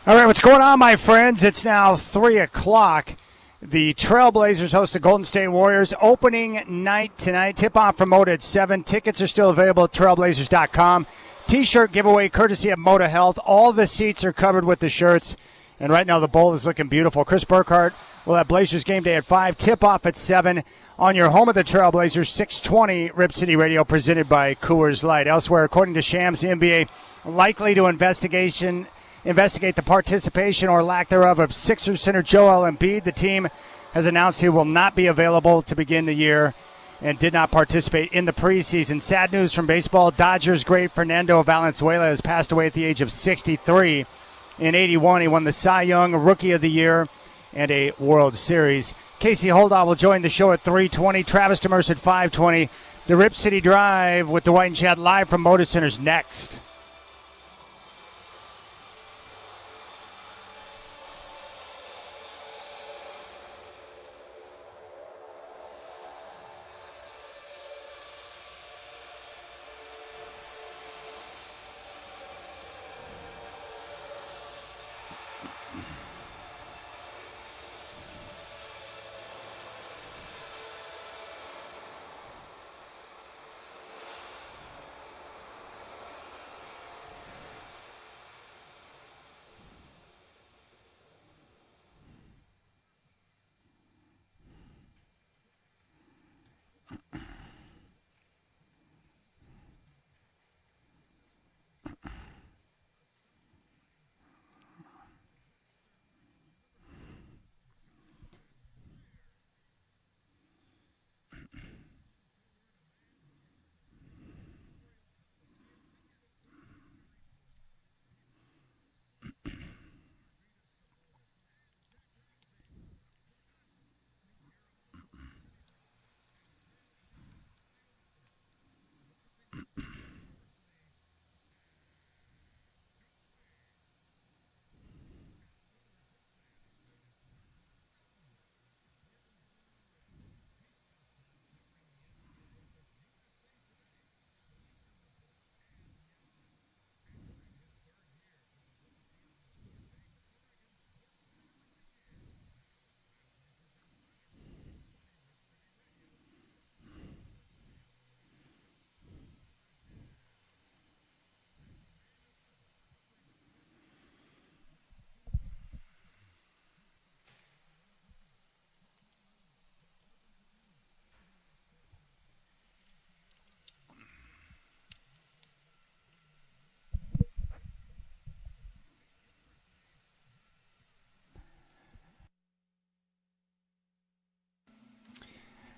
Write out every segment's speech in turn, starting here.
All right, what's going on, my friends? It's now 3 o'clock. The Trailblazers host the Golden State Warriors. Opening night tonight. Tip-off from Moda at 7. Tickets are still available at trailblazers.com. T-shirt giveaway courtesy of Moda Health. All the seats are covered with the shirts. And right now the bowl is looking beautiful. Chris Burkhart will have Blazers game day at 5. Tip-off at 7 on your home of the Trailblazers, 620 Rip City Radio, presented by Coors Light. Elsewhere, according to Shams, the NBA likely to investigate the participation or lack thereof of Sixers center Joel Embiid. The team has announced he will not be available to begin the year and did not participate in the preseason. Sad news from baseball. Dodgers great Fernando Valenzuela has passed away at the age of 63. In 81, he won the Cy Young Rookie of the Year and a World Series. Casey Holdahl will join the show at 3:20. Travis Demers at 5:20. The Rip City Drive with Dwight and Chad live from Moda Centers next.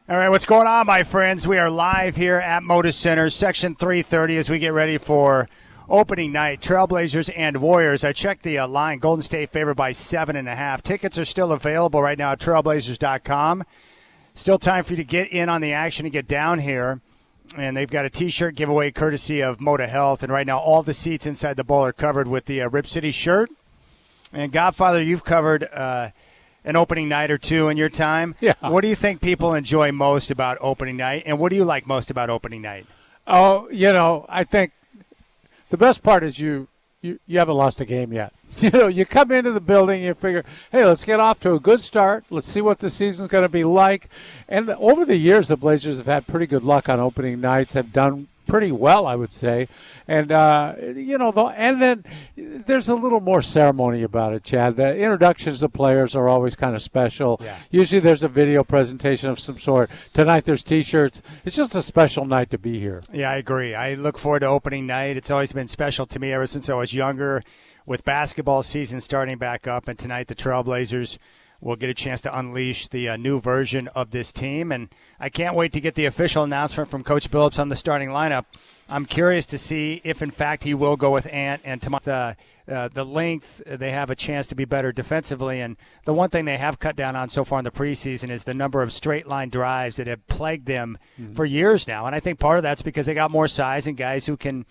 All right, what's going on, my friends? We are live here at Moda Center, Section 330, as we get ready for opening night. Trailblazers and Warriors. I checked the line. Golden State favored by 7.5. Tickets are still available right now at trailblazers.com. Still time for you to get in on the action and get down here. And they've got a T-shirt giveaway courtesy of Moda Health. And right now all the seats inside the bowl are covered with the Rip City shirt. And Godfather, you've covered an opening night or two in your time. Yeah. What do you think people enjoy most about opening night, and what do you like most about opening night? Oh, I think the best part is you haven't lost a game yet. You come into the building, you figure, hey, let's get off to a good start. Let's see what the season's going to be like. And over the years, the Blazers have had pretty good luck on opening nights, have done pretty well, I would say. And, and then there's a little more ceremony about it, Chad. The introductions to players are always kind of special. Yeah. Usually there's a video presentation of some sort. Tonight there's T-shirts. It's just a special night to be here. Yeah, I agree. I look forward to opening night. It's always been special to me ever since I was younger, with basketball season starting back up. And tonight the Trailblazers will get a chance to unleash the new version of this team. And I can't wait to get the official announcement from Coach Billups on the starting lineup. I'm curious to see if, in fact, he will go with Ant and Tamar. The length, they have a chance to be better defensively. And the one thing they have cut down on so far in the preseason is the number of straight-line drives that have plagued them for years now. And I think part of that's because they got more size and guys who can,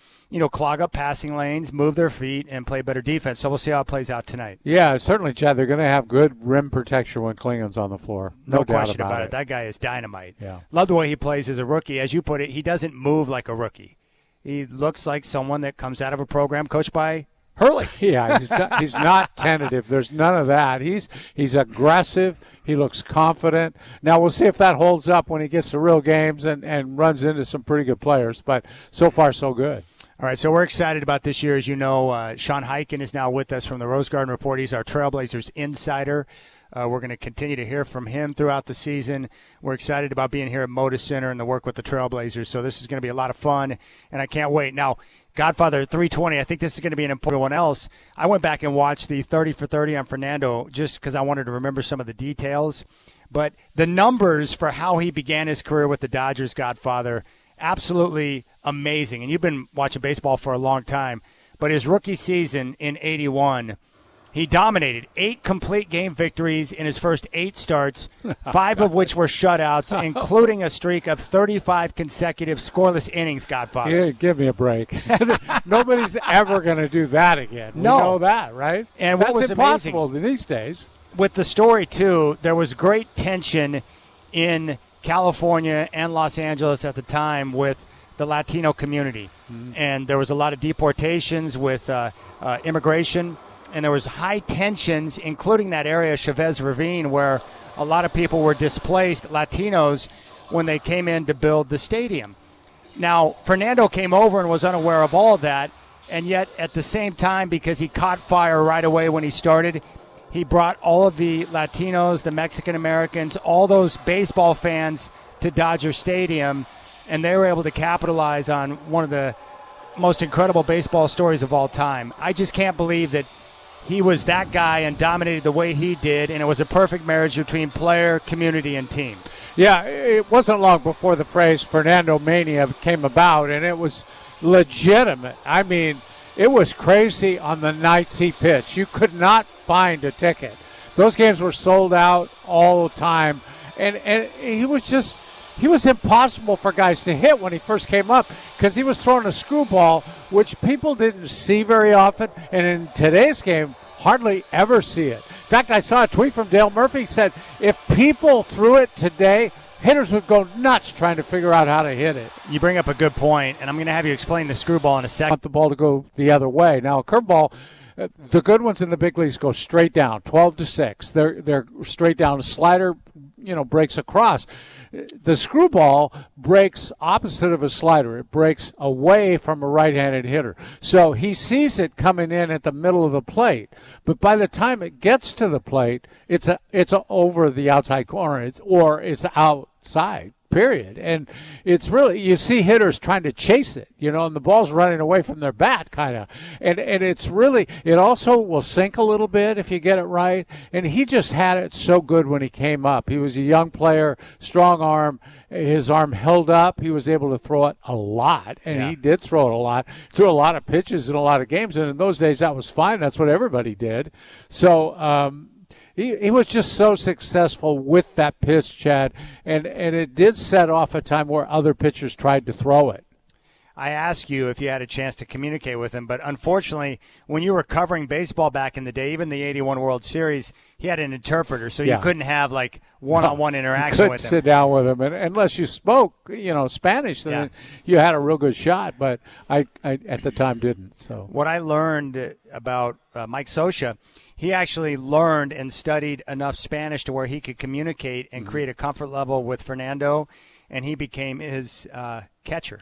clog up passing lanes, move their feet, and play better defense. So we'll see how it plays out tonight. Yeah, certainly, Chad. They're going to have good rim protection when Klingon's on the floor. No doubt question about it. That guy is dynamite. Yeah. Love the way he plays as a rookie. As you put it, he doesn't move like a rookie. He looks like someone that comes out of a program coached by Hurley. Yeah, he's not tentative. There's none of that. He's aggressive. He looks confident. Now we'll see if that holds up when he gets to real games and runs into some pretty good players. But so far, so good. All right, so we're excited about this year. As you know, Sean Hyken is now with us from the Rose Garden Report. He's our Trailblazers insider. We're going to continue to hear from him throughout the season. We're excited about being here at Moda Center and the work with the Trailblazers. So this is going to be a lot of fun, and I can't wait. Now, Godfather 320, I think this is going to be an important one else. I went back and watched the 30 for 30 on Fernando just because I wanted to remember some of the details. But the numbers for how he began his career with the Dodgers, Godfather, absolutely amazing. And you've been watching baseball for a long time. But his rookie season in 81, he dominated 8 complete game victories in his first 8 starts, 5 of which were shutouts, including a streak of 35 consecutive scoreless innings, Godfather. Yeah, give me a break. Nobody's ever going to do that again. No. We know that, right? And that's what was impossible amazing, these days. with the story, too, there was great tension in California and Los Angeles at the time with the Latino community. And there was a lot of deportations with immigration, and there was high tensions, including that area, Chavez Ravine, where a lot of people were displaced, Latinos, when they came in to build the stadium. Now, Fernando came over and was unaware of all of that, and yet at the same time, because he caught fire right away when he started, he brought all of the Latinos, the Mexican Americans, all those baseball fans to Dodger Stadium, and they were able to capitalize on one of the most incredible baseball stories of all time. I just can't believe that he was that guy and dominated the way he did, and it was a perfect marriage between player, community, and team. Yeah, it wasn't long before the phrase Fernando Mania came about, and it was legitimate. I mean, it was crazy on the nights he pitched. You could not find a ticket. Those games were sold out all the time, and he was impossible for guys to hit when he first came up because he was throwing a screwball, which people didn't see very often, and in today's game, hardly ever see it. In fact, I saw a tweet from Dale Murphy said, if people threw it today, hitters would go nuts trying to figure out how to hit it. You bring up a good point, and I'm going to have you explain the screwball in a I second. want the ball to go the other way. Now, a curveball, the good ones in the big leagues go straight down, 12-6. They're straight down. A slider, breaks across. The screwball breaks opposite of a slider. It breaks away from a right-handed hitter. So he sees it coming in at the middle of the plate. But by the time it gets to the plate, it's over the outside corner. It's outside. Period. And it's really, you see hitters trying to chase it, and the ball's running away from their bat, kind of. And it's really, it also will sink a little bit if you get it right. And he just had it so good when he came up. He was a young player, strong arm. His arm held up. He was able to throw it a lot, and he did throw it a lot. Threw a lot of pitches in a lot of games, and in those days that was fine. That's what everybody did. So, He was just so successful with that pitch, Chad, and it did set off a time where other pitchers tried to throw it. I asked you if you had a chance to communicate with him, but unfortunately, when you were covering baseball back in the day, even the 81 World Series, he had an interpreter, so you couldn't have, one-on-one interaction with him. You couldn't sit down with him, and unless you spoke, Spanish, then you had a real good shot, but I at the time didn't. So what I learned about Mike Scioscia, he actually learned and studied enough Spanish to where he could communicate and create a comfort level with Fernando, and he became his catcher.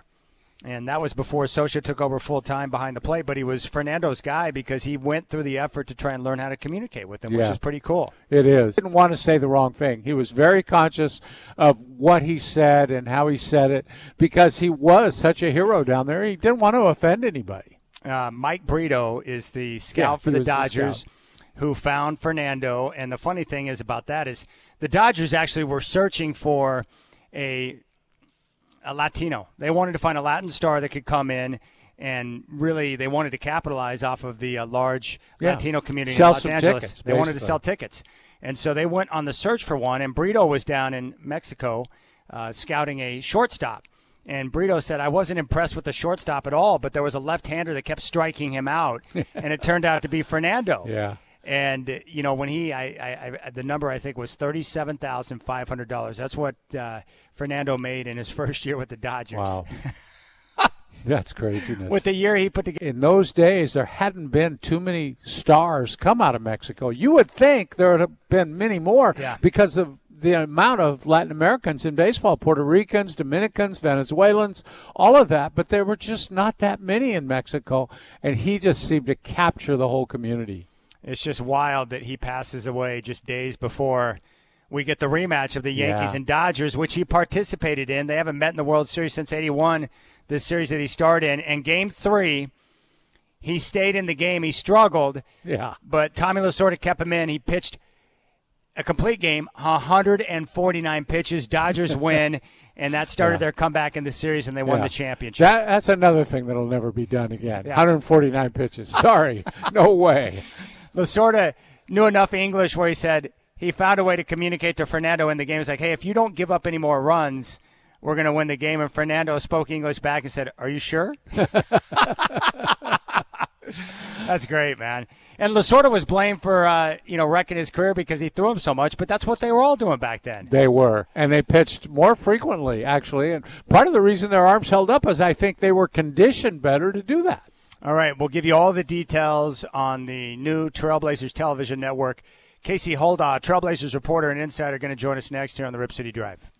And that was before Scioscia took over full-time behind the plate, but he was Fernando's guy because he went through the effort to try and learn how to communicate with him, which is pretty cool. It is. He didn't want to say the wrong thing. He was very conscious of what he said and how he said it because he was such a hero down there. He didn't want to offend anybody. Mike Brito is the scout for the Dodgers who found Fernando, and the funny thing is about that is the Dodgers actually were searching for a Latino. They wanted to find a Latin star that could come in, and really they wanted to capitalize off of the large Latino community in Los Angeles. Tickets, they wanted to sell tickets. And so they went on the search for one, and Brito was down in Mexico scouting a shortstop. And Brito said, I wasn't impressed with the shortstop at all, but there was a left-hander that kept striking him out, and it turned out to be Fernando. Yeah. And, when the number I think was $37,500. That's what Fernando made in his first year with the Dodgers. Wow. That's craziness. With the year he put together. In those days, there hadn't been too many stars come out of Mexico. You would think there would have been many more because of the amount of Latin Americans in baseball, Puerto Ricans, Dominicans, Venezuelans, all of that, but there were just not that many in Mexico, and he just seemed to capture the whole community. It's just wild that he passes away just days before we get the rematch of the Yankees and Dodgers, which he participated in. They haven't met in the World Series since '81, this series that he starred in. And Game 3, he stayed in the game. He struggled, but Tommy Lasorda kept him in. He pitched a complete game, 149 pitches. Dodgers win, and that started their comeback in the series, and they won the championship. That's another thing that will never be done again. 149 pitches. Sorry. No way. Lasorda knew enough English where he said he found a way to communicate to Fernando in the game. He's like, hey, if you don't give up any more runs, we're going to win the game. And Fernando spoke English back and said, are you sure? That's great, man. And Lasorda was blamed for, wrecking his career because he threw him so much, but that's what they were all doing back then. They were, and they pitched more frequently, actually. And part of the reason their arms held up is I think they were conditioned better to do that. All right, we'll give you all the details on the new Trailblazers television network. Casey Holdaw, Trailblazers reporter and insider, going to join us next here on the Rip City Drive.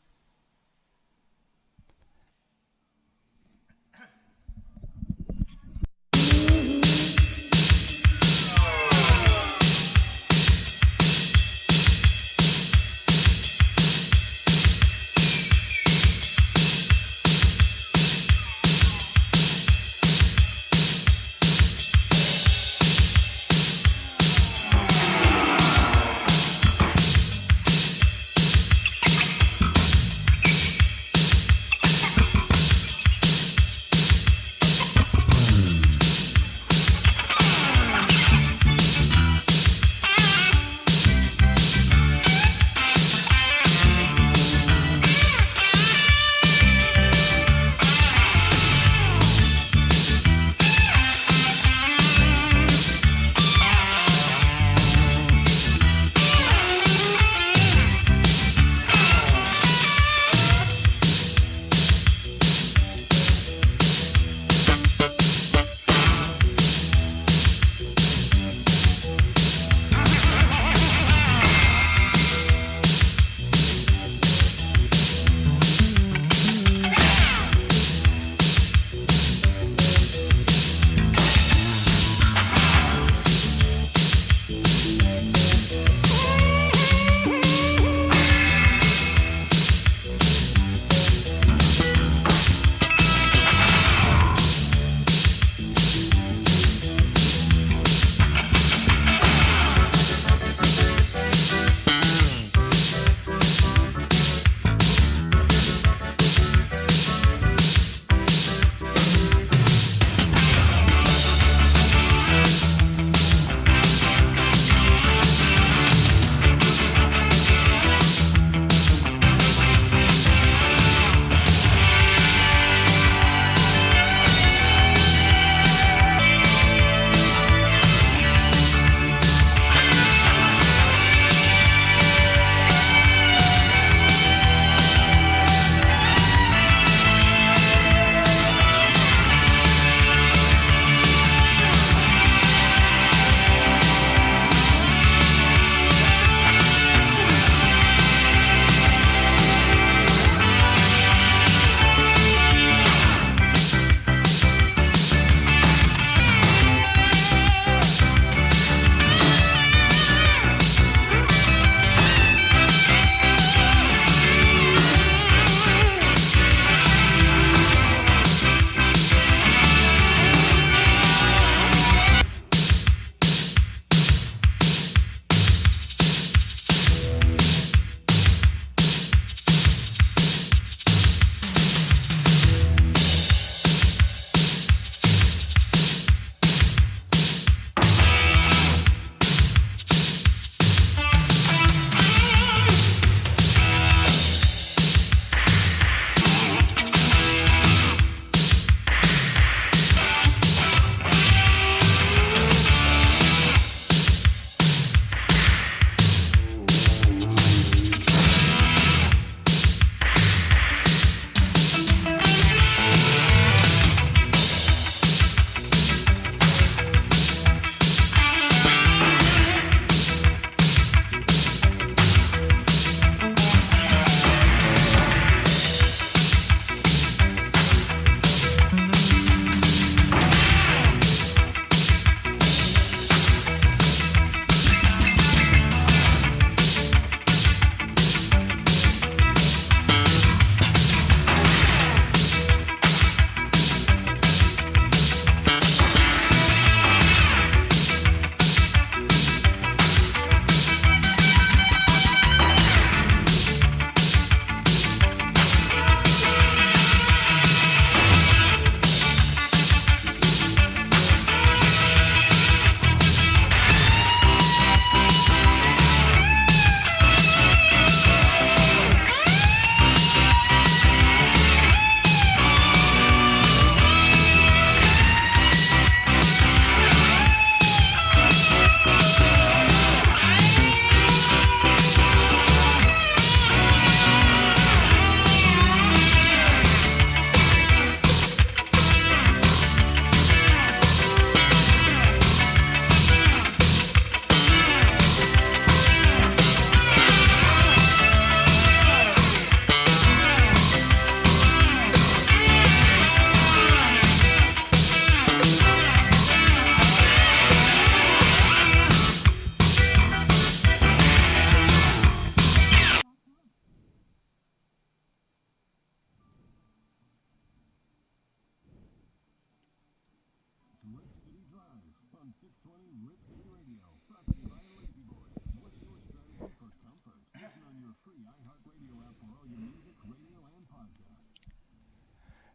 on 620 Rip City Radio. Brought to you by Lazy Boy. What's your strategy for comfort? Listen on your free iHeartRadio app for all your music, radio, and podcasts.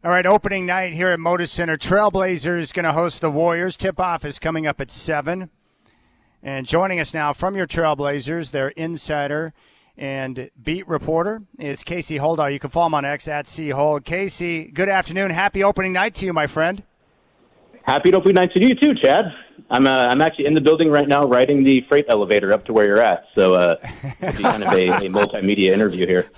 All right, opening night here at Moda Center. Trailblazers going to host the Warriors. Tip-off is coming up at 7. And joining us now from your Trailblazers, their insider and beat reporter, is Casey Holdahl. You can follow him on X at @CHold. Casey, good afternoon. Happy opening night to you, my friend. Happy opening night to you too, Chad. I'm actually in the building right now, riding the freight elevator up to where you're at. So it'll be kind of a multimedia interview here.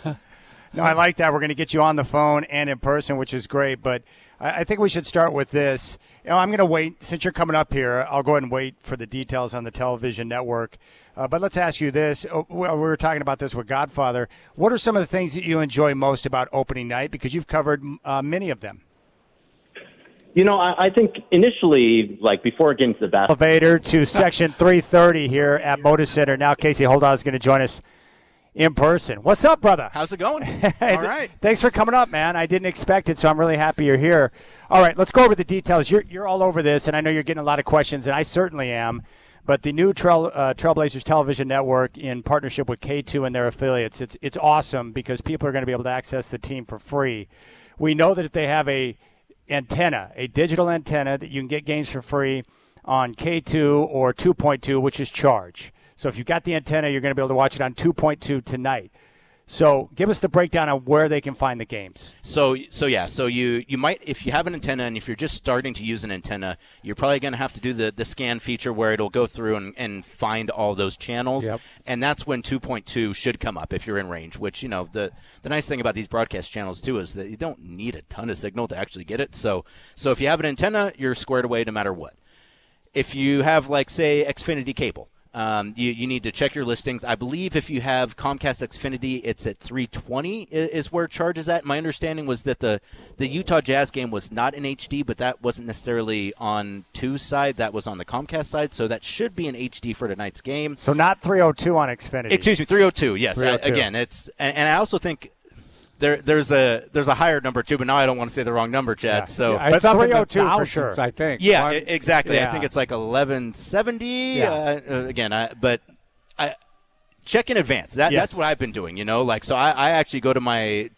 No, I like that. We're going to get you on the phone and in person, which is great. But I think we should start with this. I'm going to wait. Since you're coming up here, I'll go ahead and wait for the details on the television network. But let's ask you this. We were talking about this with Godfather. What are some of the things that you enjoy most about opening night? Because you've covered many of them. You know, I think initially, like before getting to the basketball. Elevator to section 330 here at Moda Center. Now Casey Holdahl is going to join us in person. What's up, brother? How's it going? Hey, All right. Thanks for coming up, man. I didn't expect it, so I'm really happy you're here. All right, let's go over the details. You're all over this, and I know you're getting a lot of questions, and I certainly am. But the new Trailblazers television network, in partnership with K2 and their affiliates, it's awesome because people are going to be able to access the team for free. We know that if they have a digital antenna, that you can get games for free on K2 or 2.2, which is charge. So if you've got the antenna, you're going to be able to watch it on 2.2 tonight. So give us the breakdown on where they can find the games. So you might, if you have an antenna and if you're just starting to use an antenna, you're probably going to have to do the scan feature where it'll go through and find all those channels. Yep. And that's when 2.2 should come up if you're in range, which, you know, the nice thing about these broadcast channels, too, is that you don't need a ton of signal to actually get it. So if you have an antenna, you're squared away no matter what. If you have, like, say, Xfinity cable, you need to check your listings. I believe if you have Comcast Xfinity, it's at 320 is where charge is at. My understanding was that the Utah Jazz game was not in HD, but that wasn't necessarily on 2's side. That was on the Comcast side, so that should be in HD for tonight's game. So not 302 on Xfinity. Excuse me, 302, yes. 302. Again, it's and I also think there's a higher number too, but now I don't want to say the wrong number, Chad. Yeah. So It's but up in the 302 for thousands, sure. I think. yeah, exactly. Yeah. I think it's like 1170. Yeah. But I check in advance. Yes. That's what I've been doing. You know, like so I actually go to my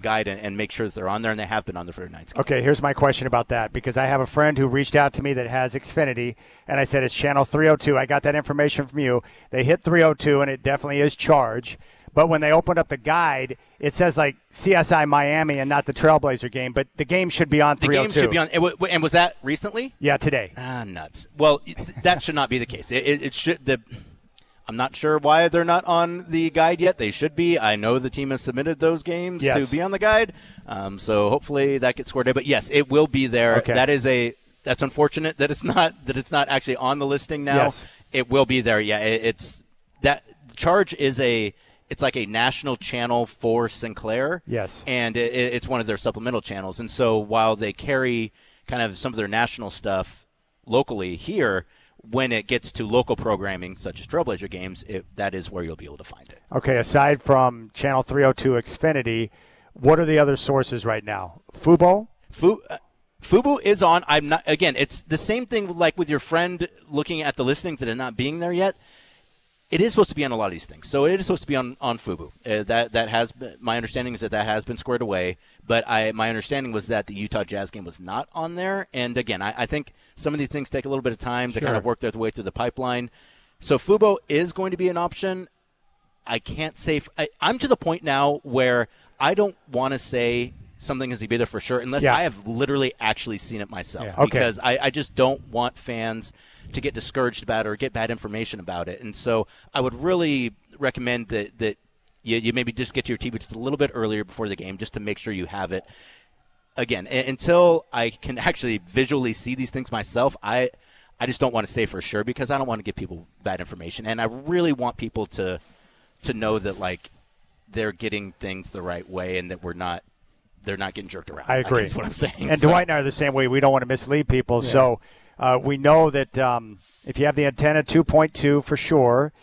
guide and make sure that they're on there, and they have been on there for tonight's game. Okay, here's my question about that, because I have a friend who reached out to me that has Xfinity, and I said it's channel 302. I got that information from you. They hit 302, and it definitely is charge. But when they opened up the guide, it says like CSI Miami and not the Trailblazer game, but the game should be on 302. The game should be on. And was that recently? Yeah, today. Nuts. Well, that should not be the case. It should. I'm not sure why they're not on the guide yet. They should be. I know the team has submitted those games to be on the guide, so hopefully that gets scored. But yes, it will be there. Okay. That's unfortunate that it's not actually on the listing now. Yes. It will be there. Yeah, it's that charge is It's like a national channel for Sinclair. Yes. And it's one of their supplemental channels. And so while they carry kind of some of their national stuff locally here, when it gets to local programming, such as Trailblazer games, that is where you'll be able to find it. Okay, aside from channel 302 Xfinity, what are the other sources right now? Fubo? Fubo is on. I'm not. Again, it's the same thing like with your friend looking at the listings that are not being there yet. It is supposed to be on a lot of these things. So it is supposed to be on Fubo. That has been, my understanding is that has been squared away. But my understanding was that the Utah Jazz game was not on there. And again, I think some of these things take a little bit of time to kind of work their way through the pipeline. So Fubo is going to be an option. I can't say I'm to the point now where I don't want to say something is to be there for sure unless I have literally actually seen it myself. Yeah. Okay. Because I just don't want fans to get discouraged about it or get bad information about it. And so I would really recommend that you maybe just get to your TV just a little bit earlier before the game just to make sure you have it. Again, until I can actually visually see these things myself, I just don't want to say for sure because I don't want to give people bad information. And I really want people to know that, like, they're getting things the right way and that they're not getting jerked around. I agree. That's what I'm saying. And Dwight and I are the same way. We don't want to mislead people. Yeah. So we know that if you have the antenna, 2.2 for sure.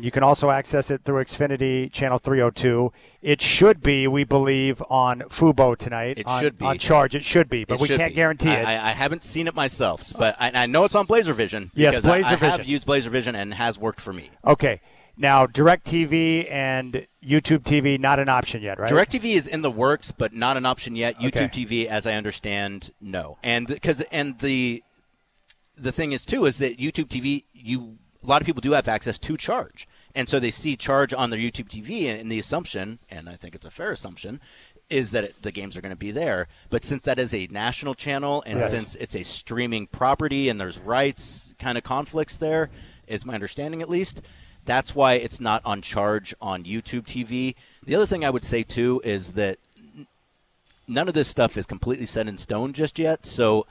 You can also access it through Xfinity Channel 302. It should be, we believe, on Fubo tonight. Should be. On Charge, it should be, but we can't guarantee it. I haven't seen it myself, but I know it's on BlazerVision. Yes, because I have used BlazerVision and it has worked for me. Okay. Now, DirecTV and YouTube TV, not an option yet, right? DirecTV is in the works, but not an option yet. Okay. YouTube TV, as I understand, no. And the thing is, too, is that YouTube TV, a lot of people do have access to Charge. And so they see Charge on their YouTube TV, and the assumption, and I think it's a fair assumption, is that the games are going to be there. But since that is a national channel, and since it's a streaming property and there's rights kind of conflicts there, is my understanding at least, that's why it's not on Charge on YouTube TV. The other thing I would say, too, is that none of this stuff is completely set in stone just yet. So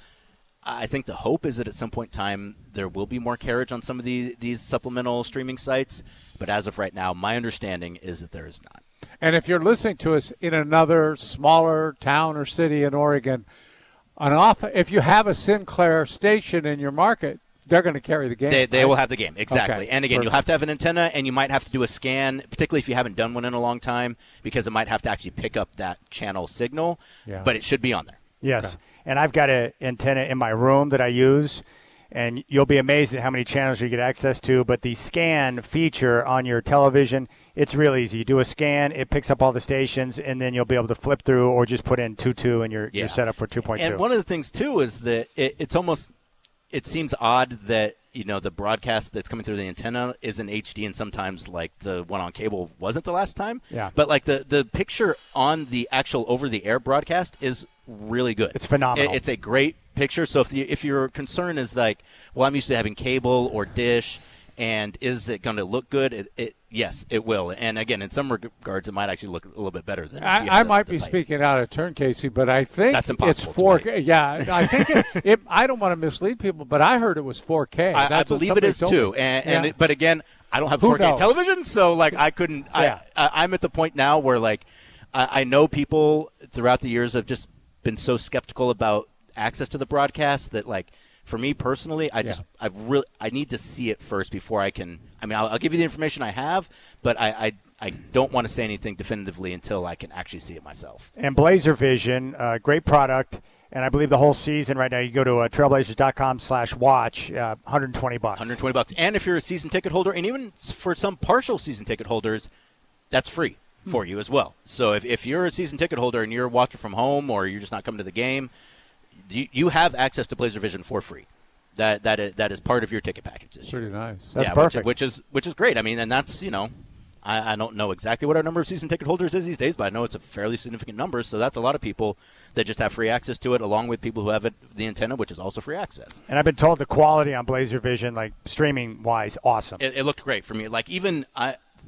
I think the hope is that at some point in time there will be more carriage on some of these supplemental streaming sites. But as of right now, my understanding is that there is not. And if you're listening to us in another smaller town or city in Oregon, if you have a Sinclair station in your market, they're going to carry the game. They will have the game, exactly. Okay. And again, you'll have to have an antenna, and you might have to do a scan, particularly if you haven't done one in a long time, because it might have to actually pick up that channel signal. Yeah. But it should be on there. Yes. Okay. And I've got an antenna in my room that I use, and you'll be amazed at how many channels you get access to. But the scan feature on your television, it's real easy. You do a scan, it picks up all the stations, and then you'll be able to flip through or just put in 2.2, and you're set up for 2.2. And one of the things, too, is that it's almost – it seems odd that, the broadcast that's coming through the antenna is in HD, and sometimes, like, the one on cable wasn't the last time. Yeah. But, like, the picture on the actual over-the-air broadcast is really good. It's phenomenal. It's a great picture. So if your concern is, like, well, I'm used to having cable or dish, and is it going to look good? Yes, it will. And again, in some regards, it might actually look a little bit better than. I might be speaking out of turn, Casey, but I think that's impossible. It's 4K. Yeah, I think I don't want to mislead people, but I heard it was 4K. I believe it is too. But again, I don't have 4K television, so like I couldn't. Yeah. I'm at the point now where like I know people throughout the years have just been so skeptical about access to the broadcast that like. For me personally, I need to see it first before I can. I mean, I'll give you the information I have, but I don't want to say anything definitively until I can actually see it myself. And BlazerVision, great product, and I believe the whole season right now. You go to trailblazers.com/watch, $120. $120, and if you're a season ticket holder, and even for some partial season ticket holders, that's free for you as well. So if you're a season ticket holder and you're watching from home or you're just not coming to the game. You have access to BlazerVision for free. That is part of your ticket package this year. Pretty nice. That's perfect. Which is great. I mean, and that's I don't know exactly what our number of season ticket holders is these days, but I know it's a fairly significant number. So that's a lot of people that just have free access to it, along with people who have the antenna, which is also free access. And I've been told the quality on BlazerVision, like streaming wise, awesome. It looked great for me. Like even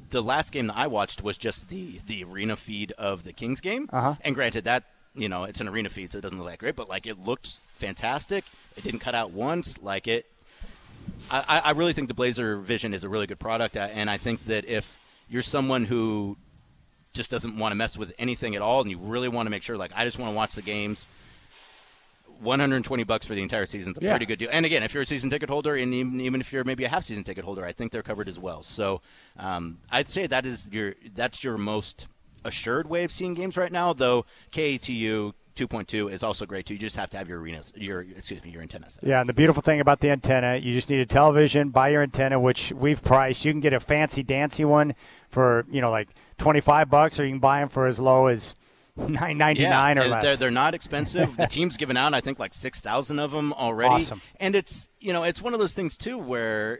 the last game that I watched was just the arena feed of the Kings game, and granted that. It's an arena feed, so it doesn't look that great, but, like, it looked fantastic. It didn't cut out once. Like, I really think the BlazerVision is a really good product, and I think that if you're someone who just doesn't want to mess with anything at all and you really want to make sure, like, I just want to watch the games, $120 for the entire season is a pretty good deal. And, again, if you're a season ticket holder and even if you're maybe a half-season ticket holder, I think they're covered as well. So I'd say that's your most – assured way of seeing games right now, though KATU 2.2 is also great too. You just have to have your antenna set. Yeah, and the beautiful thing about the antenna, you just need a television, buy your antenna, which we've priced. You can get a fancy dancy one for like $25, or you can buy them for as low as $9.99 or less. They're not expensive. The team's given out I think like 6,000 of them already. Awesome. And it's it's one of those things too where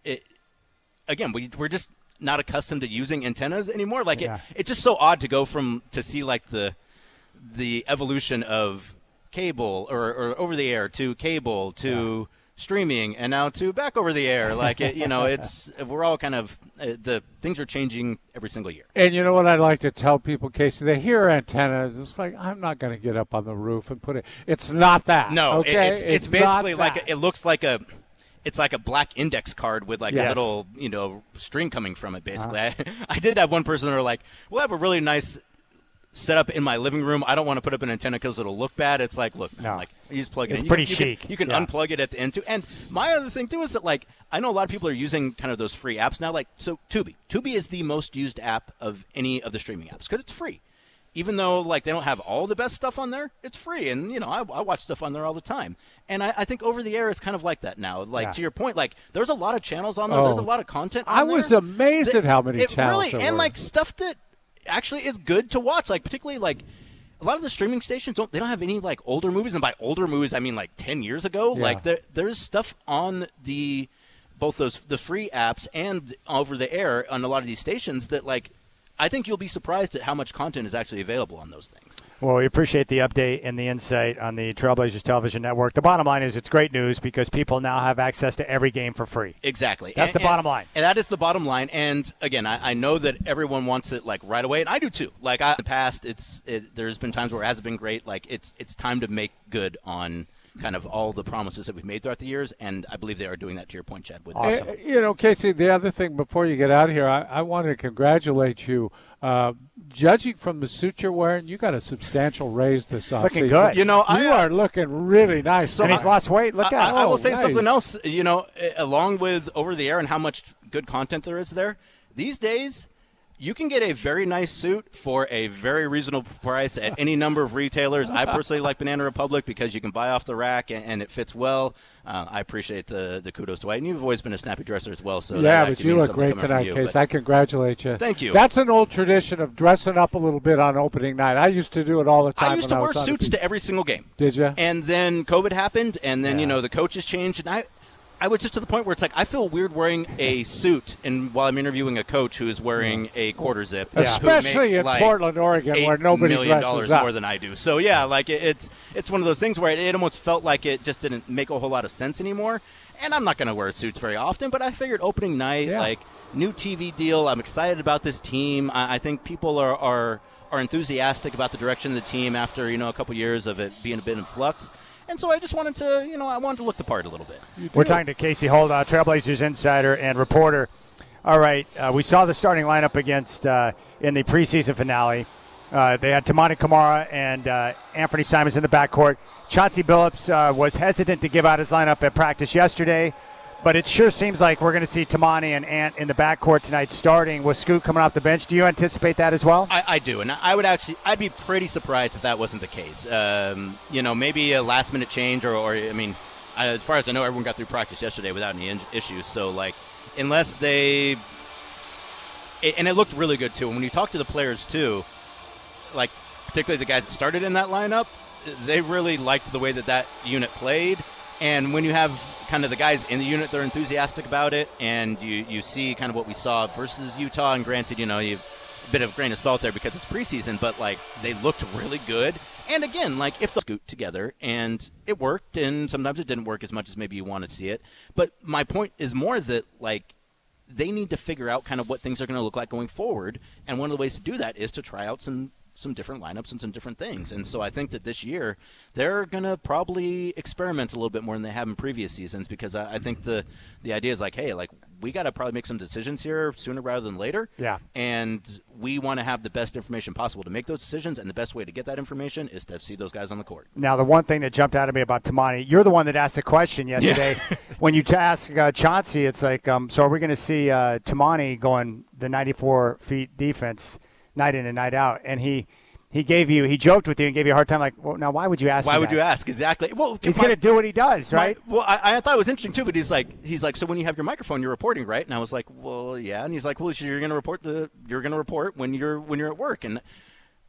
we're just not accustomed to using antennas anymore. Like it's just so odd to go to see like the evolution of cable or over the air to cable to streaming and now to back over the air. Like it's we're all kind of the things are changing every single year. And you know what I like to tell people, Casey? They hear antennas. It's like I'm not going to get up on the roof and put it. It's not that. No, okay? It's basically like it looks like a. It's like a black index card with like a little, string coming from it, basically. I did have one person who were like, we'll have a really nice set up in my living room. I don't want to put up an antenna because it'll look bad. It's like, look, man, No. like you just plug it It's in. pretty you chic. You can Yeah. unplug it at the end too. And my other thing too is that like I know a lot of people are using kind of those free apps now. Like so, Tubi. Tubi is the most used app of any of the streaming apps because it's free. Even though like they don't have all the best stuff on there, it's free. And I watch stuff on there all the time. And I think over the air is kind of like that now. Like to your point, like there's a lot of channels on there. Oh. There's a lot of content on I there. was amazed at how many It channels really there and were. like stuff that actually is good to watch. Like particularly like a lot of the streaming stations don't have any like older movies, and by older movies I mean like 10 years ago. Yeah. Like there's stuff on both the free apps and over the air on a lot of these stations that like I think you'll be surprised at how much content is actually available on those things. Well, we appreciate the update and the insight on the Trailblazers Television Network. The bottom line is it's great news because people now have access to every game for free. Exactly. That's the bottom line. And that is the bottom line. And again, I know that everyone wants it like right away, and I do too. Like in the past, there's been times where it hasn't been great. Like it's time to make good on kind of all the promises that we've made throughout the years, and I believe they are doing that. To your point, Chad. With Awesome. Casey, the other thing before you get out of here, I want to congratulate you. Judging from the suit you're wearing, you got a substantial raise this offseason. Looking good. You are looking really nice. And he's lost weight. Look at I him. will say nice. something else. Along with over the air and how much good content there is there, these days you can get a very nice suit for a very reasonable price at any number of retailers. I personally like Banana Republic because you can buy off the rack and it fits well. I appreciate the kudos to White, and you've always been a snappy dresser as well. So Yeah, that but actually you means look something great coming from tonight, you, Case. but- I congratulate you. Thank you. That's an old tradition of dressing up a little bit on opening night. I used to do it all the time. I used when to wear was on suits the to every single game. Did you? And then COVID happened, and then the coaches changed, and I was just to the point where it's like I feel weird wearing a suit and while I'm interviewing a coach who is wearing a quarter zip, who Especially makes in like Portland, Oregon, where nobody $8 million dresses up. more than I do. So yeah, like it's one of those things where it almost felt like it just didn't make a whole lot of sense anymore. And I'm not going to wear suits very often, but I figured opening night, like new TV deal. I'm excited about this team. I think people are enthusiastic about the direction of the team after a couple years of it being a bit in flux. And so I just wanted to, I wanted to look the part a little bit. We're talking to Casey Holdout, Trailblazers insider and reporter. All right, we saw the starting lineup against in the preseason finale. They had Tamani Kamara and Anthony Simons in the backcourt. Chauncey Billups was hesitant to give out his lineup at practice yesterday, but it sure seems like we're going to see Tamani and Ant in the backcourt tonight starting with Scoot coming off the bench. Do you anticipate that as well? I do, and I'd be pretty surprised if that wasn't the case. Maybe a last-minute change, or I mean, as far as I know, everyone got through practice yesterday without any issues. So, like, unless and it looked really good, too. And when you talk to the players, too, like, particularly the guys that started in that lineup, they really liked the way that unit played. And when you have kind of the guys in the unit, they're enthusiastic about it, and you see kind of what we saw versus Utah. And granted, you a bit of grain of salt there because it's preseason, but like they looked really good. And again, like if they scoot together, and it worked, and sometimes it didn't work as much as maybe you want to see it. But my point is more that like they need to figure out kind of what things are going to look like going forward, and one of the ways to do that is to try out some different lineups and some different things. And so I think that this year they're going to probably experiment a little bit more than they have in previous seasons, because I think the idea is like, hey, like we got to probably make some decisions here sooner rather than later. Yeah. And we want to have the best information possible to make those decisions, and the best way to get that information is to see those guys on the court. Now, the one thing that jumped out at me about Tamani, you're the one that asked the question yesterday. When you asked Chauncey, it's like, so are we going to see Tamani going the 94 feet defense night in and night out? And he joked with you and gave you a hard time, like, well, now why would you ask me Why would that? you ask? Exactly. Well, He's going to do what he does, right? I thought it was interesting too, but he's like, so when you have your microphone, you're reporting, right? And I was like, well, yeah. And he's like, well, you're going to report when you're at work, and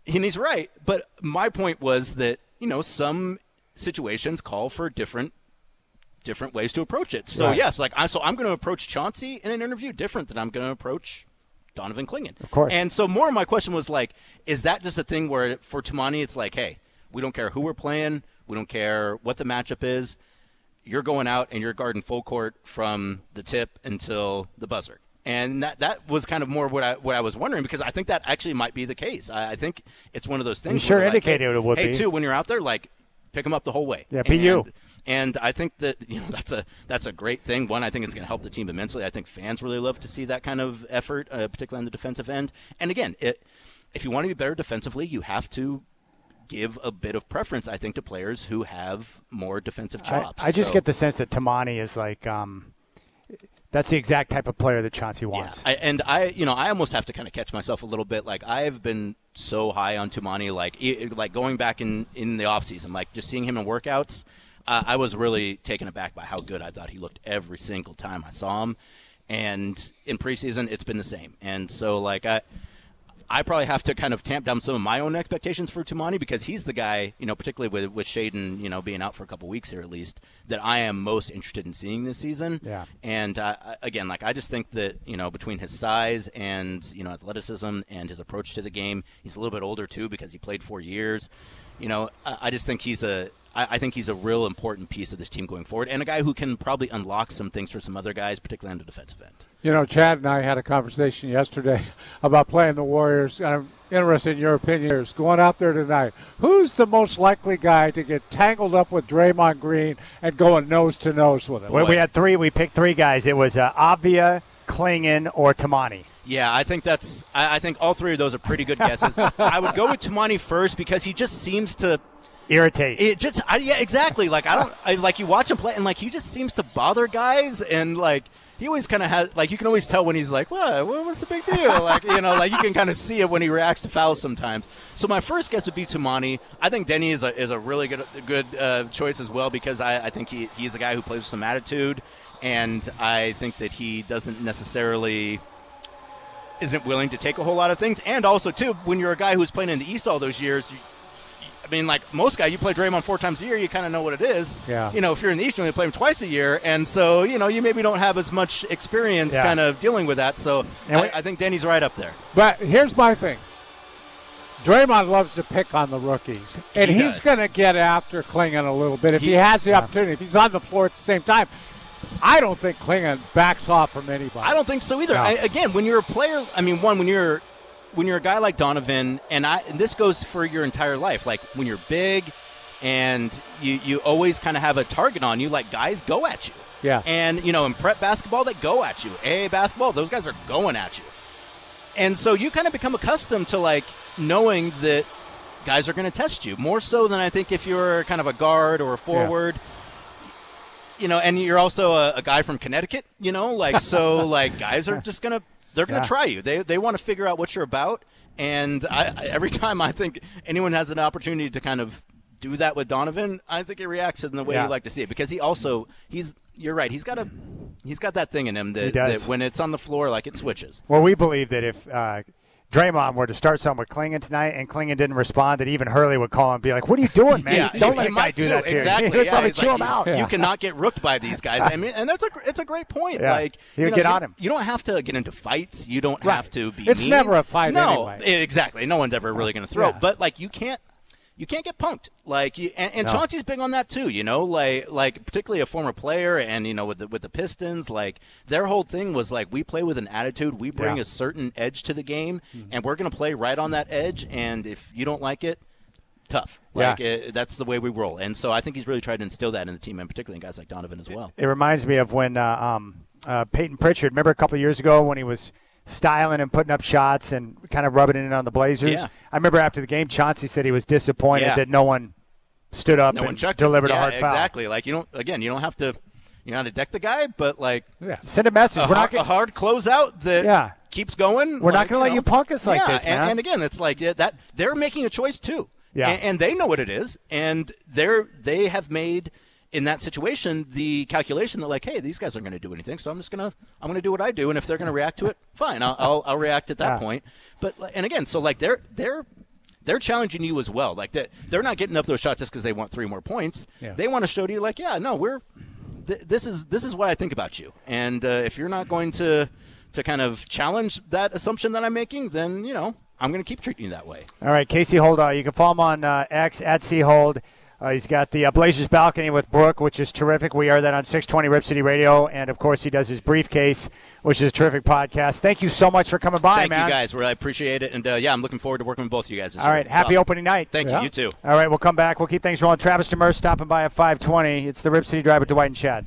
he's right. But my point was that some situations call for different ways to approach it. So Right. yes, like I'm going to approach Chauncey in an interview different than I'm going to approach Donovan Clingan. Of course. And so more of my question was like, is that just a thing where for Tamani it's like, hey, we don't care who we're playing, we don't care what the matchup is, you're going out and you're guarding full court from the tip until the buzzer. And that was kind of more what I was wondering, because I think that actually might be the case. I think it's one of those things. He sure where like, indicated hey, it would hey, be. too, when you're out there, like pick them up the whole way. Yeah, be you. And I think that that's a great thing. One, I think it's going to help the team immensely. I think fans really love to see that kind of effort, particularly on the defensive end. And again, if you want to be better defensively, you have to give a bit of preference, I think, to players who have more defensive chops. I just get the sense that Tamani is like that's the exact type of player that Chauncey wants. Yeah, I almost have to kind of catch myself a little bit. Like, I've been so high on Tamani, like going back in the offseason, like just seeing him in workouts, I was really taken aback by how good I thought he looked every single time I saw him. And in preseason, it's been the same. And so, like, I probably have to kind of tamp down some of my own expectations for Tamani, because he's the guy, particularly with Shaden, being out for a couple weeks here at least, that I am most interested in seeing this season. Yeah. And again, like, I just think that, between his size and, athleticism and his approach to the game, he's a little bit older too because he played 4 years. I just think I think he's a real important piece of this team going forward, and a guy who can probably unlock some things for some other guys, particularly on the defensive end. Chad and I had a conversation yesterday about playing the Warriors, and I'm interested in your opinion. Going out there tonight, who's the most likely guy to get tangled up with Draymond Green and going nose-to-nose with him? Well, we had three. We picked three guys. It was Avia, Klingon, or Tamani. Yeah, I think I think all three of those are pretty good guesses. I would go with Tamani first because he just seems to irritate. Yeah, exactly. Like, like, you watch him play, and like, he just seems to bother guys, and like, he always kind of has, like, you can always tell when he's like, what's the big deal? Like, like, you can kind of see it when he reacts to fouls sometimes. So my first guess would be Tamani. I think Denny is a really good choice as well, because I think he's a guy who plays with some attitude, and I think that he doesn't necessarily isn't willing to take a whole lot of things. And also, too, when you're a guy who's playing in the East all those years, like most guys, you play Draymond 4 times a year, you kind of know what it is. Yeah. If you're in the East, you only play him twice a year, and so, you maybe don't have as much experience kind of dealing with that. So I think Danny's right up there. But here's my thing. Draymond loves to pick on the rookies, and he's going to get after Klingon a little bit if he has the opportunity. If he's on the floor at the same time, I don't think Klingon backs off from anybody. I don't think so either. No. Again, when you're a player, when you're a guy like Donovan, and this goes for your entire life, like when you're big and you always kind of have a target on you, like guys go at you. Yeah. And, in prep basketball, they go at you. AA basketball, those guys are going at you. And so you kind of become accustomed to, like, knowing that guys are going to test you, more so than I think if you're kind of a guard or a forward. Yeah. And you're also a guy from Connecticut, so, like, guys are just going to – they're going to try you. They want to figure out what you're about. And every time I think anyone has an opportunity to kind of do that with Donovan, I think he reacts in the way you like to see it. Because you're right, he's got that thing in him that when it's on the floor, like, it switches. Well, we believe that if Draymond were to start something with Klingon tonight and Klingon didn't respond, that even Hurley would call him and be like, what are you doing, man? Don't let a guy do that to you. Exactly. He would probably chew him out. You cannot get rooked by these guys. And it's a great point. Yeah. Like, he would get on him. You don't have to get into fights. You don't have to be It's mean. never a fight anyway. anyway. Exactly. No one's ever really going to throw. Yeah. But, like, you can't get punked. Like, and Chauncey's big on that too, like particularly a former player, and with the Pistons, like, their whole thing was like, we play with an attitude, we bring a certain edge to the game, and we're going to play right on that edge, and if you don't like it, tough. Like, that's the way we roll. And so I think he's really tried to instill that in the team, and particularly in guys like Donovan as well. It reminds me of when Peyton Pritchard, remember a couple of years ago when he was styling and putting up shots and kind of rubbing it in on the Blazers? Yeah. I remember after the game, Chauncey said he was disappointed that no one stood up and delivered a hard foul. Exactly. Like, you don't have to deck the guy, but, like, send a message. A hard closeout that keeps going. We're not going to let you punk us like this, man. And again, it's like that they're making a choice too. Yeah. And they know what it is, and they have made, in that situation, the calculation that, like, hey, these guys aren't going to do anything, so I'm going to do what I do, and if they're going to react to it, fine, I'll react at that point. But, and again, so, like, they're challenging you as well. Like, they're not getting up those shots just because they want 3 more points. Yeah. They want to show to you, like, this is what I think about you, and if you're not going to kind of challenge that assumption that I'm making, then I'm going to keep treating you that way. All right, Casey Holdahl, you can follow him on X at @CHold. He's got the Blazers Balcony with Brooke, which is terrific. We are that on 620 Rip City Radio. And, of course, he does his Briefcase, which is a terrific podcast. Thank you so much for coming by, man. Thank you, guys. Really appreciate it. And, I'm looking forward to working with both of you guys this All year. right, happy opening night. Thank you. You too. All right, we'll come back. We'll keep things rolling. Travis Demers stopping by at 5:20. It's the Rip City Drive with Dwight and Chad.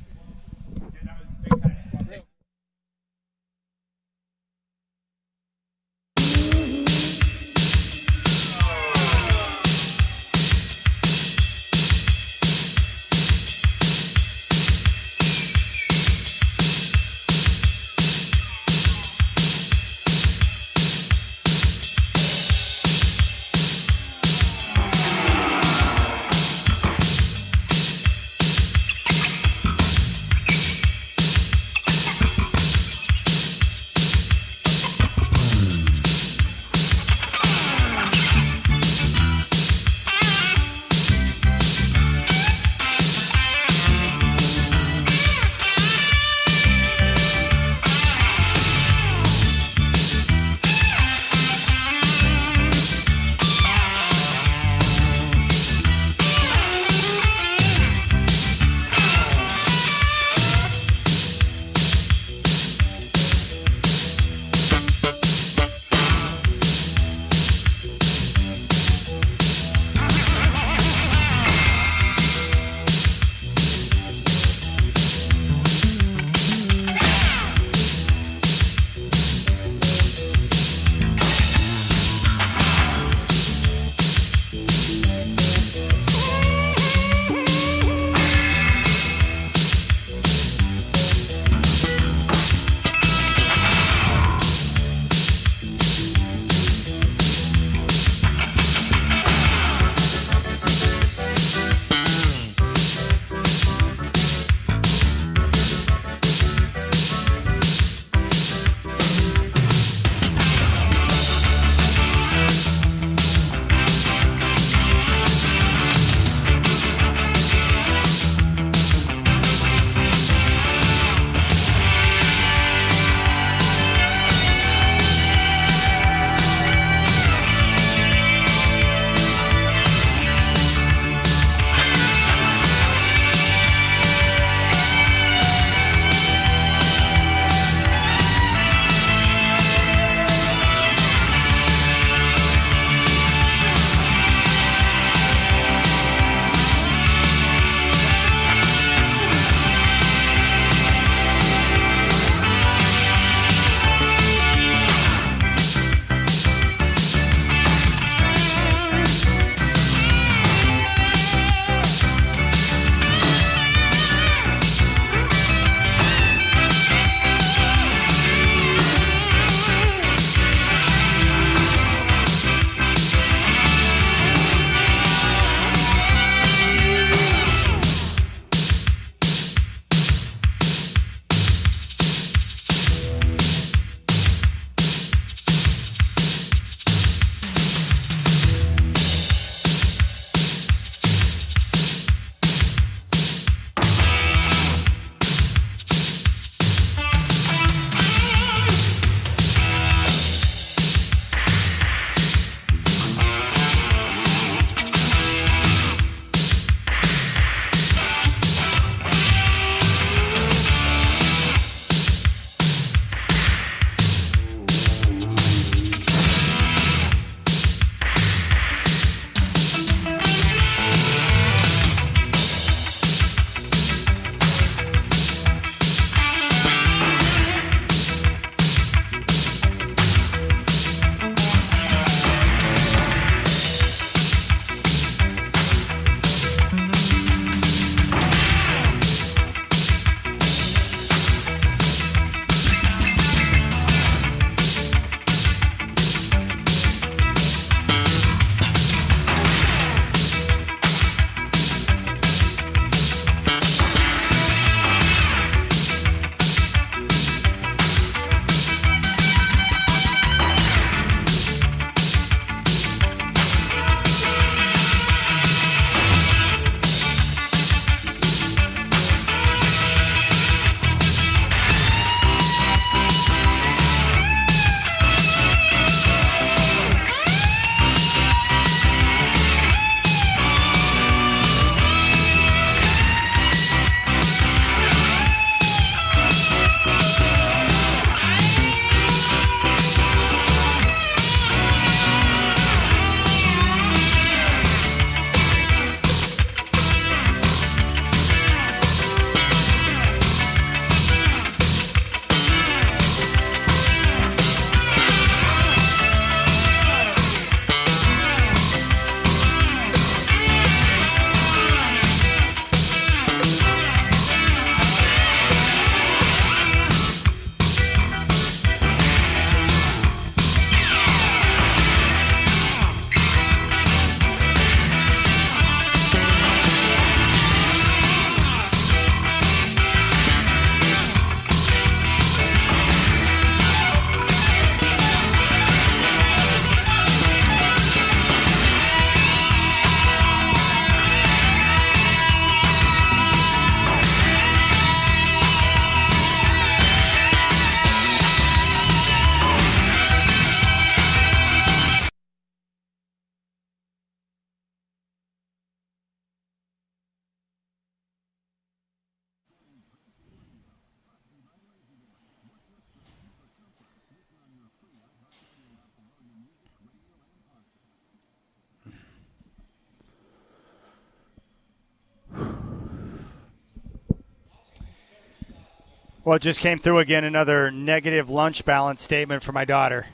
Well, it just came through again, another negative lunch balance statement for my daughter.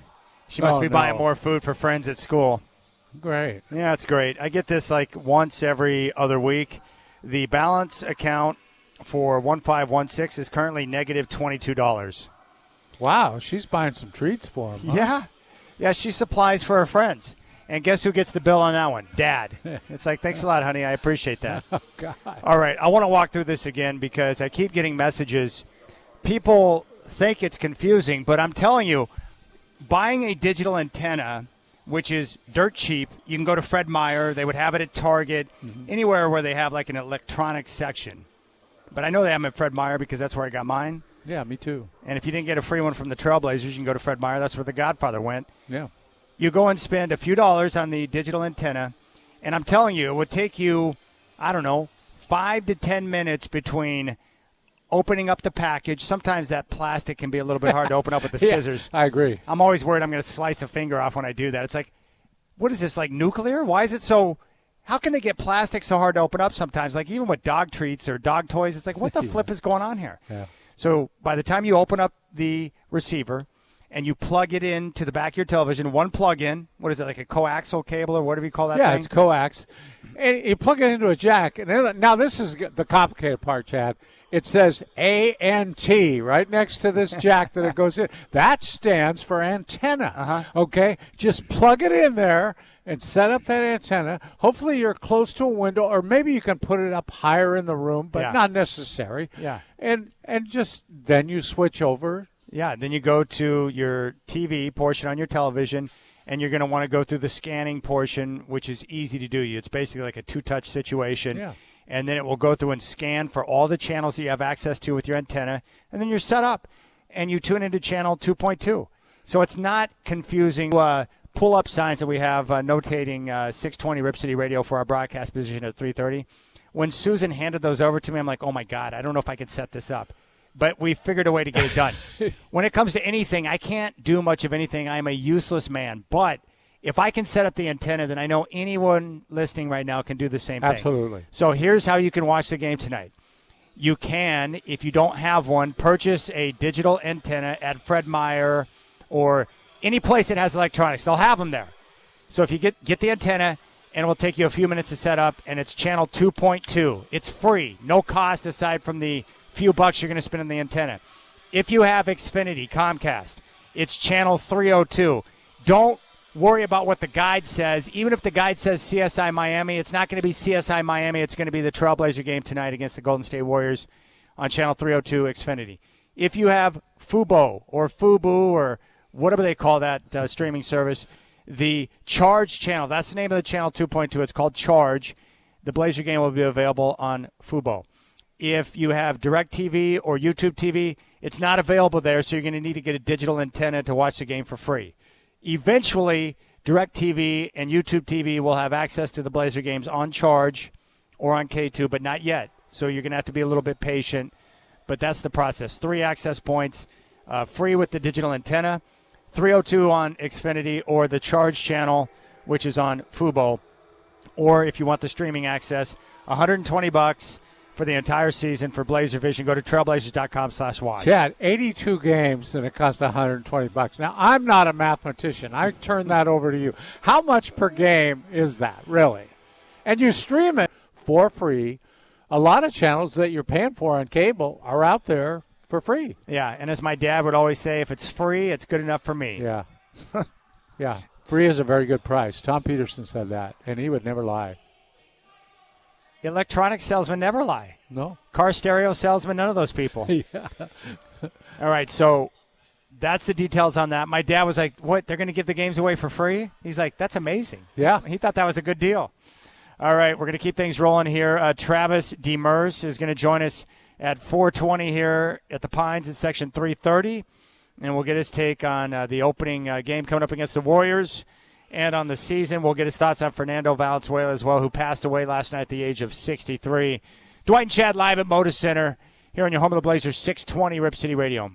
She must be buying more food for friends at school. Great. Yeah, it's great. I get this like once every other week. The balance account for 1516 is currently negative $22. Wow, she's buying some treats for him. Huh? Yeah, she supplies for her friends. And guess who gets the bill on that one? Dad. It's like, thanks a lot, honey. I appreciate that. Oh, God. All right, I want to walk through this again because I keep getting messages. People think it's confusing, but I'm telling you, buying a digital antenna, which is dirt cheap, you can go to Fred Meyer. They would have it at Target, anywhere where they have like an electronics section. But I know they have them at Fred Meyer because that's where I got mine. Yeah, me too. And if you didn't get a free one from the Trailblazers, you can go to Fred Meyer. That's where the Godfather went. Yeah. You go and spend a few dollars on the digital antenna, and I'm telling you, it would take you, I don't know, 5 to 10 minutes between opening up the package. Sometimes that plastic can be a little bit hard to open up with the scissors. I agree. I'm always worried I'm going to slice a finger off when I do that. It's like, what is this, like nuclear? Why is it so – how can they get plastic so hard to open up sometimes? Like even with dog treats or dog toys, it's like, what the flip is going on here? Yeah. So by the time you open up the receiver and you plug it into the back of your television, one plug-in, what is it, like a coaxial cable or whatever you call that thing? Yeah, it's coax. And you plug it into a jack. And then, now this is the complicated part, Chad. It says ANT right next to this jack that it goes in. That stands for antenna. Okay? Just plug it in there and set up that antenna. Hopefully you're close to a window, or maybe you can put it up higher in the room, but not necessary. Yeah. And just then you switch over. Yeah, then you go to your TV portion on your television, and you're going to want to go through the scanning portion, which is easy to do. It's basically like a two-touch situation. Yeah. And then it will go through and scan for all the channels that you have access to with your antenna, and then you're set up, and you tune into channel 2.2. So it's not confusing. Pull-up signs that we have notating 620 Rip City Radio for our broadcast position at 3:30. When Susan handed those over to me, I'm like, oh, my God, I don't know if I can set this up. But we figured a way to get it done. When it comes to anything, I can't do much of anything. I'm a useless man. But if I can set up the antenna, then I know anyone listening right now can do the same thing. Absolutely. So here's how you can watch the game tonight. You can, if you don't have one, purchase a digital antenna at Fred Meyer or any place that has electronics. They'll have them there. So if you get the antenna, and it will take you a few minutes to set up, and it's channel 2.2. It's free. No cost aside from the few bucks you're going to spend on the antenna. If you have Xfinity, Comcast, it's channel 302. Don't worry about what the guide says. Even if the guide says CSI Miami, it's not going to be CSI Miami. It's going to be the Trailblazer game tonight against the Golden State Warriors on channel 302 Xfinity. If you have Fubo or Fubu or whatever they call that streaming service, the Charge channel, that's the name of the channel 2.2. It's called Charge. The Blazer game will be available on Fubo. If you have DirecTV or YouTube TV, it's not available there, so you're going to need to get a digital antenna to watch the game for free. Eventually, DirecTV and YouTube TV will have access to the Blazer games on Charge or on K2, but not yet. So you're going to have to be a little bit patient, but that's the process. 3 access points, free with the digital antenna, 302 on Xfinity or the Charge channel, which is on Fubo. Or if you want the streaming access, $120 for the entire season for Blazer Vision. Go to trailblazers.com/watch. Chad, 82 games and it costs $120. Now, I'm not a mathematician. I turn that over to you. How much per game is that, really? And you stream it for free. A lot of channels that you're paying for on cable are out there for free. Yeah, and as my dad would always say, if it's free, it's good enough for me. Yeah. Yeah. Free is a very good price. Tom Peterson said that, and he would never lie. Electronic salesmen never lie. No. Car stereo salesmen, none of those people. Yeah. All right, so that's the details on that. My dad was like, what, they're going to give the games away for free? He's like, that's amazing. Yeah. He thought that was a good deal. All right, we're going to keep things rolling here. Travis Demers is going to join us at 4:20 here at the Pines in section 330, and we'll get his take on the opening game coming up against the Warriors and on the season. We'll get his thoughts on Fernando Valenzuela as well, who passed away last night at the age of 63. Dwight and Chad live at Moda Center here on your home of the Blazers, 620 Rip City Radio.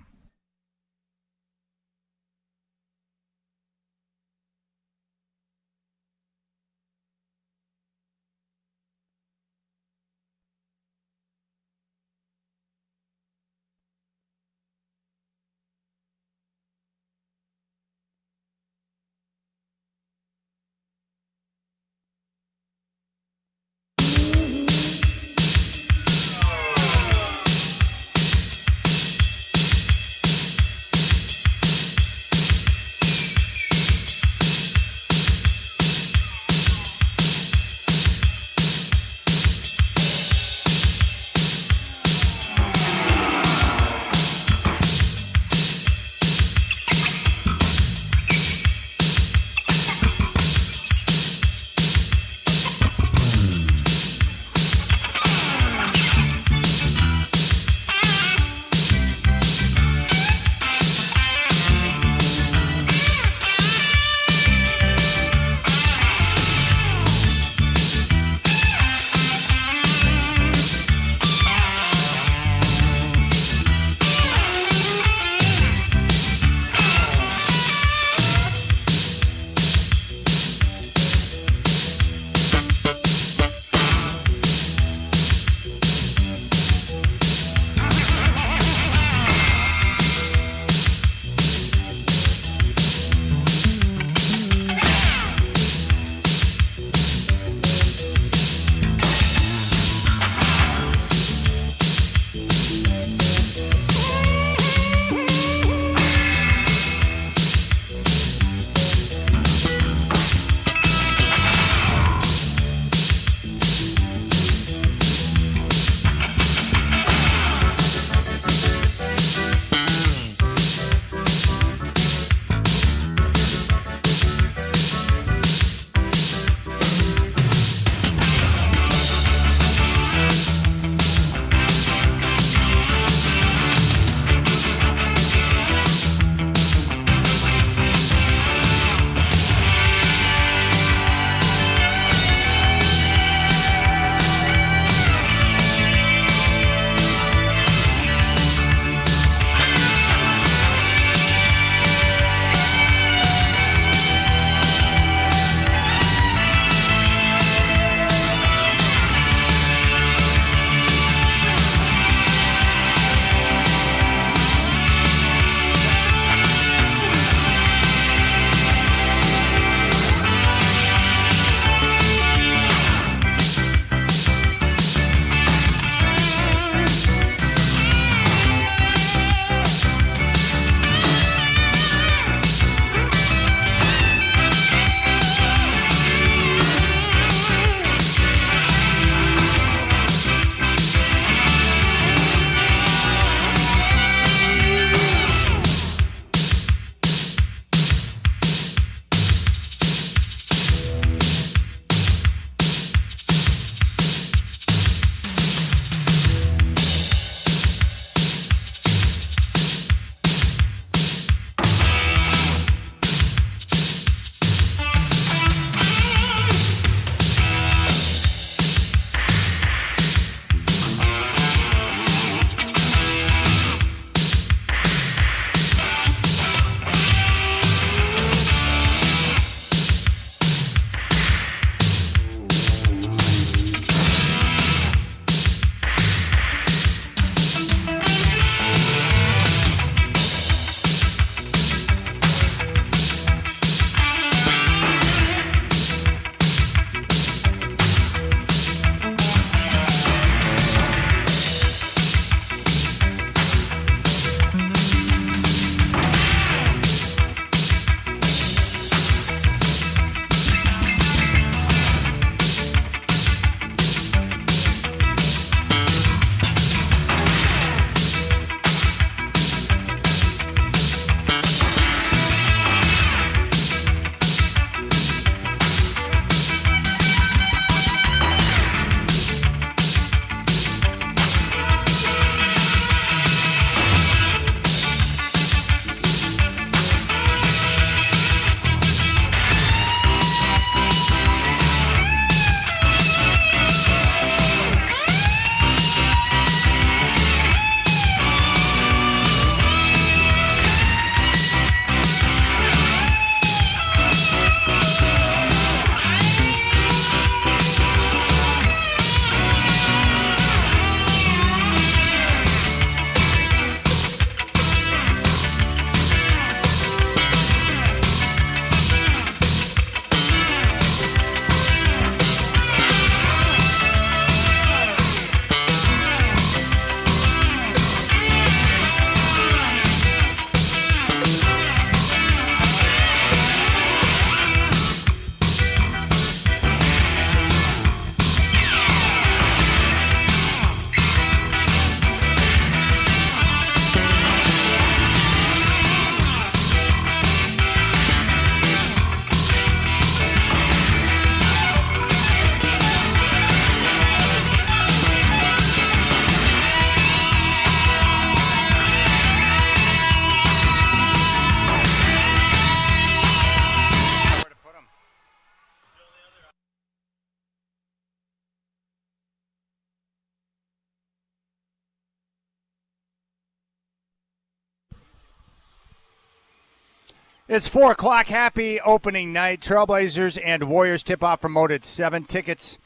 It's 4 o'clock. Happy opening night. Trailblazers and Warriors tip-off from Moat at 7. Tickets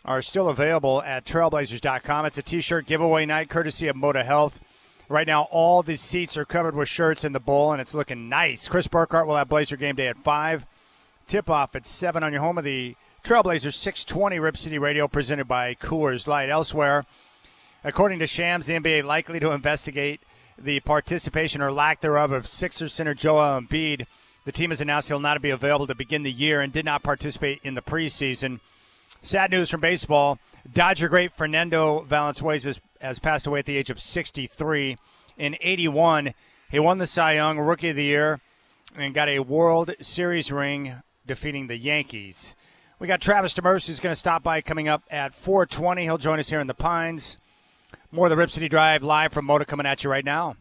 are still available at trailblazers.com. It's a T-shirt giveaway night courtesy of Moda Health. Right now, all the seats are covered with shirts in the bowl, and it's looking nice. Chris Burkhart will have Blazer Game Day at 5. Tip-off at 7 on your home of the Trailblazers 620 Rip City Radio presented by Coors Light. Elsewhere, according to Shams, the NBA likely to investigate the participation or lack thereof of Sixers center Joel Embiid. The team has announced he'll not be available to begin the year and did not participate in the preseason. Sad news from baseball. Dodger great Fernando Valenzuela has passed away at the age of 63. In 81, he won the Cy Young Rookie of the Year and got a World Series ring defeating the Yankees. We got Travis Demers, who's going to stop by coming up at 4:20. He'll join us here in the Pines. More of the Rip City Drive live from Moda coming at you right now.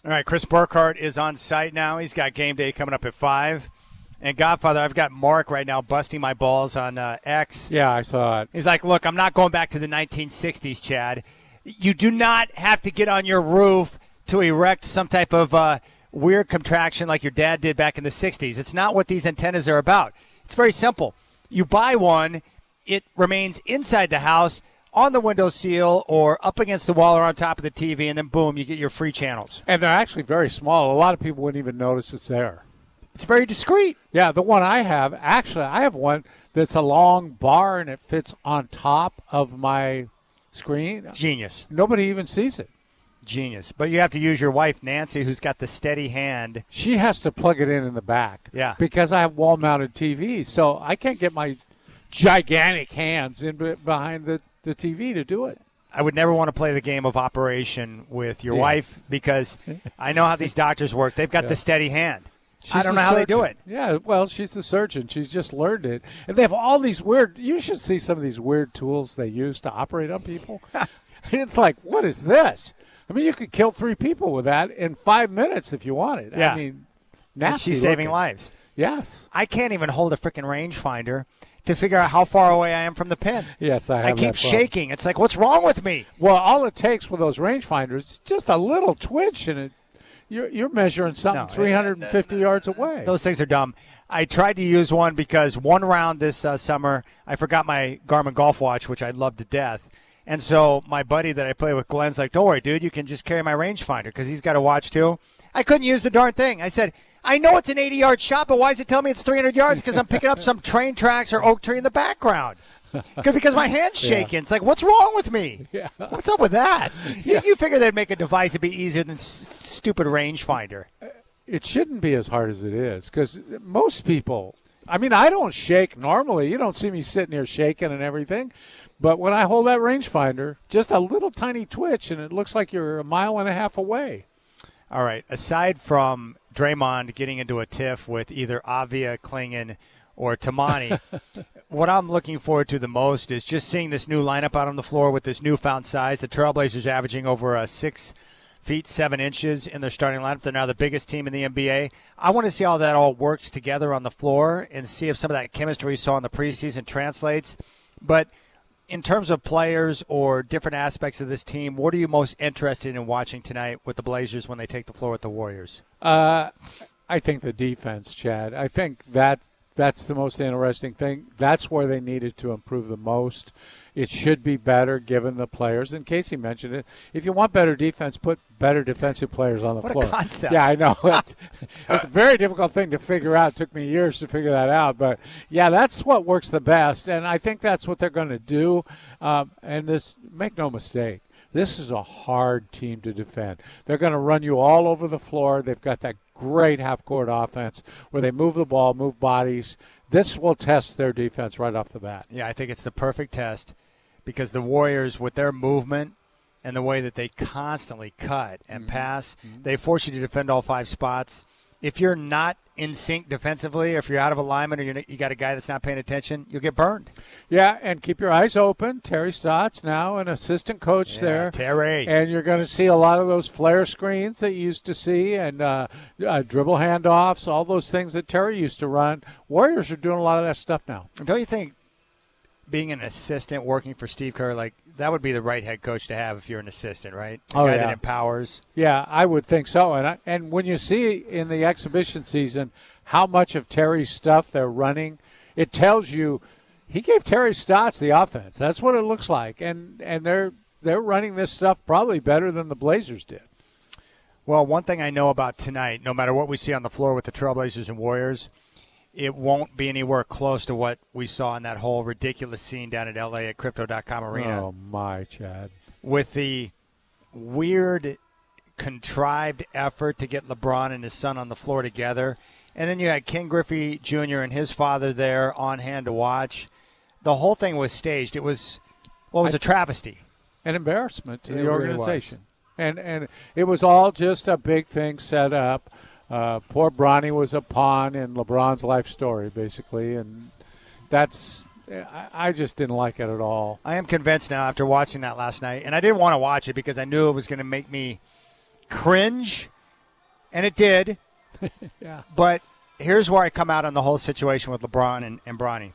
All right, Chris Burkhart is on site now. He's got game day coming up at 5. And Godfather, I've got Mark right now busting my balls on X. Yeah, I saw it. He's like, look, I'm not going back to the 1960s, Chad. You do not have to get on your roof to erect some type of weird contraption like your dad did back in the 60s. It's not what these antennas are about. It's very simple. You buy one, it remains inside the house, on the windowsill or up against the wall or on top of the TV, and then boom, you get your free channels. And they're actually very small. A lot of people wouldn't even notice it's there. It's very discreet. Yeah, the one I have, actually, I have one that's a long bar and it fits on top of my screen. Genius. Nobody even sees it. Genius. But you have to use your wife, Nancy, who's got the steady hand. She has to plug it in the back. Yeah. Because I have wall-mounted TVs, so I can't get my gigantic hands in behind the TV to do it. I would never want to play the game of operation with your wife because I know how these doctors work. They've got the steady hand. I don't know how they do it. Yeah, well, she's the surgeon. She's just learned it. And they have all these weird – you should see some of these weird tools they use to operate on people. It's like, what is this? I mean, you could kill 3 people with that in 5 minutes if you wanted. Yeah. I mean, nasty. And she's saving lives. Yes. I can't even hold a freaking rangefinder to figure out how far away I am from the pin. Yes, I keep shaking. It's like, what's wrong with me? Well, all it takes with those rangefinders is just a little twitch, and you're measuring something 350 yards away. Those things are dumb. I tried to use one because one round this summer, I forgot my Garmin golf watch, which I love to death. And so my buddy that I play with, Glenn's like, don't worry, dude, you can just carry my rangefinder because he's got a watch too. I couldn't use the darn thing. I said, I know it's an 80-yard shot, but why does it tell me it's 300 yards? Because I'm picking up some train tracks or oak tree in the background. Because my hand's shaking. It's like, what's wrong with me? Yeah. What's up with that? You figure they'd make a device that'd be easier than stupid rangefinder. It shouldn't be as hard as it is because most people, I mean, I don't shake normally. You don't see me sitting here shaking and everything. But when I hold that rangefinder, just a little tiny twitch, and it looks like you're 1.5 miles away. All right. Aside from Draymond getting into a tiff with either Avia, Klingon, or Tamani, what I'm looking forward to the most is just seeing this new lineup out on the floor with this newfound size. The Trailblazers averaging over 6 feet 7 inches in their starting lineup. They're now the biggest team in the NBA. I want to see how that all works together on the floor and see if some of that chemistry we saw in the preseason translates. But in terms of players or different aspects of this team, what are you most interested in watching tonight with the Blazers when they take the floor with the Warriors? I think the defense, Chad. I think that's the most interesting thing. That's where they needed to improve the most. It should be better given the players. And Casey mentioned it. If you want better defense, put better defensive players on the floor. What a concept. Yeah, I know. It's a very difficult thing to figure out. It took me years to figure that out. But, yeah, that's what works the best. And I think that's what they're going to do. And this, make no mistake, this is a hard team to defend. They're going to run you all over the floor. They've got that great half-court offense where they move the ball, move bodies. This will test their defense right off the bat. Yeah, I think it's the perfect test because the Warriors, with their movement and the way that they constantly cut and pass, they force you to defend all 5 spots. if you're not in sync defensively, or if you're out of alignment, or you got a guy that's not paying attention, you'll get burned. Yeah, and keep your eyes open. Terry Stotts now an assistant coach there. Terry. And you're going to see a lot of those flare screens that you used to see and dribble handoffs, all those things that Terry used to run. Warriors are doing a lot of that stuff now. Don't you think being an assistant working for Steve Kerr, like that would be the right head coach to have if you're an assistant, right? A guy that empowers. Yeah, I would think so. And when you see in the exhibition season how much of Terry's stuff they're running, it tells you he gave Terry Stotts the offense. That's what it looks like. And they're running this stuff probably better than the Blazers did. Well, one thing I know about tonight, no matter what we see on the floor with the Trailblazers and Warriors, it won't be anywhere close to what we saw in that whole ridiculous scene down at L.A. at Crypto.com Arena. Oh, my, Chad. With the weird, contrived effort to get LeBron and his son on the floor together. And then you had Ken Griffey Jr. and his father there on hand to watch. The whole thing was staged. It was a travesty. An embarrassment to the really organization. And it was all just a big thing set up. Poor Bronny was a pawn in LeBron's life story, basically, and I just didn't like it at all. I am convinced now after watching that last night, and I didn't want to watch it because I knew it was going to make me cringe, and it did. Yeah. But here's where I come out on the whole situation with LeBron and Bronny.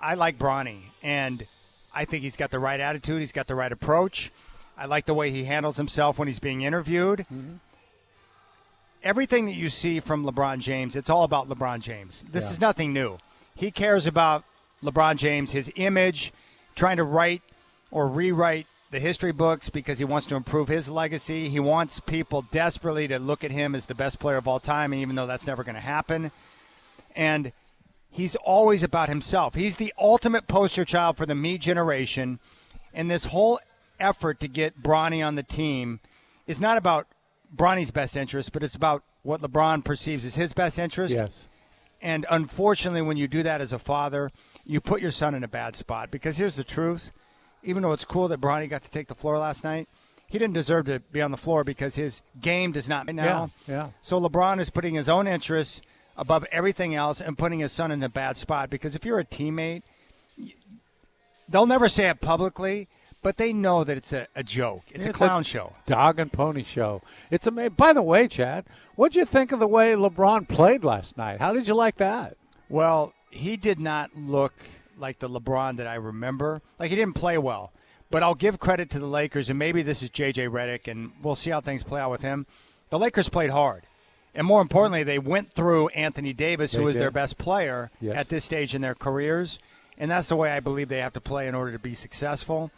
I like Bronny, and I think he's got the right attitude. He's got the right approach. I like the way he handles himself when he's being interviewed. Mm-hmm. Everything that you see from LeBron James, it's all about LeBron James. This is nothing new. He cares about LeBron James, his image, trying to write or rewrite the history books because he wants to improve his legacy. He wants people desperately to look at him as the best player of all time, even though that's never going to happen. And he's always about himself. He's the ultimate poster child for the me generation. And this whole effort to get Bronny on the team is not about Bronny's best interest, but it's about what LeBron perceives as his best interest. Yes. And unfortunately, when you do that as a father, you put your son in a bad spot. Because here's the truth. Even though it's cool that Bronny got to take the floor last night, he didn't deserve to be on the floor because his game does not now. Yeah. So LeBron is putting his own interests above everything else and putting his son in a bad spot. Because if you're a teammate, they'll never say it publicly, but they know that it's a joke. It's a clown show. Dog and pony show. It's amazing. By the way, Chad, what'd you think of the way LeBron played last night? How did you like that? Well, he did not look like the LeBron that I remember. Like, he didn't play well. But I'll give credit to the Lakers, and maybe this is J.J. Redick, and we'll see how things play out with him. The Lakers played hard. And more importantly, they went through Anthony Davis, who is their best player at this stage in their careers. And that's the way I believe they have to play in order to be successful.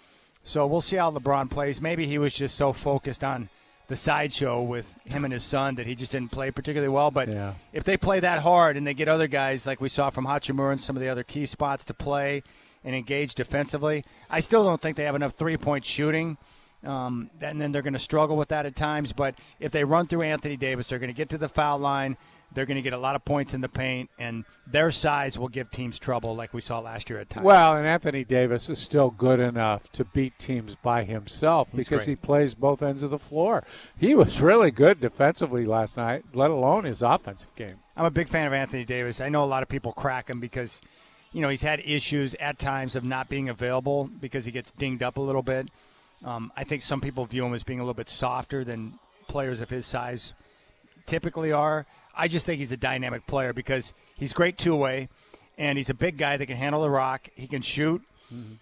So we'll see how LeBron plays. Maybe he was just so focused on the sideshow with him and his son that he just didn't play particularly well. But if they play that hard and they get other guys like we saw from Hachimura and some of the other key spots to play and engage defensively, I still don't think they have enough three-point shooting. And then they're going to struggle with that at times. But if they run through Anthony Davis, they're going to get to the foul line. They're going to get a lot of points in the paint, and their size will give teams trouble like we saw last year at times. Well, and Anthony Davis is still good enough to beat teams by himself because he plays both ends of the floor. He was really good defensively last night, let alone his offensive game. I'm a big fan of Anthony Davis. I know a lot of people crack him because, he's had issues at times of not being available because he gets dinged up a little bit. I think some people view him as being a little bit softer than players of his size typically are. I just think he's a dynamic player because he's great two-way, and he's a big guy that can handle the rock. He can shoot. Mm-hmm.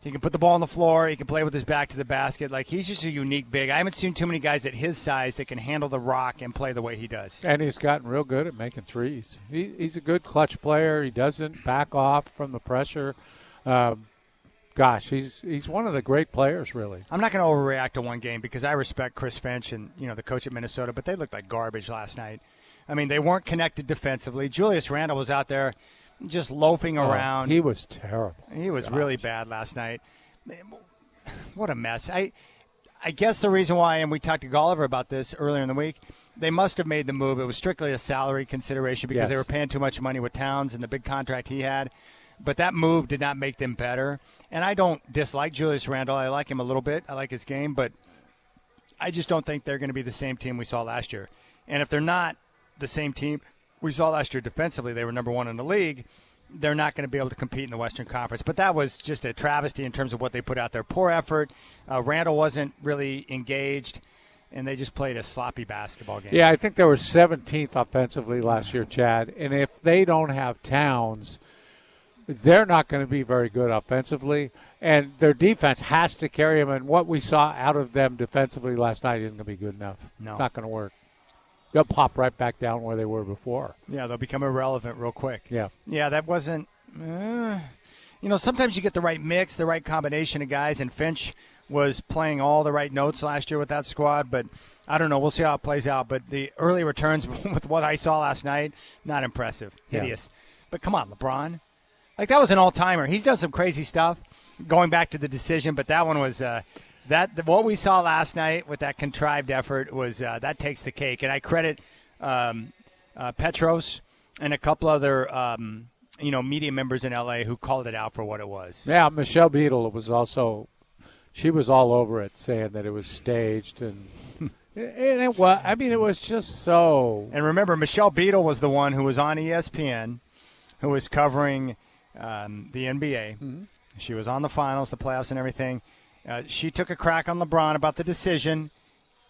He can put the ball on the floor. He can play with his back to the basket. Like, he's just a unique big. I haven't seen too many guys at his size that can handle the rock and play the way he does. And he's gotten real good at making threes. He's a good clutch player. He doesn't back off from the pressure. Gosh, he's one of the great players, really. I'm not going to overreact to one game because I respect Chris Finch and, the coach at Minnesota, but they looked like garbage last night. I mean, they weren't connected defensively. Julius Randle was out there just loafing around. He was terrible. He was really bad last night. What a mess. I guess the reason why, and we talked to Golliver about this earlier in the week, they must have made the move. It was strictly a salary consideration because they were paying too much money with Towns and the big contract he had. But that move did not make them better. And I don't dislike Julius Randle. I like him a little bit. I like his game. But I just don't think they're going to be the same team we saw last year. And if they're not, the same team we saw last year defensively. They were number one in the league. They're not going to be able to compete in the Western Conference. But that was just a travesty in terms of what they put out there. Poor effort. Randall wasn't really engaged, and they just played a sloppy basketball game. Yeah, I think they were 17th offensively last year, Chad. And if they don't have Towns, they're not going to be very good offensively. And their defense has to carry them. And what we saw out of them defensively last night isn't going to be good enough. No. It's not going to work. They'll pop right back down where they were before. Yeah, they'll become irrelevant real quick. Yeah. Yeah, that wasn't sometimes you get the right mix, the right combination of guys, and Finch was playing all the right notes last year with that squad, but I don't know. We'll see how it plays out. But the early returns with what I saw last night, not impressive. Hideous. Yeah. But come on, LeBron. Like, that was an all-timer. He's done some crazy stuff going back to the decision, but that one was what we saw last night with that contrived effort was that takes the cake. And I credit Petros and a couple other media members in L.A. who called it out for what it was. Yeah, Michelle Beadle was also – she was all over it, saying that it was staged. And it was – I mean, it was just so – And remember, Michelle Beadle was the one who was on ESPN who was covering the NBA. Mm-hmm. She was on the finals, the playoffs, and everything. She took a crack on LeBron about the decision.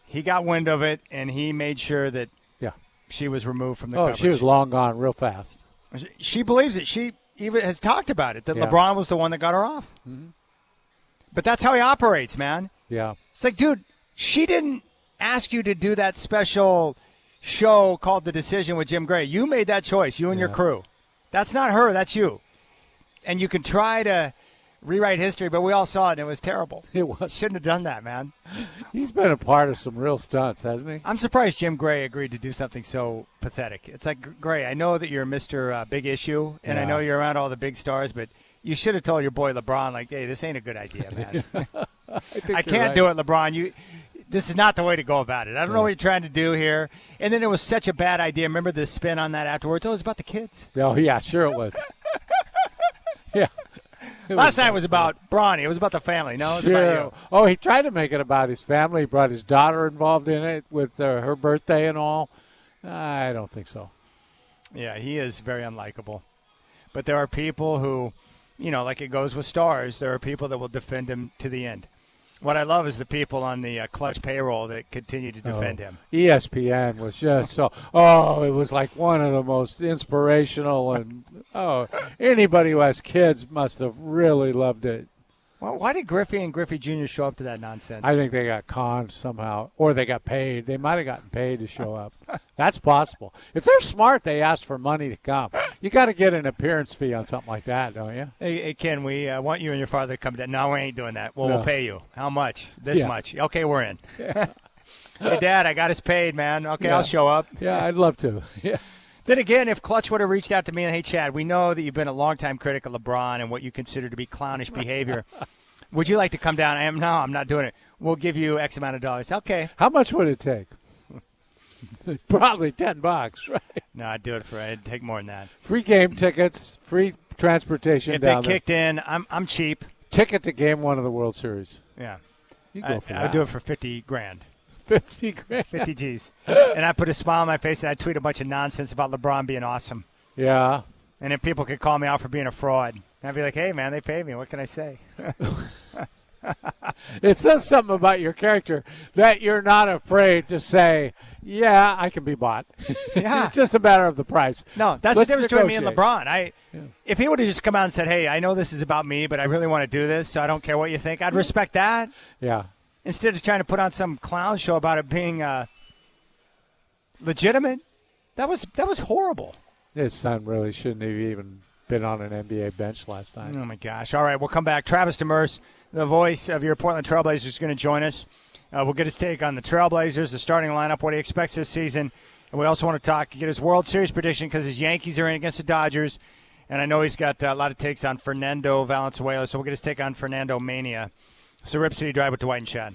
He got wind of it, and he made sure that she was removed from the coverage. She was long gone real fast. She believes it. She even has talked about it, that LeBron was the one that got her off. Mm-hmm. But that's how he operates, man. Yeah. It's like, dude, she didn't ask you to do that special show called The Decision with Jim Gray. You made that choice, you and your crew. That's not her. That's you. And you can try to rewrite history, but we all saw it, and it was terrible. It was. Shouldn't have done that, man. He's been a part of some real stunts, hasn't he? I'm surprised Jim Gray agreed to do something so pathetic. It's like, Gray, I know that you're Mr. Big Issue, and I know you're around all the big stars, but you should have told your boy LeBron, like, hey, this ain't a good idea, man. I can't do it, LeBron. This is not the way to go about it. I don't know what you're trying to do here. And then it was such a bad idea. Remember the spin on that afterwards? Oh, it was about the kids. Oh, yeah, sure it was. Yeah. Last night was about Bronny. It was about the family. No, it was about you. Oh, he tried to make it about his family. He brought his daughter involved in it with her birthday and all. I don't think so. Yeah, he is very unlikable. But there are people who, like it goes with stars, there are people that will defend him to the end. What I love is the people on the Clutch payroll that continue to defend him. ESPN was just so – it was like one of the most inspirational and, anybody who has kids must have really loved it. Well, why did Griffey and Griffey Jr. show up to that nonsense? I think they got conned somehow, or they got paid. They might have gotten paid to show up. That's possible. If they're smart, they ask for money to come. You got to get an appearance fee on something like that, don't you? Hey Ken, we want you and your father to come down. No, we ain't doing that. Well, we'll pay you. How much? This much. Okay, we're in. Yeah. Hey, Dad, I got us paid, man. Okay, I'll show up. Yeah, I'd love to. Yeah. Then again, if Clutch would have reached out to me and, hey, Chad, we know that you've been a longtime critic of LeBron and what you consider to be clownish behavior. Would you like to come down? I'm not doing it. We'll give you X amount of dollars. Okay. How much would it take? Probably $10, right? No, I'd do it I'd take more than that. Free game tickets, free transportation if down they kicked in, I'm cheap. Ticket to Game 1 of the World Series. Yeah. You go for that. I'd do it for $50,000. 50 grand. 50 G's. And I put a smile on my face and I tweet a bunch of nonsense about LeBron being awesome. Yeah. And then people could call me out for being a fraud. And I'd be like, hey, man, they paid me. What can I say? It says something about your character that you're not afraid to say, yeah, I can be bought. Yeah. It's just a matter of the price. No, that's the difference between me and LeBron. If he would have just come out and said, hey, I know this is about me, but I really want to do this, so I don't care what you think, I'd respect that. Yeah. Instead of trying to put on some clown show about it being legitimate, that was horrible. His son really shouldn't have even been on an NBA bench last night. Oh, my gosh. All right, we'll come back. Travis Demers, the voice of your Portland Trailblazers, is going to join us. We'll get his take on the Trailblazers, the starting lineup, what he expects this season. And we also want to get his World Series prediction because his Yankees are in against the Dodgers. And I know he's got a lot of takes on Fernando Valenzuela, so we'll get his take on Fernando Mania. So Rip City Drive with Dwight and Chad.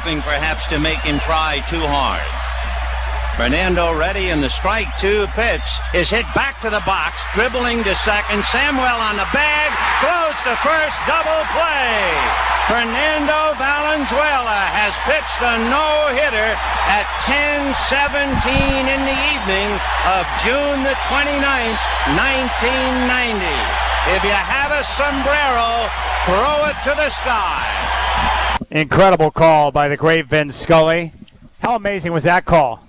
hoping perhaps to make him try too hard. Fernando ready, and the strike 2 pitch is hit back to the box, dribbling to second. Samuel on the bag, throws to first, double play. Fernando Valenzuela has pitched a no-hitter at 10:17 in the evening of June the 29th, 1990. If you have a sombrero, throw it to the sky. Incredible call by the great Vin Scully. How amazing was that call?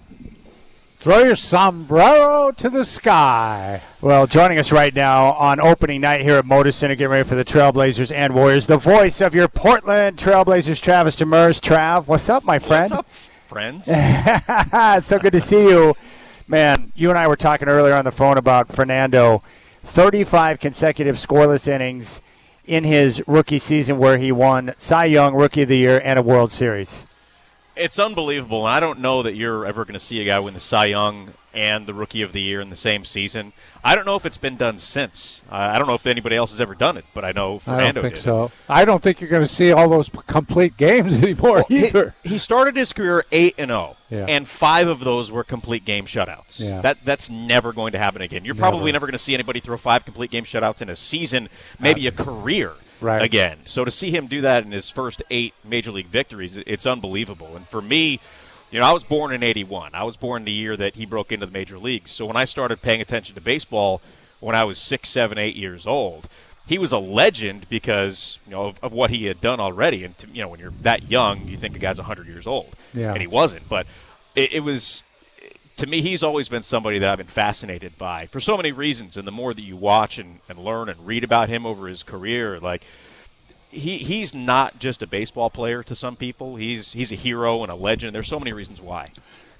Throw your sombrero to the sky. Well, joining us right now on opening night here at Moda Center, getting ready for the Trailblazers and Warriors, the voice of your Portland Trailblazers, Travis Demers. Trav, what's up, my friend? What's up, friends? So good to see you. Man, you and I were talking earlier on the phone about Fernando. 35 consecutive scoreless innings in his rookie season where he won Cy Young Rookie of the Year and a World Series. It's unbelievable, and I don't know that you're ever going to see a guy win the Cy Young and the Rookie of the Year in the same season. I don't know if it's been done since. I don't know if anybody else has ever done it, but I know Fernando I don't think did. so. I don't think you're going to see all those complete games anymore either. He started his career 8-0, Yeah. and 5 of those were complete game shutouts. Yeah. That's never going to happen again. You're probably never going to see anybody throw 5 complete game shutouts in a season, maybe a career. Right. Again. So to see him do that in his first 8 Major League victories, it's unbelievable. And for me, I was born in 81. I was born the year that he broke into the Major Leagues. So when I started paying attention to baseball when I was 6, 7, 8 years old, he was a legend because, of what he had done already. And, when you're that young, you think a guy's 100 years old. Yeah. And he wasn't. But it was... To me, he's always been somebody that I've been fascinated by for so many reasons. And the more that you watch and learn and read about him over his career, like he's not just a baseball player to some people. He's a hero and a legend. There's so many reasons why.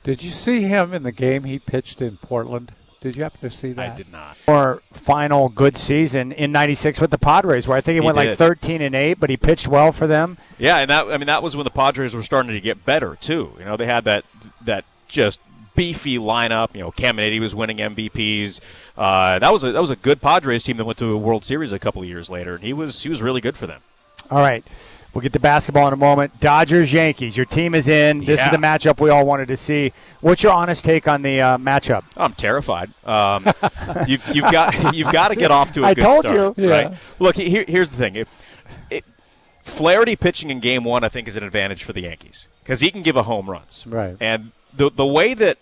Did you see him in the game he pitched in Portland? Did you happen to see that? I did not. Or final good season in '96 with the Padres, where I think he went did. like 13-8, but he pitched well for them. Yeah, and that was when the Padres were starting to get better too. They had that just beefy lineup. Caminiti was winning MVPs. That was a good Padres team that went to a World Series a couple of years later, and he was really good for them. All right. We'll get to basketball in a moment. Dodgers-Yankees. Your team is in. This is the matchup we all wanted to see. What's your honest take on the matchup? I'm terrified. You've got to get off to a good start. I told you. Right? Yeah. Look, here's the thing. Flaherty pitching in Game 1, I think, is an advantage for the Yankees because he can give a home runs. Right. And the way that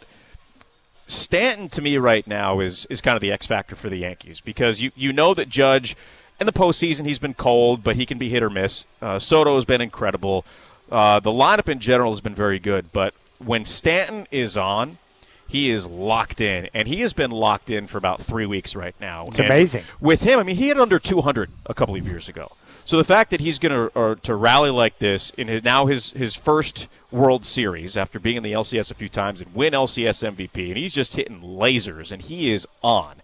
Stanton, to me, right now is kind of the X factor for the Yankees because you know that Judge, in the postseason, he's been cold, but he can be hit or miss. Soto has been incredible. The lineup in general has been very good, but when Stanton is on, he is locked in, and he has been locked in for about 3 weeks right now. It's amazing. With him, he hit under 200 a couple of years ago. So the fact that he's going to rally like this in his first World Series after being in the LCS a few times and win LCS MVP, and he's just hitting lasers, and he is on.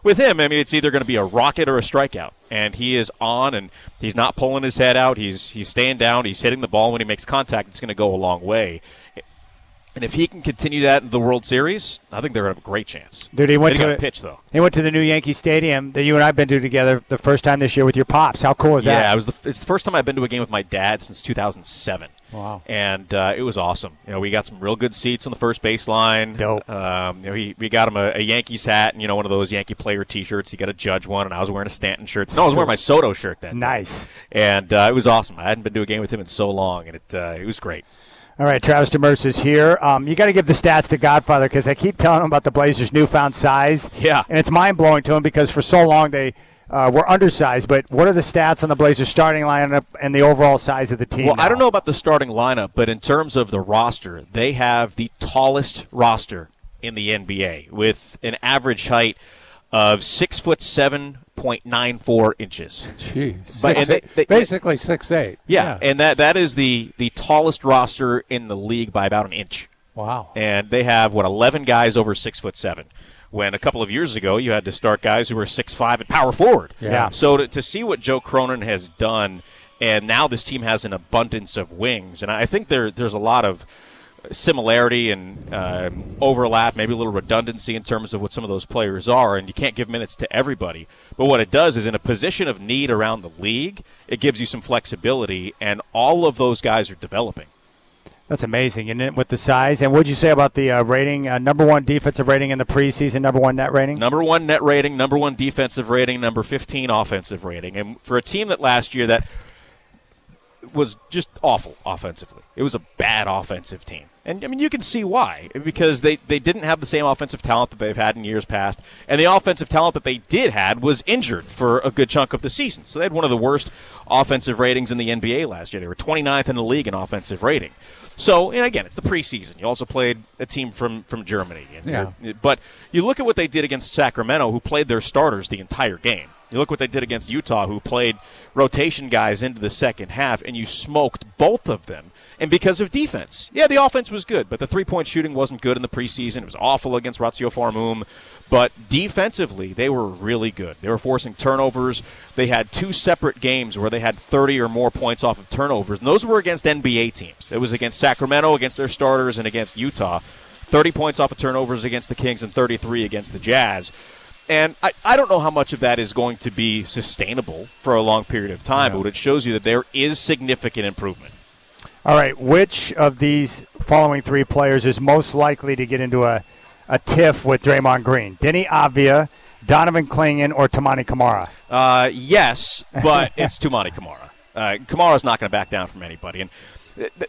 With him, it's either going to be a rocket or a strikeout, and he is on, and he's not pulling his head out. He's staying down. He's hitting the ball. When he makes contact, it's going to go a long way. And if he can continue that in the World Series, I think they're going to have a great chance. Dude, he went to pitch though. He went to the new Yankee Stadium that you and I've been to together the first time this year with your pops. How cool is that? Yeah, it's the first time I've been to a game with my dad since 2007. Wow. And it was awesome. We got some real good seats on the first baseline. Dope. We got him a Yankees hat and one of those Yankee player T-shirts. He got a Judge one, and I was wearing a Stanton shirt. No, I was wearing my Soto shirt then. Nice. And it was awesome. I hadn't been to a game with him in so long, and it was great. All right, Travis Demers is here. You got to give the stats to Godfather because I keep telling him about the Blazers' newfound size. Yeah. And it's mind-blowing to him because for so long they were undersized. But what are the stats on the Blazers' starting lineup and the overall size of the team? Well, now? I don't know about the starting lineup, but in terms of the roster, they have the tallest roster in the NBA with an average height of 6'7.94 inches. Jeez. But- Basically 6'8". Yeah, and that is the tallest roster in the league by about an inch. Wow. And they have 11 guys over 6'7". When a couple of years ago you had to start guys who were 6'5" and power forward. Yeah. So to see what Joe Cronin has done, and now this team has an abundance of wings, and I think there's a lot of similarity and overlap, maybe a little redundancy in terms of what some of those players are, and you can't give minutes to everybody. But what it does is in a position of need around the league, it gives you some flexibility, and all of those guys are developing. That's amazing, isn't it, with the size? And what did you say about the rating? Number one defensive rating in the preseason, number one net rating? Number one net rating, number one defensive rating, number 15 offensive rating. And for a team that last year that was just awful offensively. It was a bad offensive team. And, I mean, you can see why. Because they didn't have the same offensive talent that they've had in years past. And the offensive talent that they did had was injured for a good chunk of the season. So they had one of the worst offensive ratings in the NBA last year. They were 29th in the league in offensive rating. So, and again, it's the preseason. You also played a team from Germany. But you look at what they did against Sacramento, who played their starters the entire game. You look what they did against Utah, who played rotation guys into the second half, and you smoked both of them. And because of defense. Yeah, the offense was good, but the three-point shooting wasn't good in the preseason. It was awful against Razio Farmoum. But defensively, they were really good. They were forcing turnovers. They had 2 separate games where they had 30 or more points off of turnovers, and those were against NBA teams. It was against Sacramento, against their starters, and against Utah. 30 points off of turnovers against the Kings and 33 against the Jazz. And I don't know how much of that is going to be sustainable for a long period of time, but it shows you that there is significant improvement. All right, which of these following 3 players is most likely to get into a tiff with Draymond Green? Denny Avdia, Donovan Clingan, or Tamani Kamara? Yes, but it's Tamani Kamara. Kamara's not going to back down from anybody. And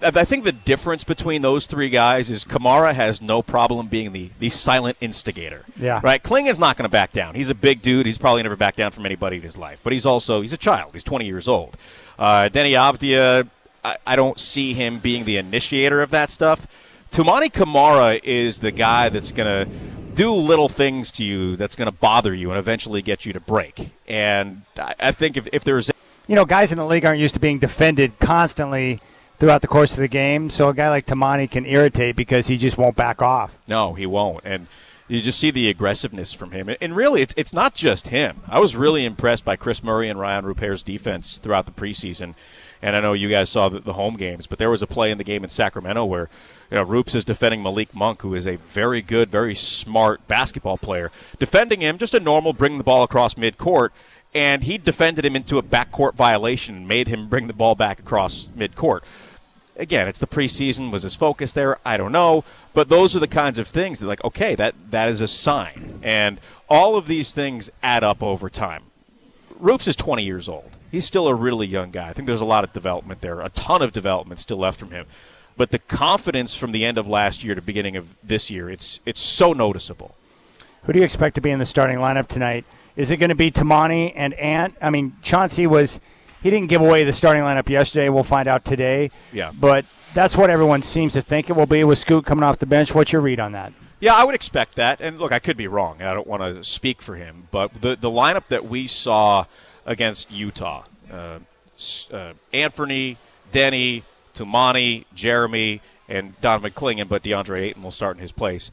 I think the difference between those 3 guys is Kamara has no problem being the silent instigator. Yeah. Right? Clingan's not going to back down. He's a big dude. He's probably never backed down from anybody in his life. But he's a child. He's 20 years old. Denny Avdia, I don't see him being the initiator of that stuff. Tamani Kamara is the guy that's going to do little things to you that's going to bother you and eventually get you to break. And I think if there's... guys in the league aren't used to being defended constantly throughout the course of the game, so a guy like Tamani can irritate because he just won't back off. No, he won't. And you just see the aggressiveness from him. And really, it's not just him. I was really impressed by Chris Murray and Ryan Rupert's defense throughout the preseason. And I know you guys saw the home games, but there was a play in the game in Sacramento where Roops is defending Malik Monk, who is a very good, very smart basketball player. Defending him, just a normal bring the ball across midcourt, and he defended him into a backcourt violation and made him bring the ball back across midcourt. Again, it's the preseason. Was his focus there? I don't know. But those are the kinds of things that, okay, that is a sign. And all of these things add up over time. Roops is 20 years old. He's still a really young guy. I think there's a lot of development there, a ton of development still left from him. But the confidence from the end of last year to beginning of this year, it's so noticeable. Who do you expect to be in the starting lineup tonight? Is it going to be Tamani and Ant? I mean, Chauncey he didn't give away the starting lineup yesterday. We'll find out today. Yeah. But that's what everyone seems to think it will be with Scoot coming off the bench. What's your read on that? Yeah, I would expect that. And, look, I could be wrong. I don't want to speak for him. But the lineup that we saw against Utah, Anthony, Denny, Tamani, Jeremy, and Donovan Clingan, but DeAndre Ayton will start in his place.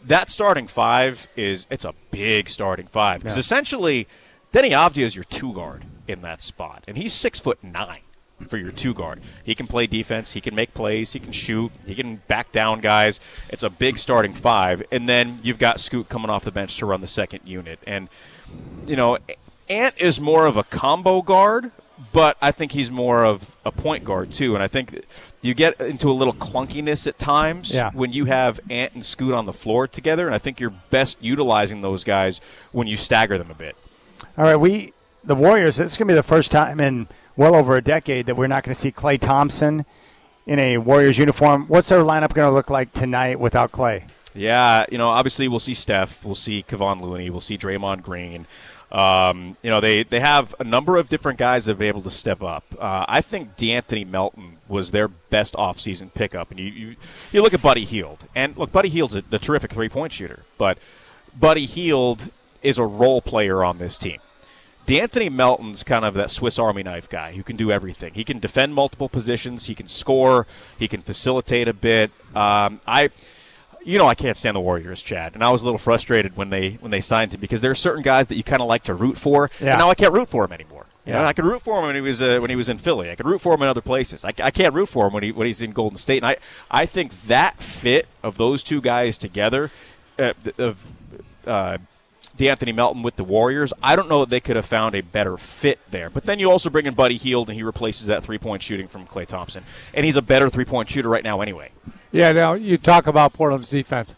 That starting 5 it's a big starting 5 because essentially Denny Avdia is your 2 guard in that spot, and he's 6'9" for your 2 guard. He can play defense, he can make plays, he can shoot, he can back down guys. It's a big starting 5, and then you've got Scoot coming off the bench to run the second unit. And Ant is more of a combo guard, but I think he's more of a point guard too. And I think you get into a little clunkiness at times when you have Ant and Scoot on the floor together, and I think you're best utilizing those guys when you stagger them a bit. All right, the Warriors, this is going to be the first time in well over a decade that we're not going to see Klay Thompson in a Warriors uniform. What's their lineup going to look like tonight without Klay? Yeah, obviously we'll see Steph, we'll see Kevon Looney, we'll see Draymond Green. They have a number of different guys that have been able to step up. I think DeAnthony Melton was their best offseason pickup. And you look at Buddy Hield. And, look, Buddy Hield's a terrific three-point shooter. But Buddy Hield is a role player on this team. DeAnthony Melton's kind of that Swiss Army knife guy who can do everything. He can defend multiple positions. He can score. He can facilitate a bit. I can't stand the Warriors, Chad, and I was a little frustrated when they signed him because there are certain guys that you kind of like to root for, and now I can't root for him anymore. I could root for him when he was in Philly. I could root for him in other places. I can't root for him when he's in Golden State. And I think that fit of those 2 guys together, D'Anthony Melton with the Warriors. I don't know that they could have found a better fit there. But then you also bring in Buddy Hield, and he replaces that three-point shooting from Klay Thompson. And he's a better three-point shooter right now anyway. Yeah, now you talk about Portland's defense.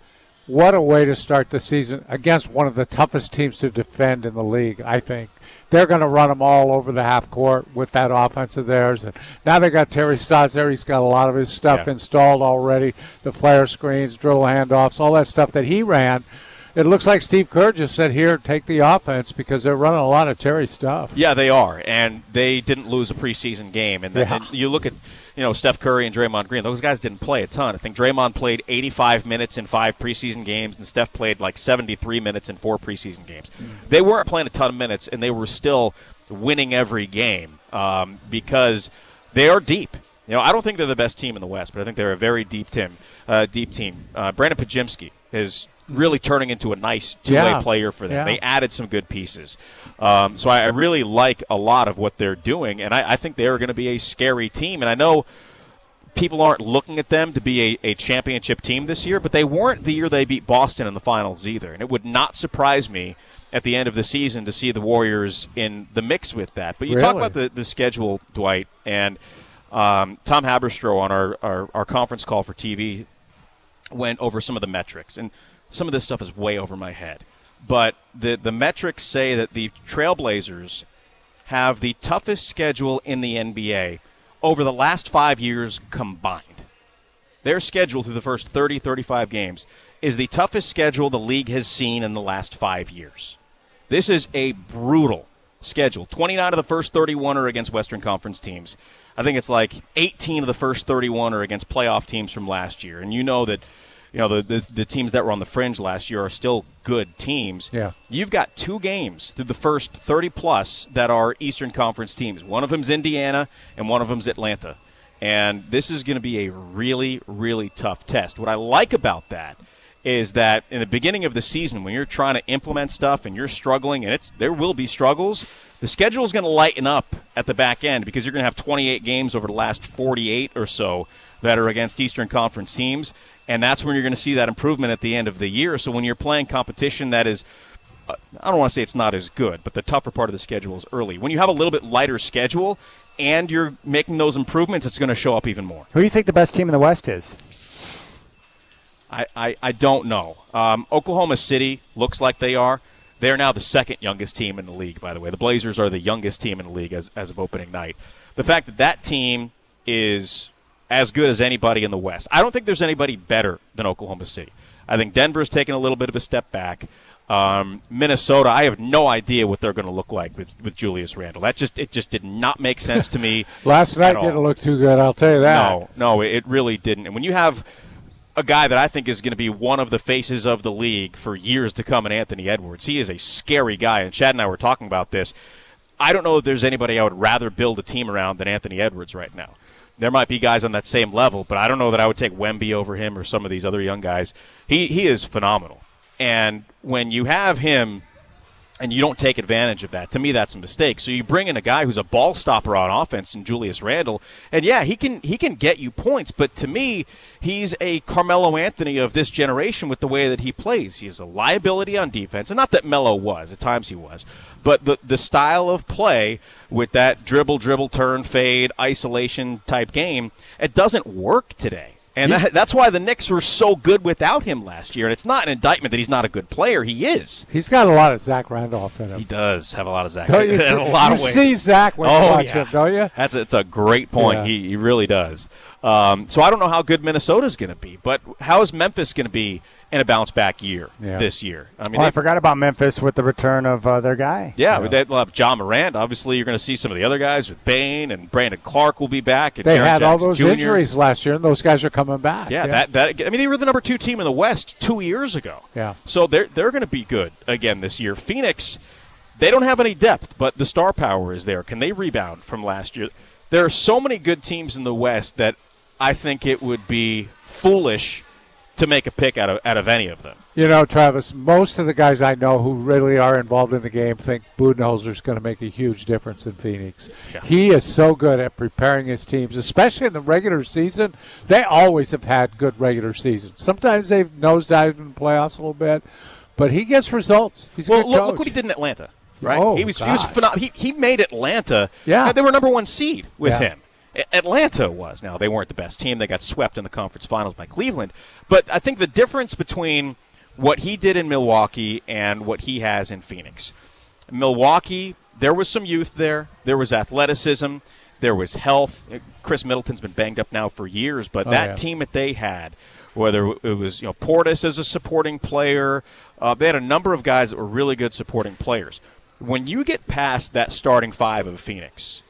What a way to start the season against one of the toughest teams to defend in the league, I think. They're going to run them all over the half court with that offense of theirs. And now they got Terry Stotts there. He's got a lot of his stuff installed already, the flare screens, dribble handoffs, all that stuff that he ran. It looks like Steve Kerr just said, here, take the offense, because they're running a lot of Terry stuff. Yeah, they are, and they didn't lose a preseason game. And you look at, Steph Curry and Draymond Green, those guys didn't play a ton. I think Draymond played 85 minutes in 5 preseason games, and Steph played like 73 minutes in 4 preseason games. They weren't playing a ton of minutes, and they were still winning every game because they are deep. I don't think they're the best team in the West, but I think they're a very deep team. Brandon Podziemski is really turning into a nice two-way player for them. Yeah. They added some good pieces. So I really like a lot of what they're doing, and I think they're going to be a scary team. And I know people aren't looking at them to be a championship team this year, but they weren't the year they beat Boston in the finals either. And it would not surprise me at the end of the season to see the Warriors in the mix with that. But you talk about the schedule, Dwight, and Tom Haberstroh on our conference call for TV went over some of the metrics. And some of this stuff is way over my head. But the metrics say that the Trailblazers have the toughest schedule in the NBA over the last 5 years combined. Their schedule through the first 30, 35 games is the toughest schedule the league has seen in the last 5 years. This is a brutal schedule. 29 of the first 31 are against Western Conference teams. I think it's like 18 of the first 31 are against playoff teams from last year. And you know that the teams that were on the fringe last year are still good teams. Yeah. You've got 2 games through the first 30-plus that are Eastern Conference teams. One of them's Indiana, and one of them's Atlanta. And this is going to be a really, really tough test. What I like about that is that in the beginning of the season, when you're trying to implement stuff and you're struggling, and there will be struggles, the schedule is going to lighten up at the back end because you're going to have 28 games over the last 48 or so that are against Eastern Conference teams. And that's when you're going to see that improvement at the end of the year. So when you're playing competition that is, I don't want to say it's not as good, but the tougher part of the schedule is early. When you have a little bit lighter schedule and you're making those improvements, it's going to show up even more. Who do you think the best team in the West is? I don't know. Oklahoma City looks like they are. They're now the second youngest team in the league, by the way. The Blazers are the youngest team in the league as of opening night. The fact that that team is as good as anybody in the West. I don't think there's anybody better than Oklahoma City. I think Denver's taken a little bit of a step back. Minnesota, I have no idea what they're going to look like with Julius Randle. It just did not make sense to me. Last night didn't look too good, I'll tell you that. No, it really didn't. And when you have a guy that I think is going to be one of the faces of the league for years to come in Anthony Edwards, he is a scary guy. And Chad and I were talking about this. I don't know if there's anybody I would rather build a team around than Anthony Edwards right now. There might be guys on that same level, but I don't know that I would take Wemby over him or some of these other young guys. He is phenomenal. And when you have him and you don't take advantage of that, to me that's a mistake. So you bring in a guy who's a ball stopper on offense in Julius Randle, and yeah, he can get you points, but to me, he's a Carmelo Anthony of this generation with the way that he plays. He is a liability on defense, and not that Melo was. At times he was. But the style of play with that dribble, turn, fade, isolation type game, it doesn't work today. And that's why the Knicks were so good without him last year. And it's not an indictment that he's not a good player. He is. He's got a lot of Zach Randolph in him. He does have a lot of Zach. Don't you in a lot of ways. See Zach when you watch him, don't you? It's a great point. Yeah. He really does. So I don't know how good Minnesota's going to be, but how is Memphis going to be in a bounce-back year this year? I mean, I forgot about Memphis with the return of their guy. Yeah, they'll have John Morant. Obviously, you're going to see some of the other guys with Bane, and Brandon Clark will be back. And they Jaren had Jackson all those Jr. injuries last year, and those guys are coming back. Yeah, I mean, they were the number 2 team in the West 2 years ago. Yeah. So they're going to be good again this year. Phoenix, they don't have any depth, but the star power is there. Can they rebound from last year? There are so many good teams in the West that I think it would be foolish to make a pick out of any of them. You know, Travis, most of the guys I know who really are involved in the game think Budenholzer's going to make a huge difference in Phoenix. Yeah. He is so good at preparing his teams, especially in the regular season. They always have had good regular seasons. Sometimes they've nosedived in the playoffs a little bit, but he gets results. He's a Well, good coach. look what he did in Atlanta, right? Oh, he was gosh. he made Atlanta. Yeah. They were number 1 seed with Yeah. him. Atlanta was. Now, they weren't the best team. They got swept in the conference finals by Cleveland. But I think the difference between what he did in Milwaukee and what he has in Phoenix. Milwaukee, there was some youth there. There was athleticism. There was health. Chris Middleton's been banged up now for years, but that team that they had, whether it was Portis as a supporting player, they had a number of guys that were really good supporting players. When you get past that starting 5 of Phoenix,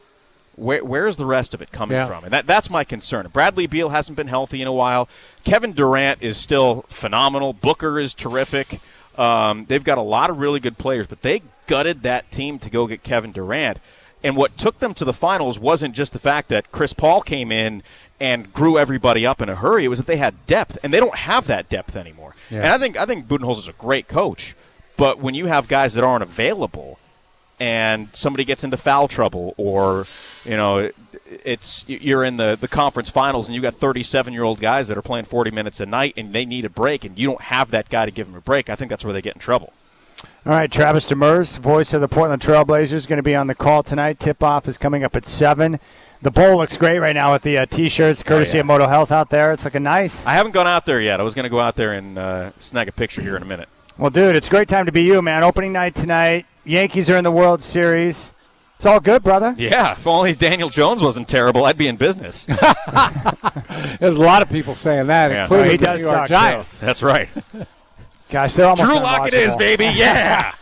where's the rest of it coming from? And that's my concern. Bradley Beal hasn't been healthy in a while. Kevin Durant is still phenomenal. Booker is terrific. They've got a lot of really good players, but they gutted that team to go get Kevin Durant. And what took them to the finals wasn't just the fact that Chris Paul came in and grew everybody up in a hurry. It was that they had depth, and they don't have that depth anymore. Yeah. And I think Budenholzer's a great coach, but when you have guys that aren't available and somebody gets into foul trouble, or you're in the conference finals and you got 37-year-old guys that are playing 40 minutes a night and they need a break, and you don't have that guy to give them a break, I think that's where they get in trouble. All right, Travis Demers, voice of the Portland Trail Blazers, going to be on the call tonight. Tip-off is coming up at 7. The bowl looks great right now with the T-shirts, courtesy of Moto Health out there. It's looking nice. I haven't gone out there yet. I was going to go out there and snag a picture here in a minute. Well, dude, it's a great time to be you, man. Opening night tonight. Yankees are in the World Series. It's all good, brother. Yeah, if only Daniel Jones wasn't terrible, I'd be in business. There's a lot of people saying that, including the New York Giants. That's right. Gosh, they're almost Drew Lock it is, baby. Yeah.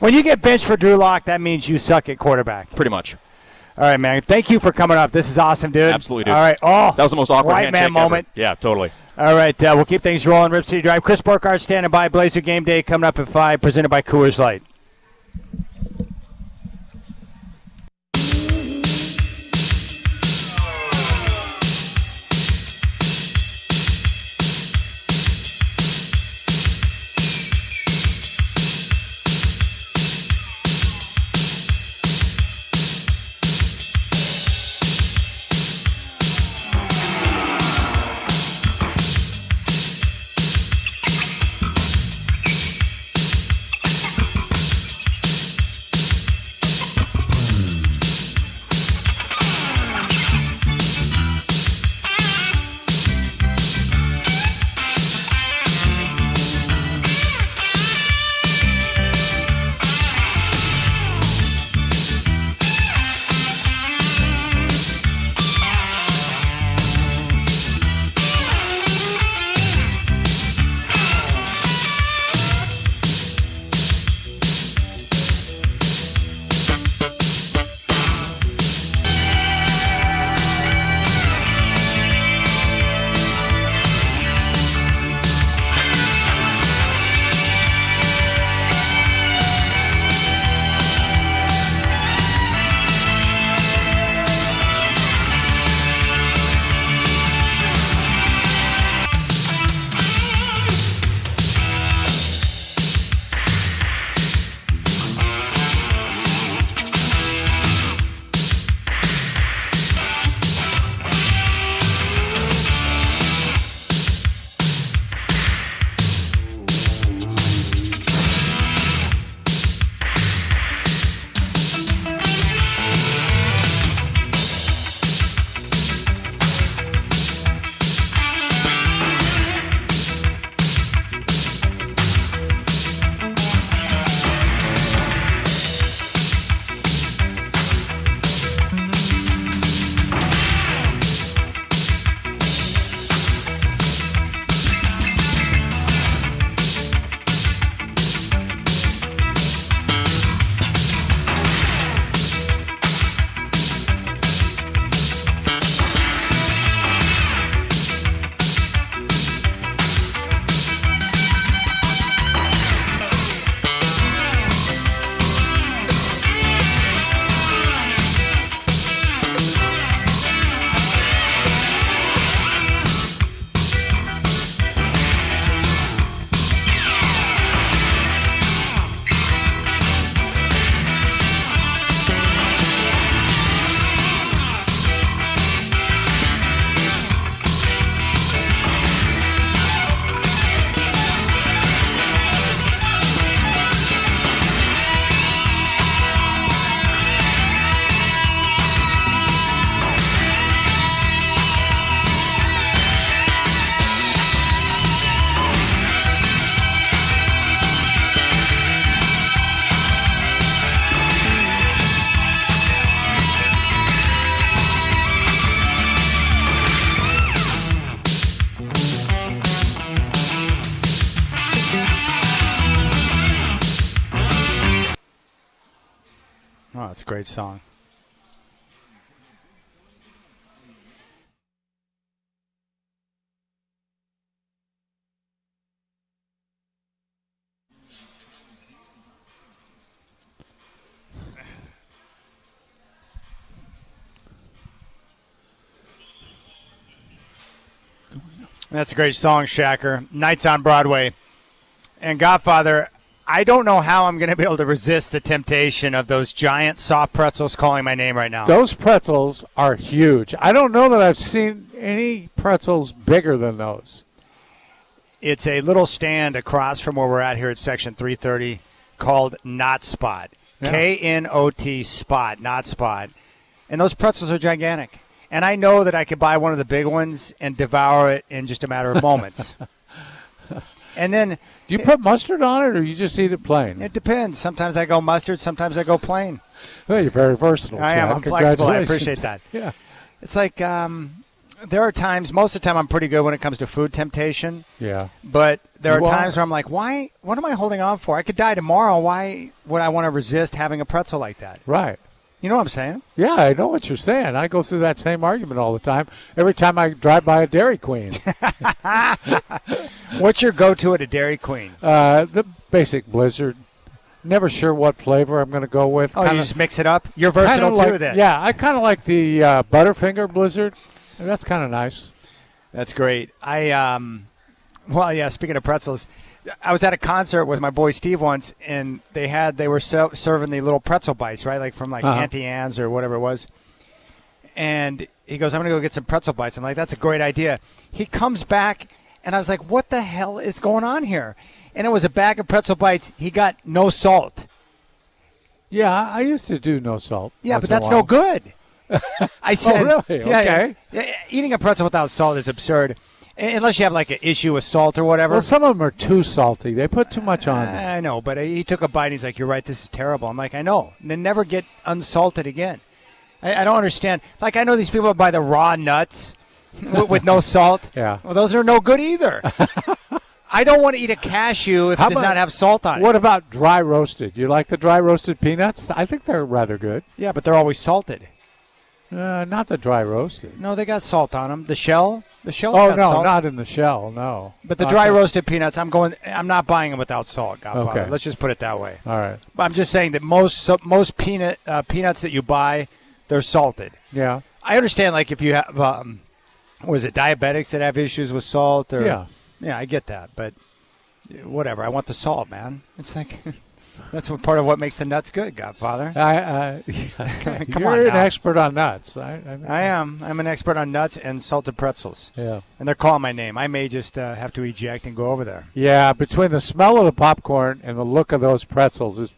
When you get benched for Drew Lock, that means you suck at quarterback. Pretty much. All right, man. Thank you for coming up. This is awesome, dude. Absolutely, dude. All right. Oh, that was the most awkward right handshake man moment. Ever. Yeah, totally. All right. We'll keep things rolling. Rip City Drive. Chris Burkhardt standing by. Blazer Game Day coming up at 5, presented by Coors Light. Oh, it's a great song. That's a great song, Shacker. Nights on Broadway. And Godfather, I don't know how I'm going to be able to resist the temptation of those giant soft pretzels calling my name right now. Those pretzels are huge. I don't know that I've seen any pretzels bigger than those. It's a little stand across from where we're at here at Section 330 called Not Spot. Yeah. K-N-O-T Spot, Not Spot. And those pretzels are gigantic. And I know that I could buy one of the big ones and devour it in just a matter of moments. And then, do you put mustard on it, or you just eat it plain? it depends. Sometimes I go mustard, sometimes I go plain. Well, you're very versatile, I am. Chad. I'm flexible. I Congratulations. appreciate that. Yeah. It's like there are times, most of the time I'm pretty good when it comes to food temptation. Yeah. But there are You are. times where I'm like, why? What am I holding on for? I could die tomorrow. Why would I want to resist having a pretzel like that? Right. You know what I'm saying? Yeah, I know what you're saying. I go through that same argument all the time. Every time I drive by a Dairy Queen. What's your go-to at a Dairy Queen? The basic Blizzard. Never sure what flavor I'm going to go with. Oh, you just mix it up? You're versatile like, too, then. Yeah, I kind of like the Butterfinger Blizzard. That's kind of nice. That's great. Well, yeah, speaking of pretzels, I was at a concert with my boy Steve once, and they were serving the little pretzel bites, right, like from Auntie Anne's or whatever it was. And he goes, I'm going to go get some pretzel bites. I'm like, that's a great idea. He comes back, and I was like, what the hell is going on here? And it was a bag of pretzel bites. He got no salt. Yeah, I used to do no salt. Yeah, once but in a that's while. no good. I said, really? Yeah, Okay. yeah. Eating a pretzel without salt is absurd, unless you have like an issue with salt or whatever. Well, some of them are too salty. They put too much on them. I know, but he took a bite. And he's like, "You're right. This is terrible." I'm like, "I know." And then never get unsalted again. I don't understand. Like I know these people buy the raw nuts with no salt. Yeah. Well, those are no good either. I don't want to eat a cashew if it does not have salt on it. What about dry roasted? You like the dry roasted peanuts? I think they're rather good. Yeah, but they're always salted. Not the dry roasted. No, they got salt on them. The shell's Oh, got no, salt. not in the shell, no. But the dry roasted peanuts, I'm not buying them without salt, Godfather. Okay. Let's just put it that way. All right. But I'm just saying that most peanuts that you buy, they're salted. Yeah. I understand, like, if you have, diabetics that have issues with salt? Or, Yeah. Yeah, I get that. But whatever. I want the salt, man. It's like, that's what part of what makes the nuts good, Godfather. Come You're on an now. expert on nuts. I am. I'm an expert on nuts and salted pretzels. Yeah. And they're calling my name. I may just have to eject and go over there. Yeah, between the smell of the popcorn and the look of those pretzels,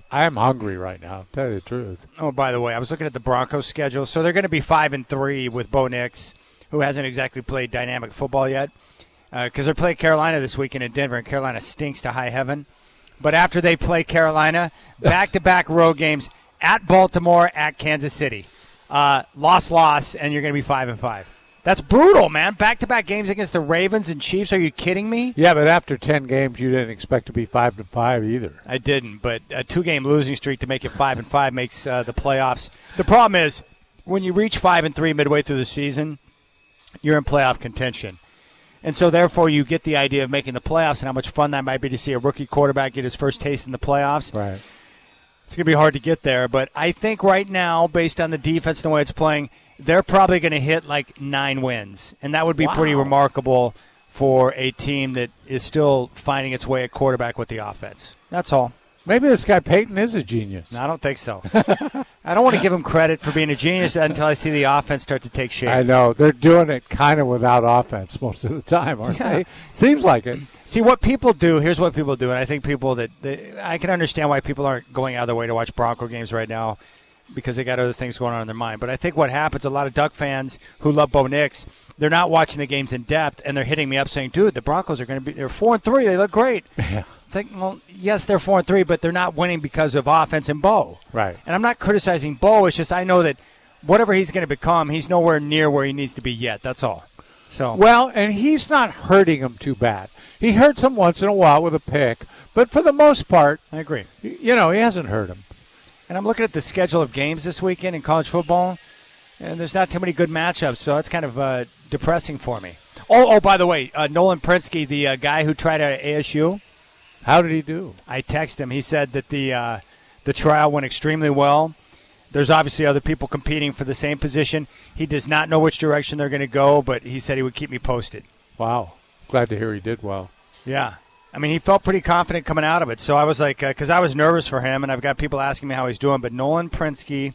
I am hungry right now, to tell you the truth. Oh, by the way, I was looking at the Broncos schedule. So they're going to be 5-3 with Bo Nix, who hasn't exactly played dynamic football yet, because they're playing Carolina this weekend in Denver, and Carolina stinks to high heaven. But after they play Carolina, back-to-back road games at Baltimore, at Kansas City. Loss, and you're going to be 5-5. That's brutal, man. Back-to-back games against the Ravens and Chiefs. Are you kidding me? Yeah, but after 10 games, you didn't expect to be 5-5 either. I didn't, but a 2-game losing streak to make it 5-5 makes the playoffs. The problem is, when you reach 5-3 midway through the season, you're in playoff contention. And so, therefore, you get the idea of making the playoffs and how much fun that might be to see a rookie quarterback get his first taste in the playoffs. Right. It's going to be hard to get there. But I think right now, based on the defense and the way it's playing, they're probably going to hit like 9 wins. And that would be pretty remarkable for a team that is still finding its way at quarterback with the offense. That's all. Maybe this guy Peyton is a genius. No, I don't think so. I don't want to give him credit for being a genius until I see the offense start to take shape. I know. They're doing it kind of without offense most of the time, aren't they? Seems like it. See, what people do, here's what people do, and I think people I can understand why people aren't going out of their way to watch Bronco games right now because they got other things going on in their mind. But I think what happens, a lot of Duck fans who love Bo Nix, they're not watching the games in depth, and they're hitting me up saying, dude, the Broncos are going to be, they're 4-3, they look great. Yeah. It's like, well, yes, they're 4-3, but they're not winning because of offense and Bo. Right. And I'm not criticizing Bo. It's just I know that whatever he's going to become, he's nowhere near where he needs to be yet. That's all. So well, and he's not hurting him too bad. He hurts him once in a while with a pick, but for the most part, I agree. He hasn't hurt him. And I'm looking at the schedule of games this weekend in college football, and there's not too many good matchups, so that's kind of depressing for me. Oh, by the way, Nolan Prinsky, the guy who tried at ASU. How did he do? I texted him. He said that the trial went extremely well. There's obviously other people competing for the same position. He does not know which direction they're going to go, but he said he would keep me posted. Wow. Glad to hear he did well. Yeah. I mean, he felt pretty confident coming out of it. So I was like, because I was nervous for him, and I've got people asking me how he's doing. But Nolan Prinsky,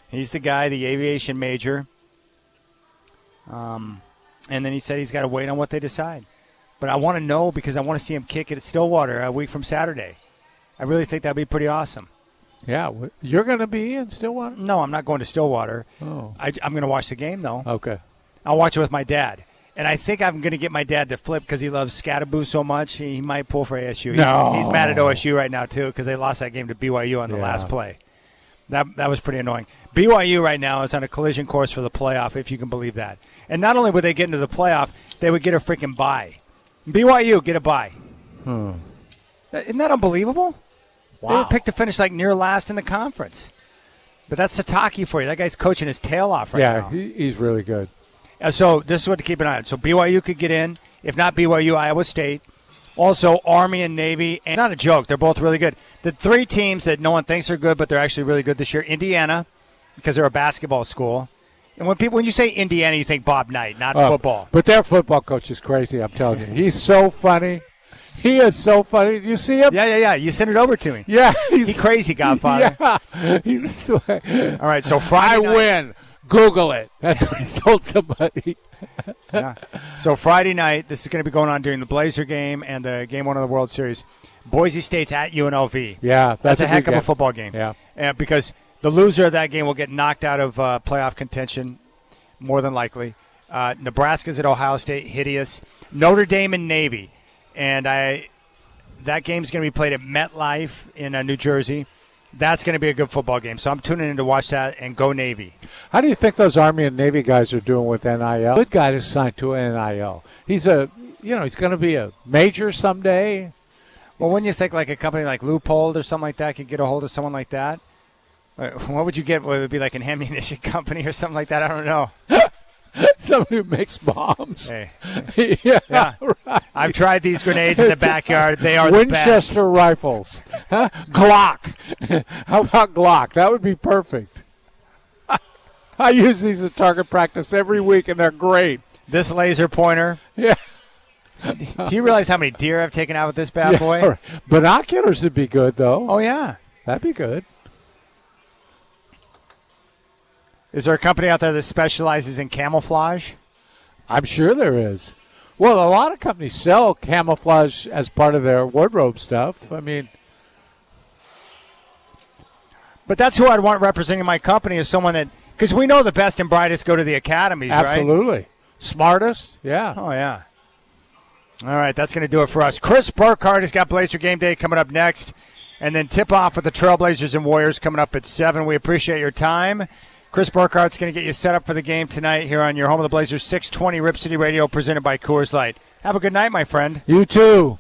he's the guy, the aviation major. And then he said he's got to wait on what they decide. But I want to know because I want to see him kick it at Stillwater a week from Saturday. I really think that would be pretty awesome. Yeah. You're going to be in Stillwater? No, I'm not going to Stillwater. Oh. I'm going to watch the game, though. Okay. I'll watch it with my dad. And I think I'm going to get my dad to flip because he loves Scatterboo so much. He might pull for ASU. No. He's mad at OSU right now, too, because they lost that game to BYU on the last play. That was pretty annoying. BYU right now is on a collision course for the playoff, if you can believe that. And not only would they get into the playoff, they would get a freaking bye. BYU, get a bye. Isn't that unbelievable? Wow. They were picked to finish like near last in the conference. But that's Sataki for you. That guy's coaching his tail off right now. Yeah, he's really good. So this is what to keep an eye on. So BYU could get in. If not BYU, Iowa State. Also, Army and Navy. And not a joke. They're both really good. The three teams that no one thinks are good, but they're actually really good this year. Indiana, because they're a basketball school. And when you say Indiana, you think Bob Knight, not football. But their football coach is crazy, I'm telling you. He's so funny. He is so funny. Did you see him? Yeah. You sent it over to me. Yeah. He's crazy, Godfather. Yeah. He's all right, so Friday night. win. Google it. That's what he told somebody. Yeah. So Friday night, this is going to be going on during the Blazer game and the Game 1 of the World Series. Boise State's at UNLV. Yeah. That's a heck of a football game. Yeah. Because the loser of that game will get knocked out of playoff contention, more than likely. Nebraska's at Ohio State, hideous. Notre Dame and Navy. And that game's going to be played at MetLife in New Jersey. That's going to be a good football game. So I'm tuning in to watch that and go Navy. How do you think those Army and Navy guys are doing with NIL? Good guy to sign to NIL. He's he's going to be a major someday. Well, wouldn't you think like a company like Loophole or something like that could get a hold of someone like that? What would you get? Would it be like an ammunition company or something like that? I don't know. Somebody who makes bombs. Hey. Yeah. Right. I've tried these grenades in the backyard. They are Winchester the best. rifles. Huh? Glock. How about Glock? That would be perfect. I use these at target practice every week, and they're great. This laser pointer. Yeah. Do you realize how many deer I've taken out with this bad boy? Right. Binoculars would be good, though. Oh, yeah. That'd be good. Is there a company out there that specializes in camouflage? I'm sure there is. Well, a lot of companies sell camouflage as part of their wardrobe stuff. I mean, but that's who I'd want representing my company is someone that, because we know the best and brightest go to the academies, right? Absolutely. Smartest, yeah. Oh, yeah. All right, that's going to do it for us. Chris Burkhardt has got Blazer Game Day coming up next, and then tip-off with the Trailblazers and Warriors coming up at 7. We appreciate your time. Chris Burkhardt's going to get you set up for the game tonight here on your home of the Blazers, 620 Rip City Radio, presented by Coors Light. Have a good night, my friend. You too.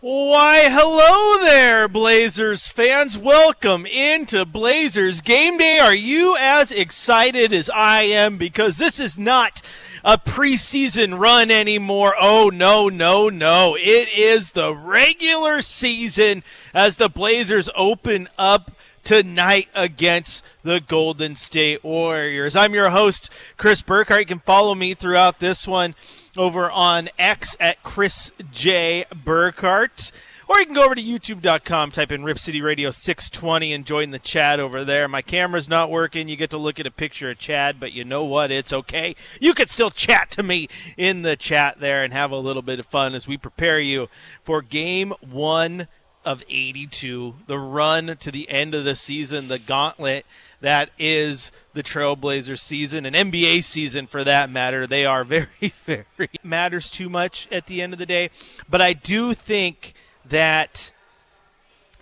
Why, hello there, Blazers fans. Welcome into Blazers Game Day. Are you as excited as I am? Because this is not a preseason run anymore. Oh, no, no, no. It is the regular season as the Blazers open up tonight against the Golden State Warriors. I'm your host, Chris Burkhart. You can follow me throughout this one over on X at Chris J. Burkhart. Or you can go over to youtube.com, type in Rip City Radio 620 and join the chat over there. My camera's not working. You get to look at a picture of Chad, but you know what? It's okay. You can still chat to me in the chat there and have a little bit of fun as we prepare you for Game 1 of 82, the run to the end of the season, the gauntlet that is the Trailblazers season, an NBA season for that matter. They are very, very matters too much at the end of the day. But I do think that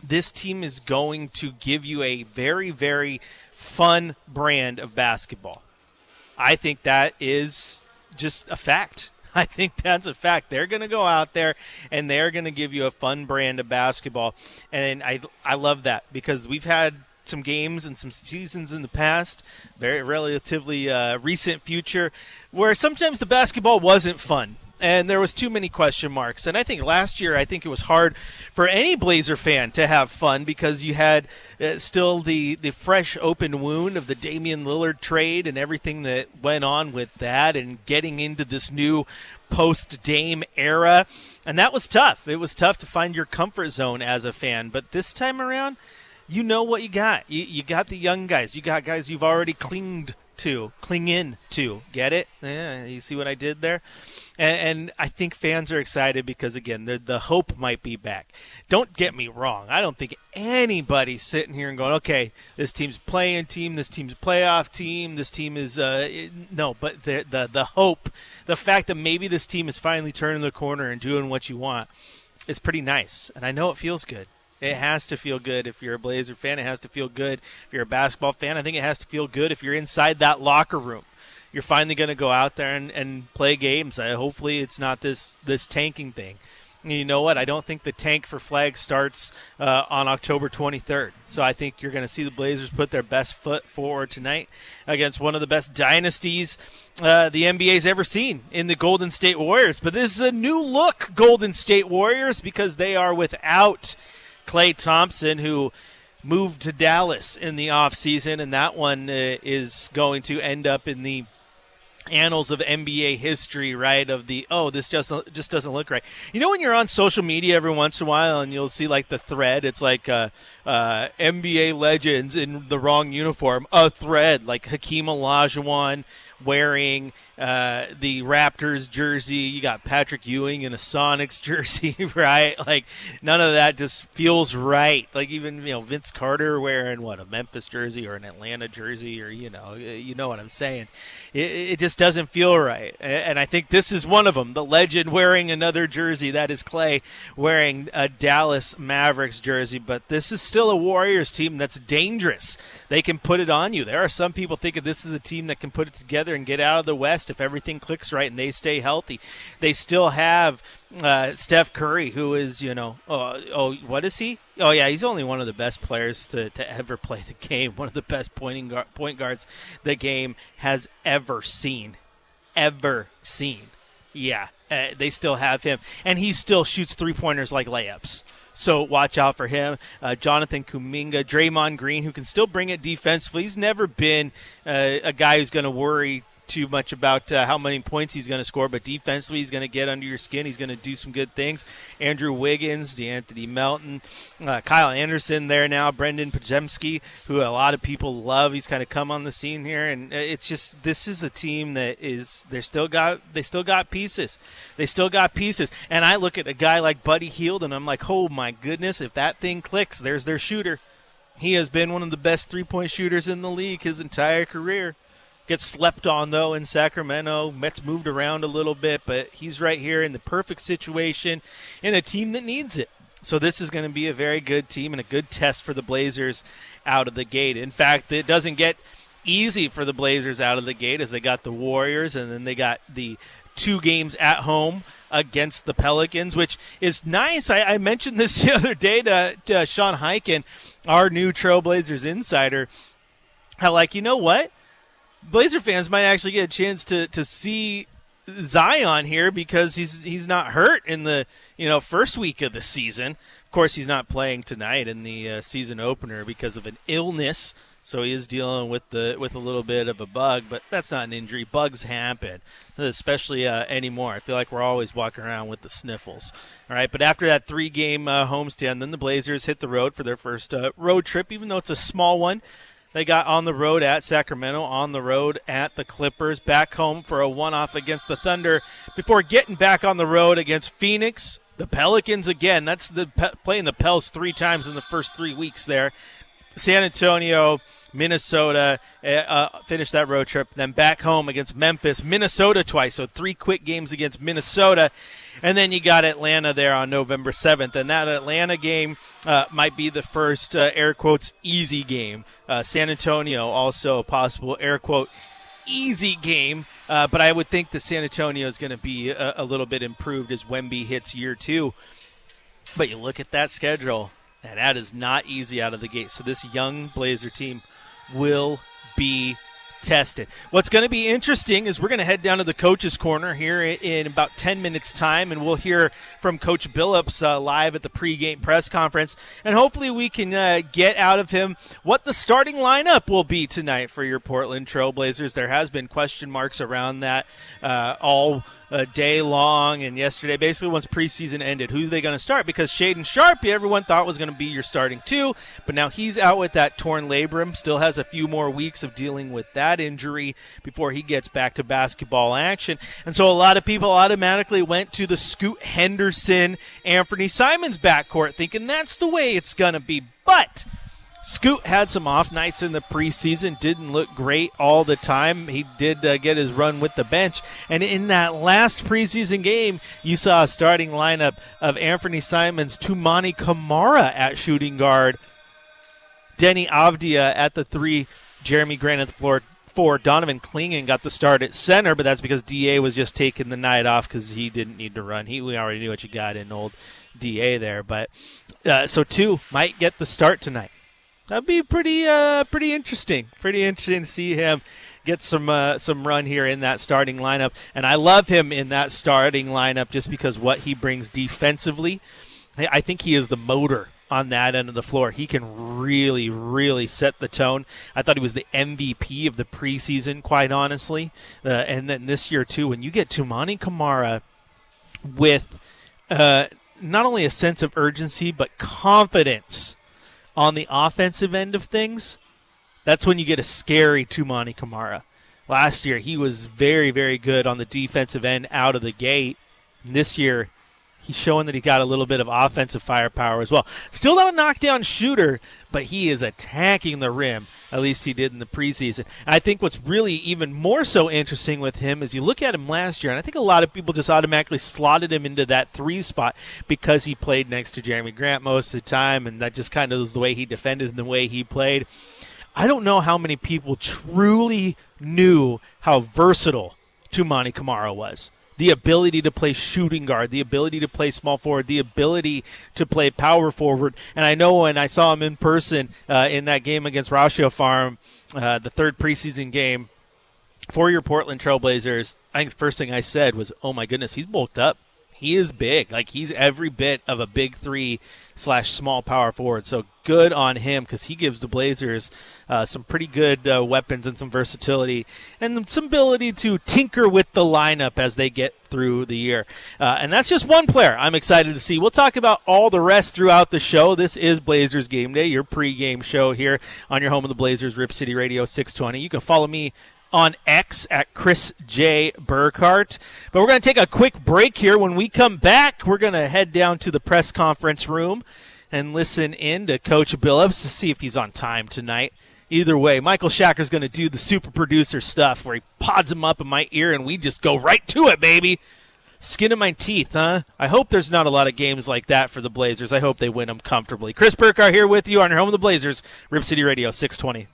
this team is going to give you a very, very fun brand of basketball. I think that is just a fact. I think that's a fact. They're going to go out there and they're going to give you a fun brand of basketball. And I love that because we've had some games and some seasons in the past, very relatively recent future, where sometimes the basketball wasn't fun. And there was too many question marks. And I think last year, I think it was hard for any Blazer fan to have fun because you had still the fresh open wound of the Damian Lillard trade and everything that went on with that and getting into this new post-Dame era. And that was tough. It was tough to find your comfort zone as a fan. But this time around, you know what you got. You got the young guys. You got guys you've already cling in to. Get it? Yeah, you see what I did there? And I think fans are excited because, again, the hope might be back. Don't get me wrong. I don't think anybody's sitting here and going, okay, this team's a playing team, this team's a playoff team, this team is no, but the hope, the fact that maybe this team is finally turning the corner and doing what you want is pretty nice. And I know it feels good. It has to feel good if you're a Blazer fan. It has to feel good if you're a basketball fan. I think it has to feel good if you're inside that locker room. You're finally going to go out there and play games. Hopefully it's not this tanking thing. And you know what? I don't think the tank for flag starts on October 23rd. So I think you're going to see the Blazers put their best foot forward tonight against one of the best dynasties the NBA's ever seen in the Golden State Warriors. But this is a new look Golden State Warriors because they are without Klay Thompson, who moved to Dallas in the offseason, and that one is going to end up in the annals of NBA history, right? Of the, this just doesn't look right. You know when you're on social media every once in a while and you'll see like the thread, it's like NBA legends in the wrong uniform, a thread, like Hakeem Olajuwon wearing the Raptors jersey. You got Patrick Ewing in a Sonics jersey, right? Like none of that just feels right. Like even Vince Carter wearing a Memphis jersey or an Atlanta jersey, or you know what I'm saying. It just doesn't feel right. And I think this is one of them. The legend wearing another jersey. That is Klay wearing a Dallas Mavericks jersey. But this is still a Warriors team that's dangerous. They can put it on you. There are some people thinking this is a team that can put it together and get out of the West if everything clicks right and they stay healthy. They still have Steph Curry, who is, what is he? Oh, yeah, he's only one of the best players to ever play the game, one of the best point guards the game has ever seen. Yeah, they still have him, and he still shoots three-pointers like layups. So watch out for him. Jonathan Kuminga, Draymond Green, who can still bring it defensively. He's never been a guy who's going to worry too much about how many points he's going to score, but defensively he's going to get under your skin. He's going to do some good things. Andrew Wiggins, DeAnthony Melton, Kyle Anderson there now, Brendan Podziemski, who a lot of people love. He's kind of come on the scene here, and it's just this is a team that is they still got pieces. They still got pieces, and I look at a guy like Buddy Hield, and I'm like, oh my goodness, if that thing clicks, there's their shooter. He has been one of the best three-point shooters in the league his entire career. Gets slept on, though, in Sacramento. Mets moved around a little bit, but he's right here in the perfect situation in a team that needs it. So this is going to be a very good team and a good test for the Blazers out of the gate. In fact, it doesn't get easy for the Blazers out of the gate as they got the Warriors and then they got the 2 games at home against the Pelicans, which is nice. I mentioned this the other day to Sean Hyken, our new Trailblazers insider, how, like, you know what? Blazer fans might actually get a chance to see Zion here because he's not hurt in the first week of the season. Of course, he's not playing tonight in the season opener because of an illness. So he is dealing with a little bit of a bug, but that's not an injury. Bugs happen, especially anymore. I feel like we're always walking around with the sniffles. All right, but after that 3-game homestand, then the Blazers hit the road for their first road trip, even though it's a small one. They got on the road at Sacramento, on the road at the Clippers, back home for a one-off against the Thunder before getting back on the road against Phoenix, the Pelicans again. That's playing the Pels 3 times in the first 3 weeks there. San Antonio, Minnesota, finished that road trip. Then back home against Memphis, Minnesota twice. So 3 quick games against Minnesota. And then you got Atlanta there on November 7th. And that Atlanta game might be the first, air quotes, easy game. San Antonio also a possible, air quote, easy game. But I would think that San Antonio is going to be a little bit improved as Wemby hits year 2. But you look at that schedule. And that is not easy out of the gate. So this young Blazer team will be tested. What's going to be interesting is we're going to head down to the coach's corner here in about 10 minutes' time, and we'll hear from Coach Billups live at the pregame press conference. And hopefully we can get out of him what the starting lineup will be tonight for your Portland Trailblazers. There has been question marks around that all day long, and yesterday, basically once preseason ended, who are they going to start? Because Shaedon Sharpe, everyone thought was going to be your starting 2, but now he's out with that torn labrum, still has a few more weeks of dealing with that injury before he gets back to basketball action. And so a lot of people automatically went to the Scoot Henderson, Anthony Simons backcourt, thinking that's the way it's going to be. But Scoot had some off nights in the preseason, didn't look great all the time. He did get his run with the bench. And in that last preseason game, you saw a starting lineup of Anthony Simons, Toumani Camara at shooting guard, Denny Avdia at the 3, Jeremy Grant at the floor 4. Donovan Clingan got the start at center, but that's because D.A. was just taking the night off because he didn't need to run. We already knew what you got in old D.A. there. But so 2 might get the start tonight. That'd be pretty interesting. Pretty interesting to see him get some run here in that starting lineup. And I love him in that starting lineup just because what he brings defensively. I think he is the motor on that end of the floor. He can really, really set the tone. I thought he was the MVP of the preseason, quite honestly. And then this year, too, when you get Toumani Camara with not only a sense of urgency but confidence on the offensive end of things, that's when you get a scary Toumani Camara. Last year, he was very, very good on the defensive end out of the gate. And this year, he's showing that he got a little bit of offensive firepower as well. Still not a knockdown shooter, but he is attacking the rim. At least he did in the preseason. And I think what's really even more so interesting with him is you look at him last year, and I think a lot of people just automatically slotted him into that 3 spot because he played next to Jeremy Grant most of the time, and that just kind of was the way he defended and the way he played. I don't know how many people truly knew how versatile Toumani Camara was. The ability to play shooting guard, the ability to play small forward, the ability to play power forward. And I know when I saw him in person in that game against Ratio Farm, the 3rd preseason game for your Portland Trailblazers, I think the first thing I said was, oh my goodness, he's bulked up. He is big. Like, he's every bit of a big 3/small power forward. So good on him because he gives the Blazers some pretty good weapons and some versatility and some ability to tinker with the lineup as they get through the year. And that's just one player I'm excited to see. We'll talk about all the rest throughout the show. This is Blazers Game Day, your pregame show here on your home of the Blazers, Rip City Radio 620. You can follow me on X at Chris J. Burkhart. But we're going to take a quick break here. When we come back, we're going to head down to the press conference room and listen in to Coach Billups to see if he's on time tonight. Either way, Michael Shacker's going to do the super producer stuff where he pods them up in my ear and we just go right to it, baby. Skin of my teeth, huh? I hope there's not a lot of games like that for the Blazers. I hope they win them comfortably. Chris Burkhart here with you on your home of the Blazers, Rip City Radio 620.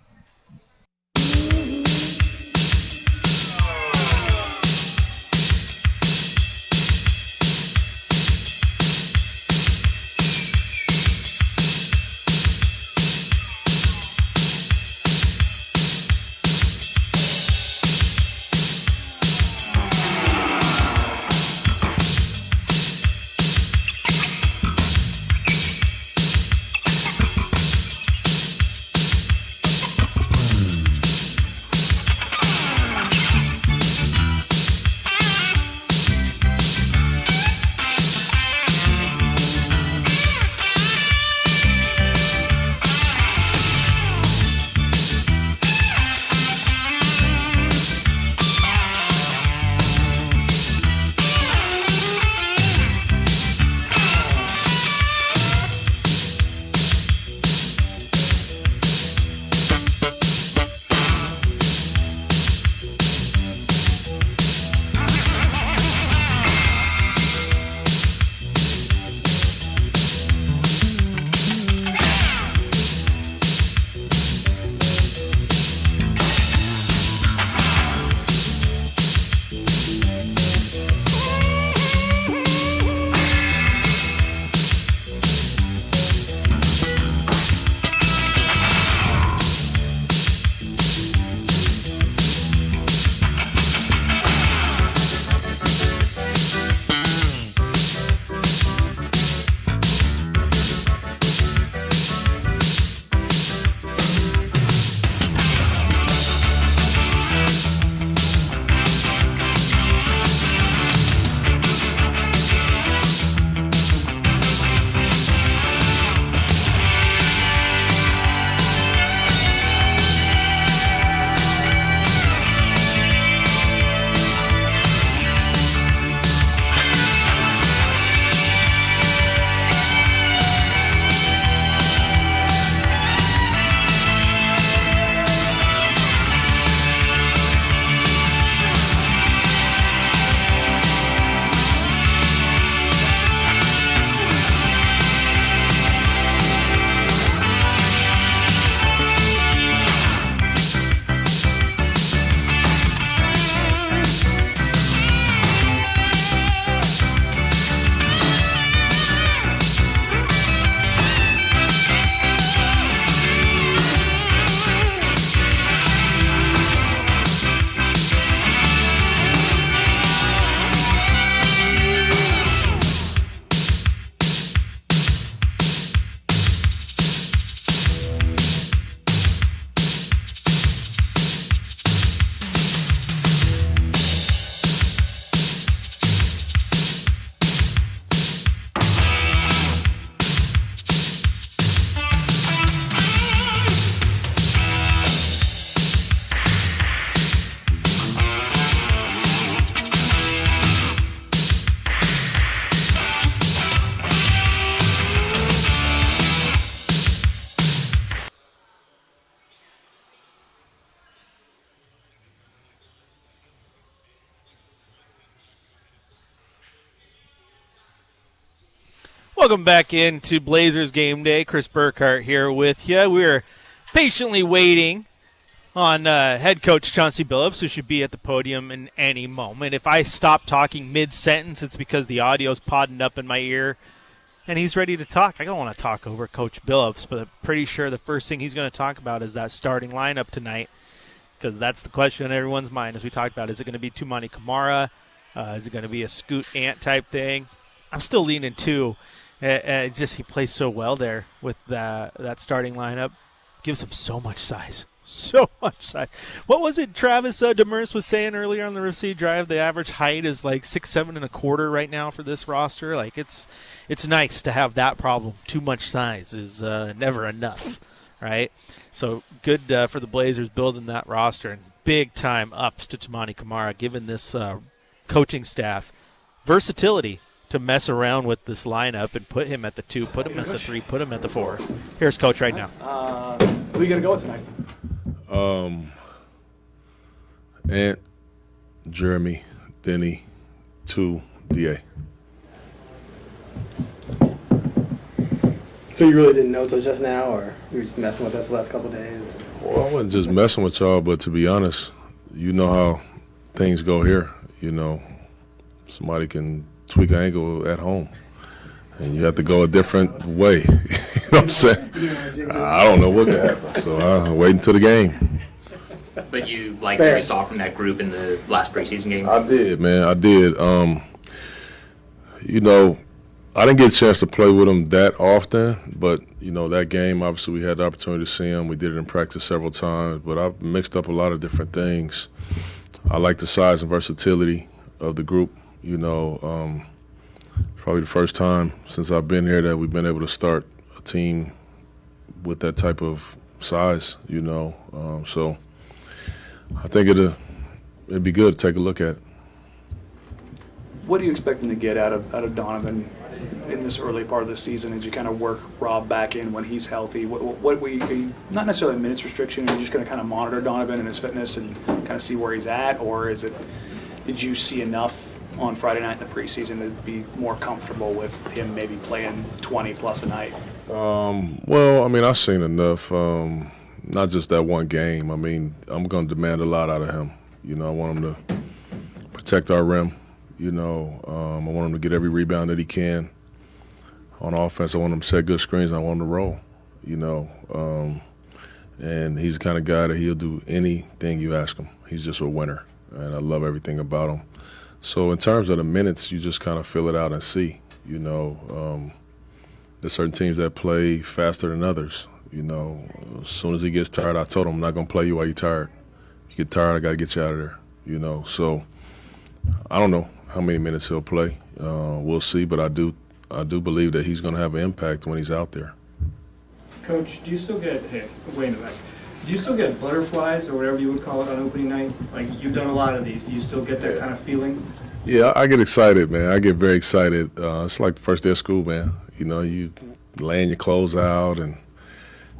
Welcome back into Blazers Game Day. Chris Burkhart here with you. We're patiently waiting on head coach Chauncey Billups, who should be at the podium in any moment. If I stop talking mid-sentence, it's because the audio's podding up in my ear, and he's ready to talk. I don't want to talk over Coach Billups, but I'm pretty sure the first thing he's going to talk about is that starting lineup tonight, because that's the question in everyone's mind, as we talked about. Is it going to be Tumani Kamara? Is it going to be a Scoot Ant type thing? I'm still leaning two. It's just he plays so well there with that starting lineup. Gives him so much size. So much size. What was it Travis Demers was saying earlier on the River Drive? The average height is like 6'7" and a quarter right now for this roster. Like it's nice to have that problem. Too much size is never enough, right? So good for the Blazers building that roster, and big time ups to Tumani Kamara, giving this coaching staff versatility to mess around with this lineup and put him at the 2, put him at the 3, put him at the 4. Here's Coach right now. Who are you going to go with tonight? Ant, Jeremy, Denny, 2, DA. So you really didn't know till just now, or you were just messing with us the last couple of days? Well, I wasn't just messing with y'all, but to be honest, you know how things go here. You know, somebody can tweak an ankle at home, and you have to go a different way. You know what I'm saying? I don't know what could happen, so I'll wait until the game. But you like what you saw from that group in the last preseason game? I did, man. I did. You know, I didn't get a chance to play with him that often, but, you know, that game, obviously we had the opportunity to see him. We did it in practice several times, but I've mixed up a lot of different things. I like the size and versatility of the group. You know, probably the first time since I've been here that we've been able to start a team with that type of size, you know. So I think it'd be good to take a look at it. What are you expecting to get out of Donovan in this early part of the season as you kind of work Rob back in when he's healthy? What are you, not necessarily a minutes restriction, are you just going to kind of monitor Donovan and his fitness and kind of see where he's at, or did you see enough on Friday night in the preseason to be more comfortable with him maybe playing 20 plus a night? Well, I mean, I've seen enough, not just that one game. I mean, I'm going to demand a lot out of him. You know, I want him to protect our rim. You know, I want him to get every rebound that he can on offense. I want him to set good screens. I want him to roll, you know. And he's the kind of guy that he'll do anything you ask him. He's just a winner, and I love everything about him. So in terms of the minutes, you just kind of fill it out and see. You know, there's certain teams that play faster than others. You know, as soon as he gets tired, I told him I'm not going to play you while you're tired. If you get tired, I got to get you out of there. You know, so I don't know how many minutes he'll play. We'll see, but I do believe that he's going to have an impact when he's out there. Coach, do you still get way in the back? Do you still get butterflies or whatever you would call it on opening night? Like, you've done a lot of these. Do you still get that kind of feeling? Yeah, I get excited, man. I get very excited. It's like the first day of school, man. You know, you laying your clothes out, and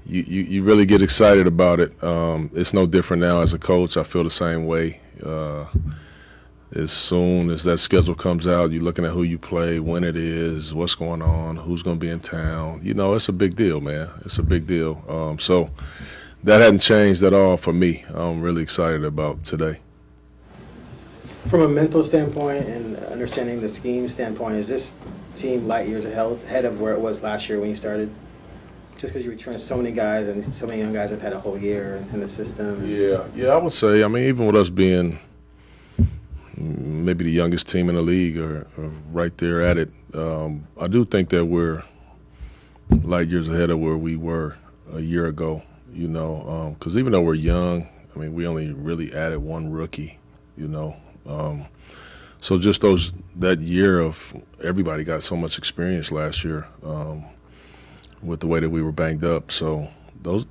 you really get excited about it. It's no different now as a coach. I feel the same way. As soon as that schedule comes out, you're looking at who you play, when it is, what's going on, who's going to be in town. You know, it's a big deal, man. It's a big deal. So that hadn't changed at all for me. I'm really excited about today. From a mental standpoint and understanding the scheme standpoint, is this team light years ahead of where it was last year when you started? Just because you returned so many guys and so many young guys have had a whole year in the system. Yeah, I would say. I mean, even with us being maybe the youngest team in the league or right there at it, I do think that we're light years ahead of where we were a year ago, you know, because even though we're young, I mean, we only really added one rookie, you know. So just that year of everybody got so much experience last year with the way that we were banged up. So those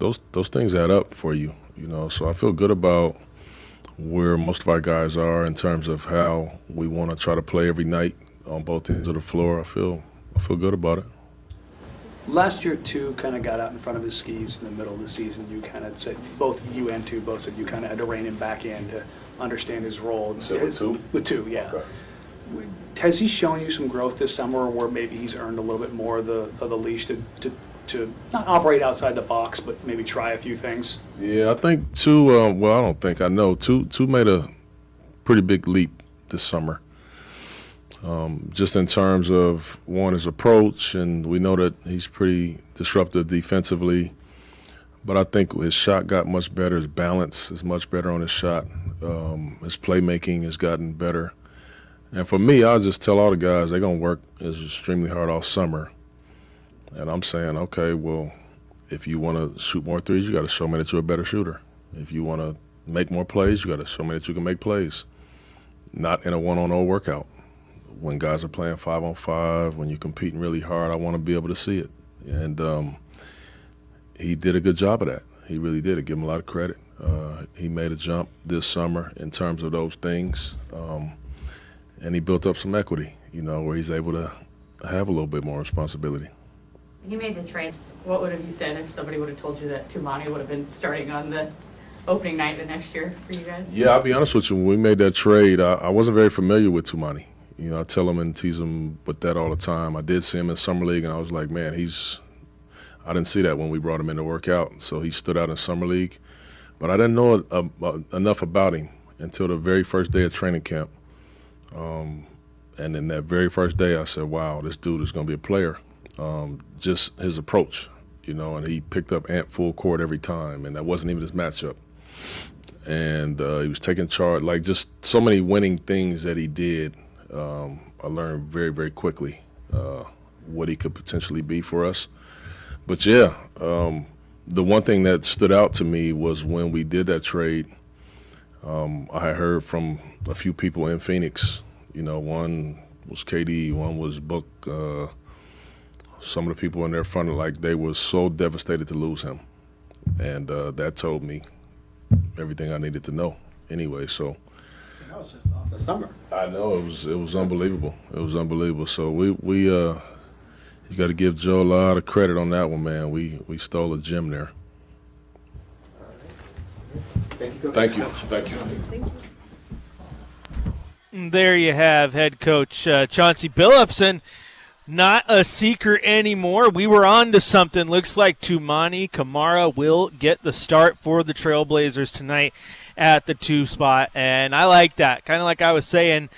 things add up for you, you know. So I feel good about where most of our guys are in terms of how we want to try to play every night on both ends of the floor. I feel good about it. Last year, two kind of got out in front of his skis in the middle of the season. You kind of said, both you and two both said you kind of had to rein him back in to understand his role. So with two? With two, yeah. Okay. has he shown you some growth this summer where maybe he's earned a little bit more of the leash to not operate outside the box, but maybe try a few things? Yeah, I think I know two made a pretty big leap this summer. Just in terms of, one, his approach, and we know that he's pretty disruptive defensively. But I think his shot got much better. His balance is much better on his shot. His playmaking has gotten better. And for me, I'll just tell all the guys they're going to work extremely hard all summer. And I'm saying, okay, well, if you want to shoot more threes, you got to show me that you're a better shooter. If you want to make more plays, you got to show me that you can make plays. Not in a one-on-one workout. When guys are playing 5-on-5, when you're competing really hard, I want to be able to see it. And he did a good job of that. He really did. I give him a lot of credit. He made a jump this summer in terms of those things. And he built up some equity, where he's able to have a little bit more responsibility. When you made the trade, what would have you said if somebody would have told you that Tumani would have been starting on the opening night the next year for you guys? Yeah, I'll be honest with you. When we made that trade, I wasn't very familiar with Tumani. I tell him and tease him with that all the time. I did see him in Summer League, and I was like, man, I didn't see that when we brought him in to work out. So he stood out in Summer League. But I didn't know enough about him until the very first day of training camp. And then that very first day, I said, wow, this dude is going to be a player. Just his approach, and he picked up Ant full court every time, and that wasn't even his matchup. And he was taking charge, like just so many winning things that he did. I learned very, very quickly what he could potentially be for us. But, yeah, the one thing that stood out to me was when we did that trade, I had heard from a few people in Phoenix. One was KD, one was Book. Some of the people in their front, like, they were so devastated to lose him. And that told me everything I needed to know anyway, so. That was just off the summer. I know, it was unbelievable. It was unbelievable. So we you got to give Joe a lot of credit on that one, man. We stole a gem there. Thank you, Coach. Thank you. There you have head coach Chauncey Billups, and not a secret anymore. We were on to something. Looks like Tumani Camara will get the start for the Trailblazers tonight at the 2 spot, and I like that. Kind of like I was saying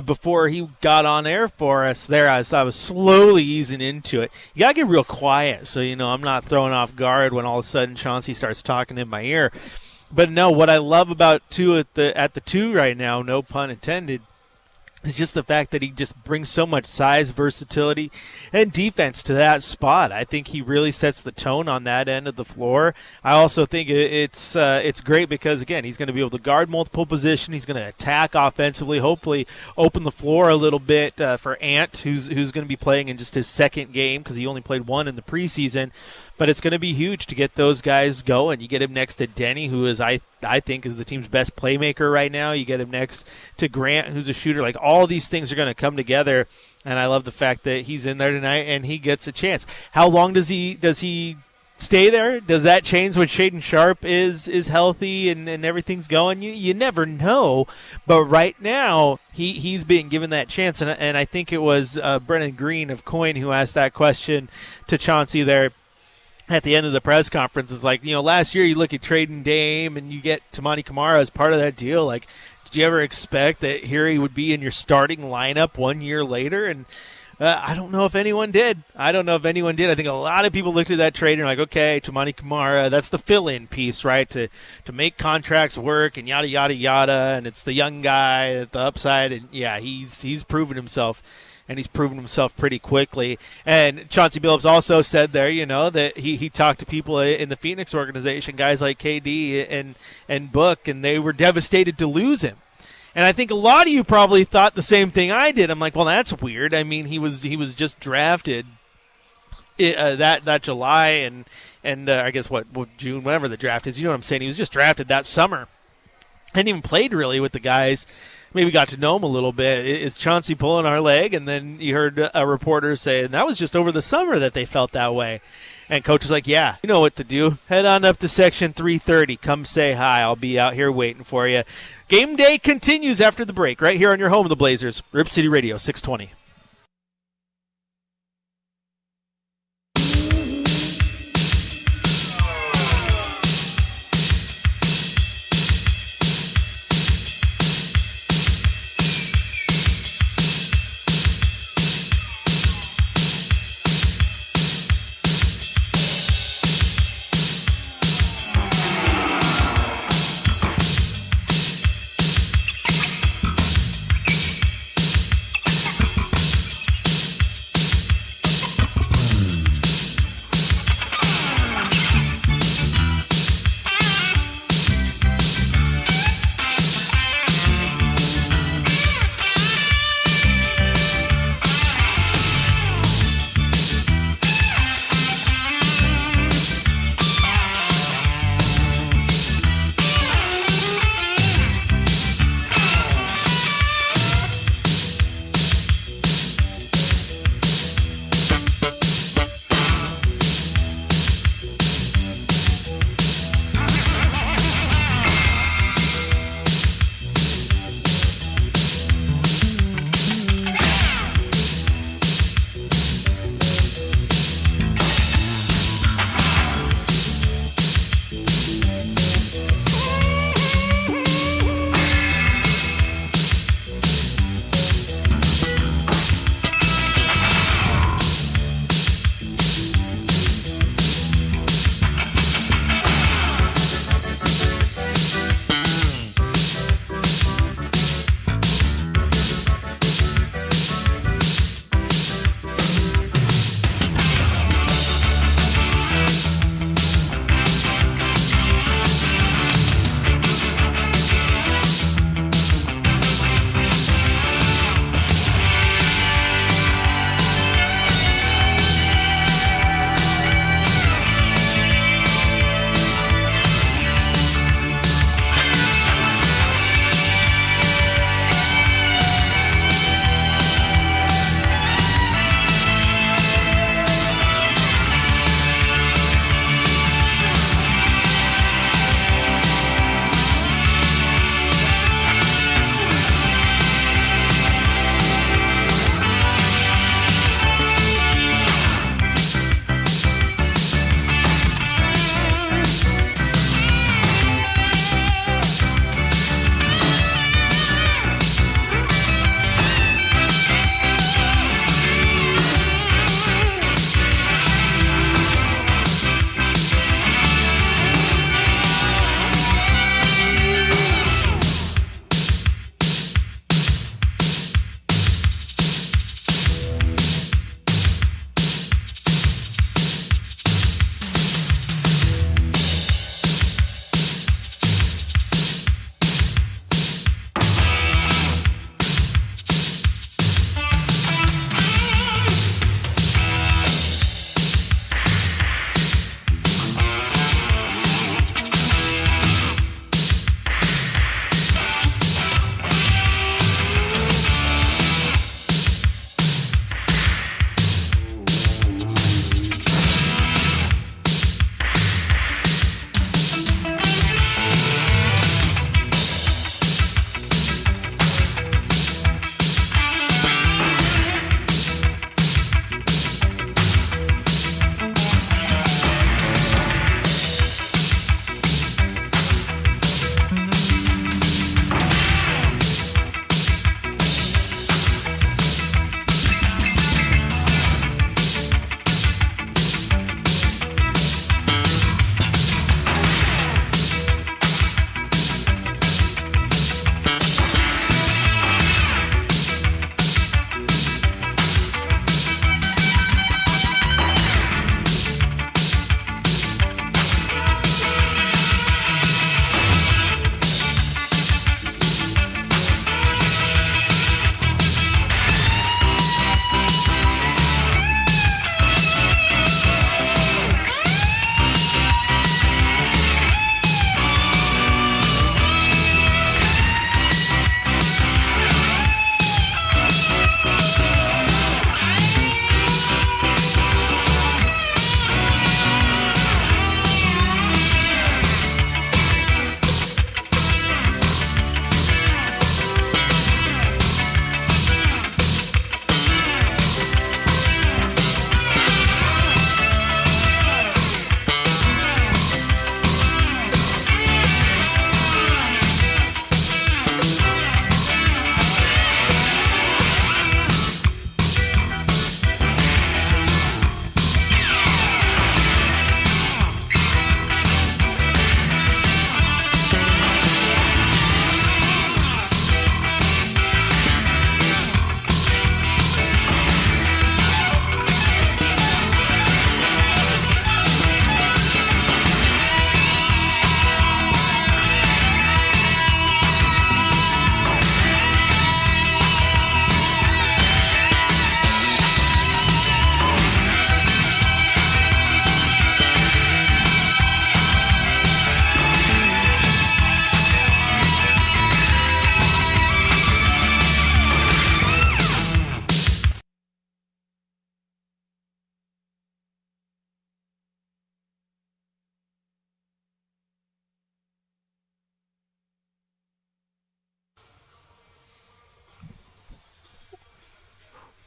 before he got on air for us there, as I was slowly easing into it. You got to get real quiet so I'm not thrown off guard when all of a sudden Chauncey starts talking in my ear. But no, what I love about 2 at the 2 right now, no pun intended, is just the fact that he just brings so much size, versatility, and defense to that spot. I think he really sets the tone on that end of the floor. I also think it's great because, again, he's going to be able to guard multiple positions. He's going to attack offensively, hopefully open the floor a little bit for Ant, who's going to be playing in just his second game because he only played 1 in the preseason. But it's going to be huge to get those guys going. You get him next to Denny, who is I think is the team's best playmaker right now. You get him next to Grant, who's a shooter. Like, all these things are going to come together, and I love the fact that he's in there tonight and he gets a chance. How long does he stay there? Does that change when Shaedon Sharpe is healthy and everything's going? You never know. But right now, he's being given that chance, and I think it was Brennan Green of Coin who asked that question to Chauncey there at the end of the press conference. It's like, last year you look at trading Dame and you get Tumani Camara as part of that deal. Like, did you ever expect that here he would be in your starting lineup 1 year later? And I don't know if anyone did. I think a lot of people looked at that trade and were like, okay, Tumani Camara, that's the fill-in piece, right, to make contracts work and yada, yada, yada, and it's the young guy at the upside. And, yeah, he's proven himself. And he's proven himself pretty quickly. And Chauncey Billups also said there, that he talked to people in the Phoenix organization, guys like KD and Book, and they were devastated to lose him. And I think a lot of you probably thought the same thing I did. I'm like, well, that's weird. I mean, he was just drafted that July and I guess what June, whatever the draft is. You know what I'm saying? He was just drafted that summer. Hadn't even played really with the guys. Maybe got to know him a little bit. Is Chauncey pulling our leg? And then you heard a reporter say, and that was just over the summer that they felt that way. And Coach was like, yeah, you know what to do. Head on up to Section 330. Come say hi. I'll be out here waiting for you. Game day continues after the break right here on your home of the Blazers, Rip City Radio 620.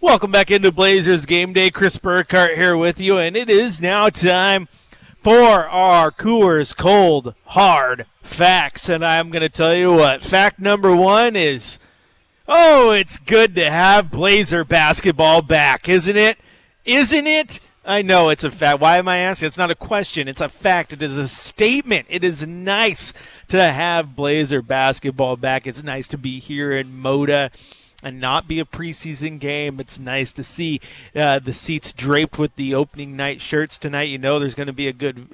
Welcome back into Blazers Game Day. Chris Burkhardt here with you, and it is now time for our Coors Cold Hard Facts. And I'm going to tell you what. Fact number one is, it's good to have Blazer basketball back, isn't it? Isn't it? I know it's a fact. Why am I asking? It's not a question. It's a fact. It is a statement. It is nice to have Blazer basketball back. It's nice to be here in Moda and not be a preseason game. It's nice to see the seats draped with the opening night shirts tonight. You know there's going to be a good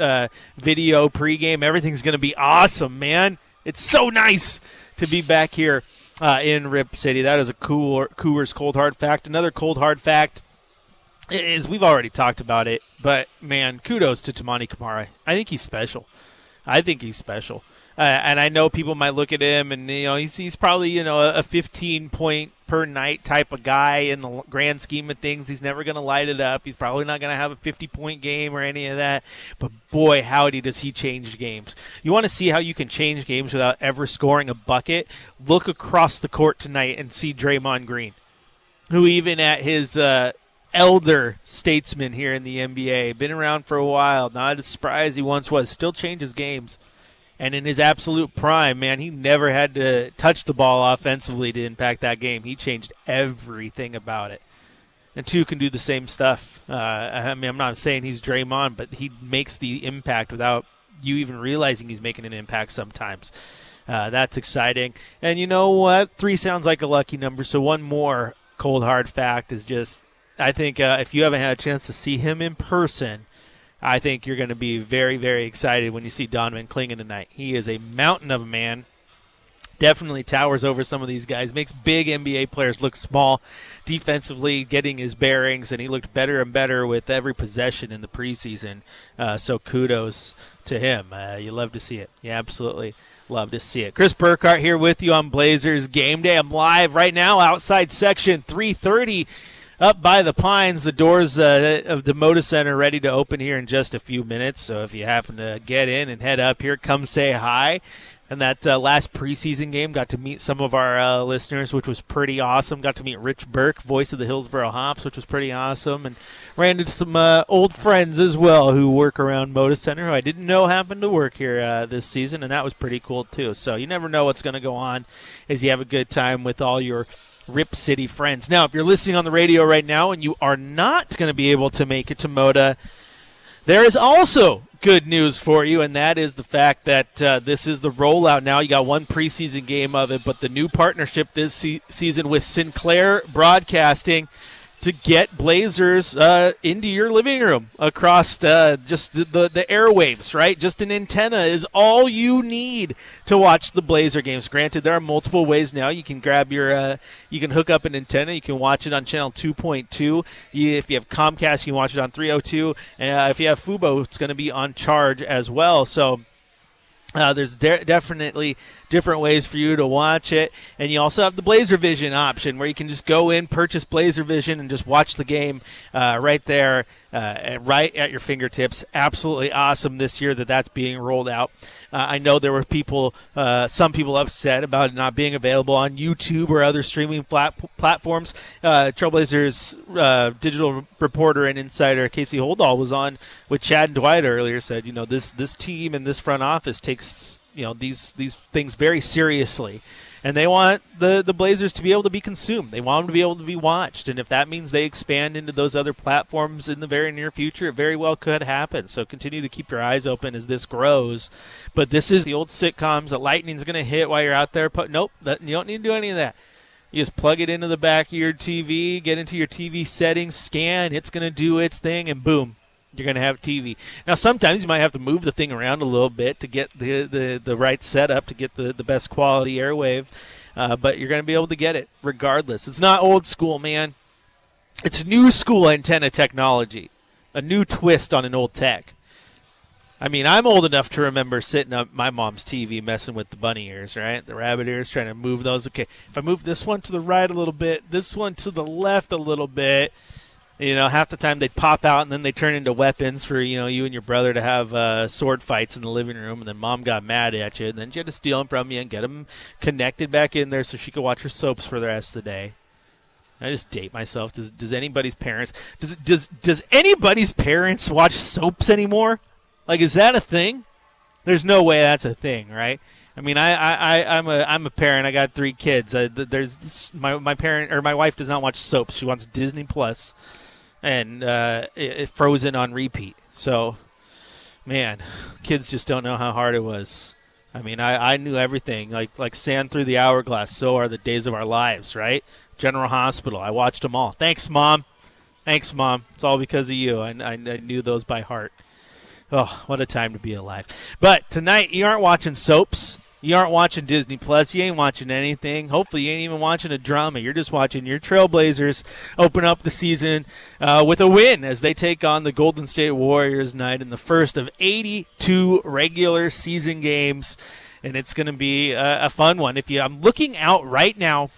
video pregame. Everything's going to be awesome, man. It's so nice to be back here in Rip City. That is a Coors Cold Hard Fact. Another Cold Hard Fact is, we've already talked about it, but, man, kudos to Tamani Kamara. I think he's special. And I know people might look at him and, he's probably, a 15-point per night type of guy in the grand scheme of things. He's never going to light it up. He's probably not going to have a 50-point game or any of that. But, boy, howdy does he change games. You want to see how you can change games without ever scoring a bucket? Look across the court tonight and see Draymond Green, who even at his elder statesman here in the NBA, been around for a while, not as spry as he once was, still changes games. And in his absolute prime, man, he never had to touch the ball offensively to impact that game. He changed everything about it. And two can do the same stuff. I'm not saying he's Draymond, but he makes the impact without you even realizing he's making an impact sometimes. That's exciting. And you know what? 3 sounds like a lucky number, so one more cold hard fact is just, I think if you haven't had a chance to see him in person, I think you're going to be very, very excited when you see Donovan Clingan tonight. He is a mountain of a man. Definitely towers over some of these guys. Makes big NBA players look small defensively, getting his bearings, and he looked better and better with every possession in the preseason. So kudos to him. You love to see it. You absolutely love to see it. Chris Burkhardt here with you on Blazers Game Day. I'm live right now outside section 330. Up by the Pines, the doors of the Moda Center ready to open here in just a few minutes. So if you happen to get in and head up here, come say hi. And that last preseason game, got to meet some of our listeners, which was pretty awesome. Got to meet Rich Burke, voice of the Hillsboro Hops, which was pretty awesome. And ran into some old friends as well who work around Moda Center, who I didn't know happened to work here this season. And that was pretty cool, too. So you never know what's going to go on as you have a good time with all your Rip City friends. Now, if you're listening on the radio right now and you are not going to be able to make it to Moda, there is also good news for you, and that is the fact that this is the rollout now. You got one preseason game of it, but the new partnership this season with Sinclair Broadcasting to get Blazers into your living room across just the airwaves, right? Just an antenna is all you need to watch the Blazer games. Granted, there are multiple ways now. You can grab you can hook up an antenna. You can watch it on channel 2.2. If you have Comcast, you can watch it on 302. And if you have Fubo, it's going to be on charge as well. So there's definitely different ways for you to watch it. And you also have the Blazer Vision option where you can just go in, purchase Blazer Vision, and just watch the game right there, right at your fingertips. Absolutely awesome this year that's being rolled out. I know there were some people upset about it not being available on YouTube or other streaming platforms. Trailblazers digital reporter and insider Casey Holdahl was on with Chad and Dwight earlier, said, this team and this front office takes these things very seriously, and they want the Blazers to be able to be consumed. They want them to be able to be watched, and if that means they expand into those other platforms in the very near future, it very well could happen. So continue to keep your eyes open as this grows. But this is the old sitcoms that lightning's going to hit while you're out there. Nope, you don't need to do any of that. You just plug it into the back of your TV, get into your TV settings, scan, it's going to do its thing, and boom. You're going to have TV. Now, sometimes you might have to move the thing around a little bit to get the right setup, to get the best quality airwave, but you're going to be able to get it regardless. It's not old school, man. It's new school antenna technology, a new twist on an old tech. I mean, I'm old enough to remember sitting up my mom's TV messing with the bunny ears, right? The rabbit ears, trying to move those. Okay, if I move this one to the right a little bit, this one to the left a little bit, half the time they'd pop out and then they turn into weapons for, you and your brother to have sword fights in the living room, and then mom got mad at you, and then she had to steal them from you and get them connected back in there so she could watch her soaps for the rest of the day. I just date myself. Does anybody's parents does anybody's parents watch soaps anymore? Like, is that a thing? There's no way that's a thing, right? I mean, I'm a parent. I got 3 kids. My parent or my wife does not watch soaps. She wants Disney Plus and Frozen on repeat. So, man, kids just don't know how hard it was. I mean, I knew everything. Like sand through the hourglass. So are the days of our lives, right? General Hospital. I watched them all. Thanks, Mom. It's all because of you. I knew those by heart. Oh, what a time to be alive. But tonight, you aren't watching soaps. You aren't watching Disney Plus. You ain't watching anything. Hopefully, you ain't even watching a drama. You're just watching your Trailblazers open up the season with a win as they take on the Golden State Warriors tonight in the first of 82 regular season games. And it's going to be a fun one. I'm looking out right now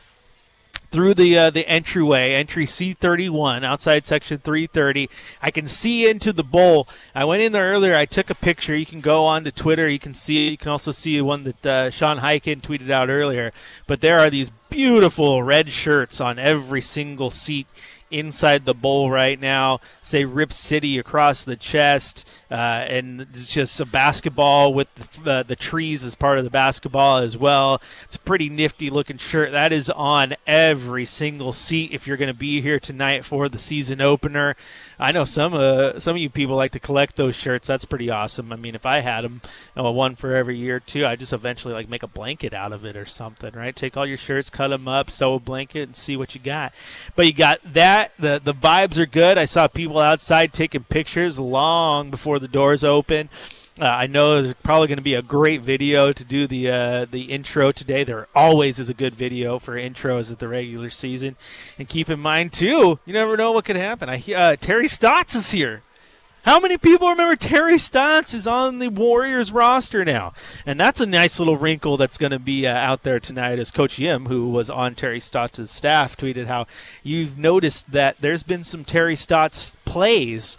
through the entryway, entry C31, outside section 330. I can see into the bowl. I went in there earlier. I took a picture. You can go on to Twitter. You can see it. You can also see one that Sean Hyken tweeted out earlier. But there are these beautiful red shirts on every single seat inside the bowl right now, say Rip City across the chest, and it's just a basketball with the trees as part of the basketball as well. It's a pretty nifty looking shirt. That is on every single seat if you're going to be here tonight for the season opener. I know some of you people like to collect those shirts. That's pretty awesome. I mean, if I had them, one for every year too, I just eventually make a blanket out of it or something, right? Take all your shirts, cut them up, sew a blanket, and see what you got. But you got that. The vibes are good. I saw people outside taking pictures long before the doors open. I know there's probably going to be a great video to do the intro today. There always is a good video for intros at the regular season. And keep in mind, too, you never know what could happen. Terry Stotts is here. How many people remember Terry Stotts is on the Warriors roster now? And that's a nice little wrinkle that's going to be out there tonight, as Coach Yim, who was on Terry Stotts' staff, tweeted how you've noticed that there's been some Terry Stotts plays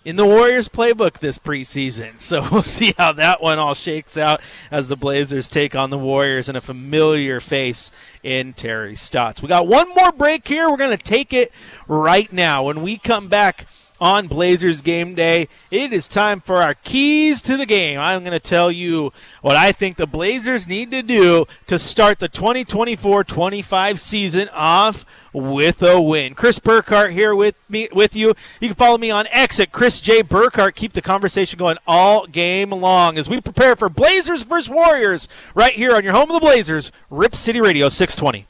in the Warriors playbook this preseason. So we'll see how that one all shakes out as the Blazers take on the Warriors and a familiar face in Terry Stotts. We got one more break here. We're going to take it right now. When we come back on Blazers Game Day, it is time for our keys to the game. I'm going to tell you what I think the Blazers need to do to start the 2024-25 season off with a win. Chris Burkhart here with you. You can follow me on X at Chris J. Burkhart. Keep the conversation going all game long as we prepare for Blazers vs. Warriors right here on your home of the Blazers, Rip City Radio 620.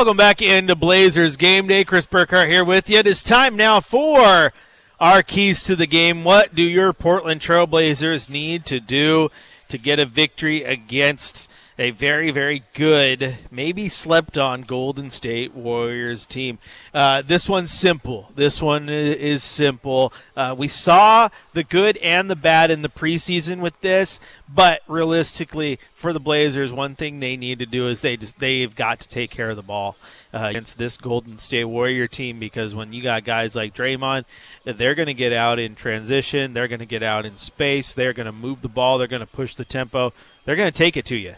Welcome back into Blazers Game Day. Chris Burkhart here with you. It is time now for our keys to the game. What do your Portland Trail Blazers need to do to get a victory against a very, very good, maybe slept-on Golden State Warriors team? This one's simple. This one is simple. We saw the good and the bad in the preseason with this, but realistically, for the Blazers, one thing they need to do is they've got to take care of the ball against this Golden State Warrior team, because when you got guys like Draymond, they're going to get out in transition, they're going to get out in space, they're going to move the ball, they're going to push the tempo, they're going to take it to you.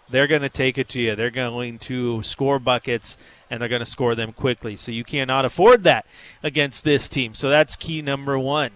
They're going to take it to you. They're going to score buckets, and they're going to score them quickly. So you cannot afford that against this team. So that's key number one.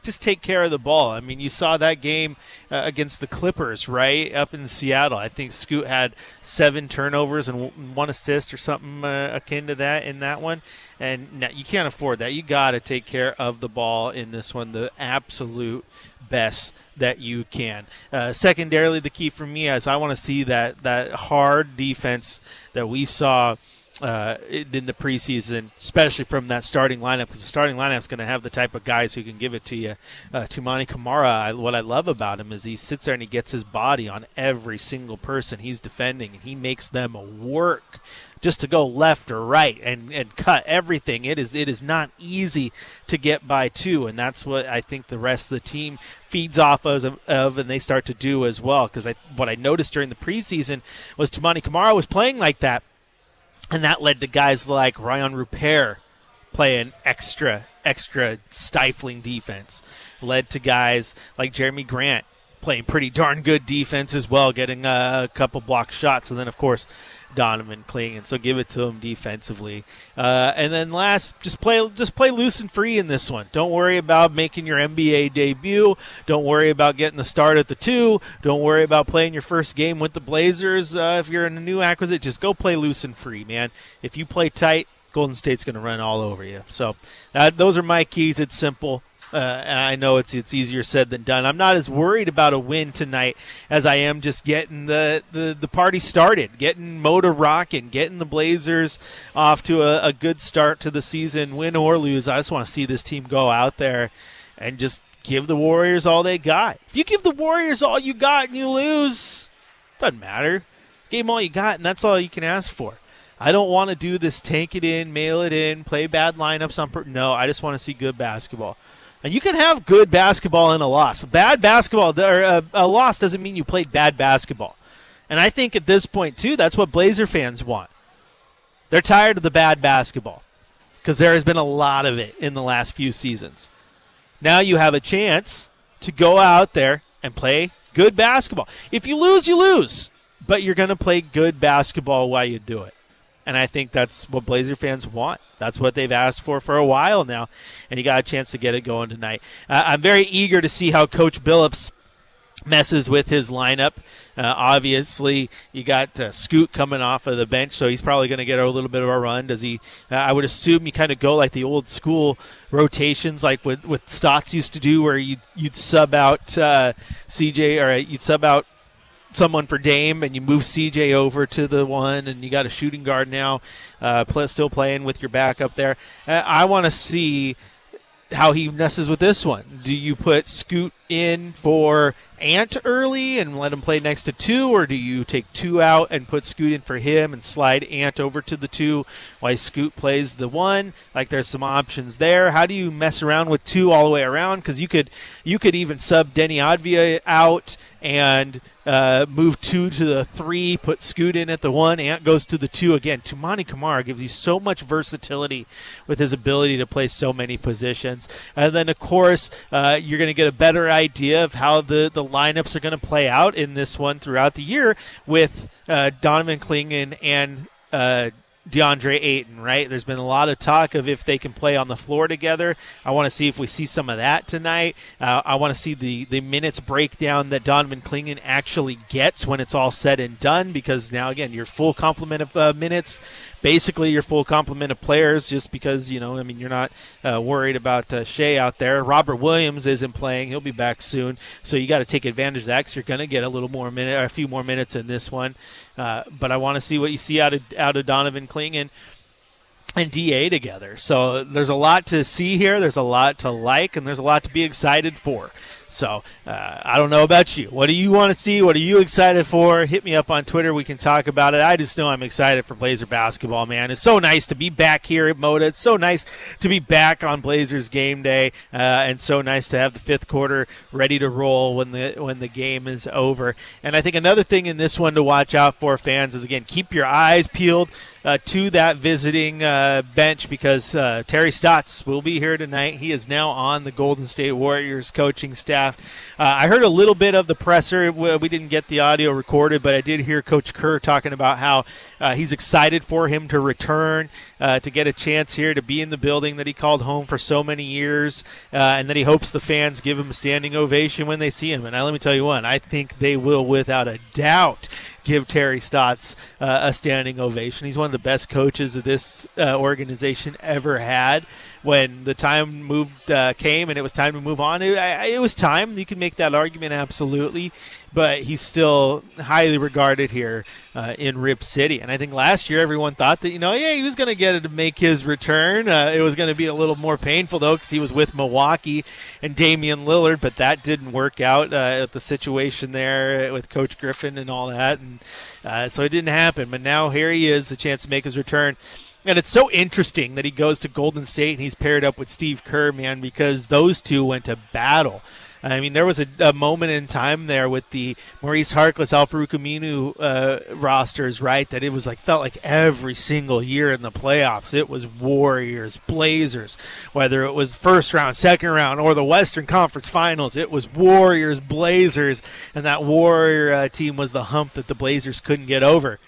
Just take care of the ball. I mean, you saw that game against the Clippers, right, up in Seattle. I think Scoot had 7 turnovers and 1 assist or something akin to that in that one. And you can't afford that. You got to take care of the ball in this one, the absolute best that you can. Secondarily, the key for me is I want to see that hard defense that we saw in the preseason, especially from that starting lineup, because the starting lineup is going to have the type of guys who can give it to you. Tumani Kamara, what I love about him is he sits there and he gets his body on every single person he's defending, and he makes them work just to go left or right and cut everything. It is not easy to get by two, and that's what I think the rest of the team feeds off of and they start to do as well, because what I noticed during the preseason was Tumani Kamara was playing like that. And that led to guys like Ryan Rupert playing extra stifling defense. Led to guys like Jeremy Grant playing pretty darn good defense as well, getting a couple block shots. And then, of course, Donovan Clingan. So give it to him defensively. And then last, just play loose and free in this one. Don't worry about making your NBA debut. Don't worry about getting the start at the 2. Don't worry about playing your first game with the Blazers. If you're in a new acquisition, just go play loose and free, man. If you play tight, Golden State's going to run all over you. So those are my keys. It's simple. I know it's easier said than done. I'm not as worried about a win tonight as I am just getting the party started, getting motor rocking, getting the Blazers off to a good start to the season, win or lose. I just want to see this team go out there and just give the Warriors all they got. If you give the Warriors all you got and you lose, doesn't matter. Give them all you got, and that's all you can ask for. I don't want to do this tank it in, mail it in, play bad lineups. No, I just want to see good basketball. And you can have good basketball in a loss. Bad basketball, or a loss doesn't mean you played bad basketball. And I think at this point, too, that's what Blazer fans want. They're tired of the bad basketball because there has been a lot of it in the last few seasons. Now you have a chance to go out there and play good basketball. If you lose, you lose. But you're going to play good basketball while you do it. And I think that's what Blazer fans want. That's what they've asked for a while now, and you got a chance to get it going tonight. I'm very eager to see how Coach Billups messes with his lineup. Obviously, you got Scoot coming off of the bench, so he's probably going to get a little bit of a run. Does he? I would assume you kind of go like the old school rotations, like what Stotts used to do, where you'd sub out CJ, or you'd sub out someone for Dame, and you move CJ over to the 1, and you got a shooting guard now still playing with your backup there. I want to see how he messes with this one. Do you put Scoot in for Ant early and let him play next to 2, or do you take 2 out and put Scoot in for him and slide Ant over to the 2 while Scoot plays the 1? Like, there's some options there. How do you mess around with 2 all the way around? Because you could even sub Denny Advia out and move 2 to the 3, put Scoot in at the 1, Ant goes to the 2 again. Tumani Kamara gives you so much versatility with his ability to play so many positions. And then, of course, you're going to get a better idea of how the lineups are going to play out in this one throughout the year with Donovan Clingan and DeAndre Ayton, right? There's been a lot of talk of if they can play on the floor together. I want to see if we see some of that tonight. I want to see the minutes breakdown that Donovan Clingan actually gets when it's all said and done, because now, again, your full complement of minutes basically your full complement of players just because, you're not worried about Shea out there. Robert Williams isn't playing. He'll be back soon. So you got to take advantage of that because you're going to get a few more minutes in this one. But I want to see what you see out of Donovan Clingan and DA together. So there's a lot to see here. There's a lot to like, and there's a lot to be excited for. So I don't know about you. What do you want to see? What are you excited for? Hit me up on Twitter. We can talk about it. I just know I'm excited for Blazer basketball, man. It's so nice to be back here at Moda. It's so nice to be back on Blazers game day, and so nice to have the fifth quarter ready to roll when the game is over. And I think another thing in this one to watch out for, fans, is, again, keep your eyes peeled to that visiting bench because Terry Stotts will be here tonight. He is now on the Golden State Warriors coaching staff. I heard a little bit of the presser. We didn't get the audio recorded, but I did hear Coach Kerr talking about how he's excited for him to return, to get a chance here to be in the building that he called home for so many years, and that he hopes the fans give him a standing ovation when they see him. And let me tell you what, I think they will without a doubt give Terry Stotts a standing ovation. He's one of the best coaches that this organization ever had. When the time came and it was time to move on, it was time. You can make that argument, absolutely. But he's still highly regarded here in Rip City. And I think last year everyone thought that, he was going to get it to make his return. It was going to be a little more painful, though, because he was with Milwaukee and Damian Lillard. But that didn't work out at the situation there with Coach Griffin and all that. And so it didn't happen. But now here he is, a chance to make his return. And it's so interesting that he goes to Golden State and he's paired up with Steve Kerr, man, because those two went to battle. I mean, there was a moment in time there with the Maurice Harkless, Al-Farouq Aminu rosters, right, that it was felt like every single year in the playoffs it was Warriors, Blazers, whether it was first round, second round, or the Western Conference Finals, it was Warriors, Blazers, and that Warrior team was the hump that the Blazers couldn't get over.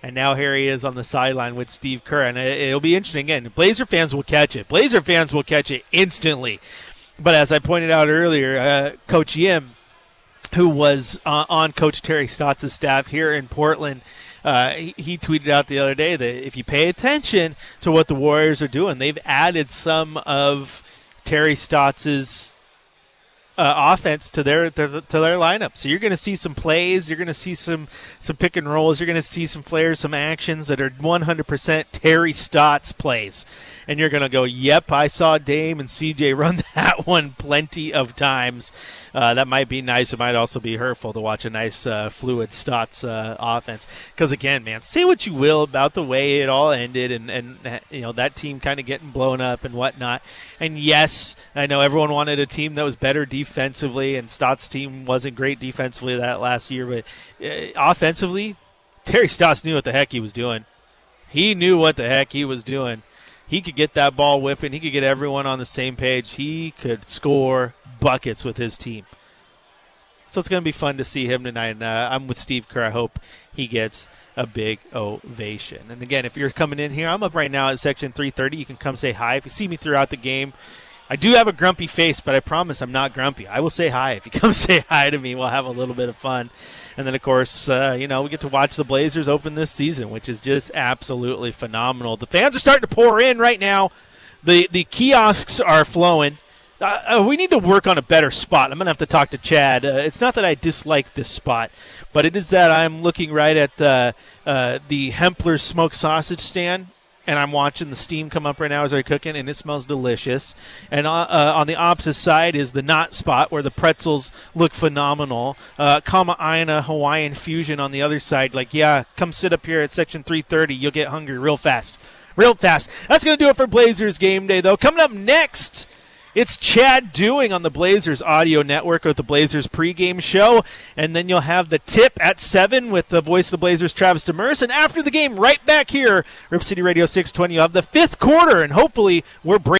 And now here he is on the sideline with Steve Kerr. And it'll be interesting. Again, Blazer fans will catch it. Blazer fans will catch it instantly. But as I pointed out earlier, Coach Yim, who was on Coach Terry Stotts' staff here in Portland, he tweeted out the other day that if you pay attention to what the Warriors are doing, they've added some of Terry Stotts' offense to their lineup. So you're going to see some plays, you're going to see some pick and rolls, you're going to see some flares, some actions that are 100% Terry Stotts plays. And you're going to go, yep, I saw Dame and CJ run that one plenty of times. That might be nice. It might also be hurtful to watch a nice fluid Stotts offense. Because, again, man, say what you will about the way it all ended and that team kind of getting blown up and whatnot. And, yes, I know everyone wanted a team that was better defensively, and Stotts' team wasn't great defensively that last year. But offensively, Terry Stotts knew what the heck he was doing. He knew what the heck he was doing. He could get that ball whipping. He could get everyone on the same page. He could score buckets with his team. So it's going to be fun to see him tonight. And I'm with Steve Kerr. I hope he gets a big ovation. And, again, if you're coming in here, I'm up right now at Section 330. You can come say hi. If you see me throughout the game, I do have a grumpy face, but I promise I'm not grumpy. I will say hi. If you come say hi to me, we'll have a little bit of fun. And then, of course, we get to watch the Blazers open this season, which is just absolutely phenomenal. The fans are starting to pour in right now. The kiosks are flowing. We need to work on a better spot. I'm going to have to talk to Chad. It's not that I dislike this spot, but it is that I'm looking right at the Hempler's smoked sausage stand, and I'm watching the steam come up right now as they're cooking, and it smells delicious. And on the opposite side is the Knot spot where the pretzels look phenomenal. Kama Aina Hawaiian Fusion on the other side. Come sit up here at Section 330. You'll get hungry real fast. Real fast. That's going to do it for Blazers Game Day, though. Coming up next, it's Chad Doing on the Blazers Audio Network with the Blazers pregame show. And then you'll have the tip at 7 with the voice of the Blazers, Travis Demers. And after the game, right back here, Rip City Radio 620, you'll have the fifth quarter. And hopefully we're breaking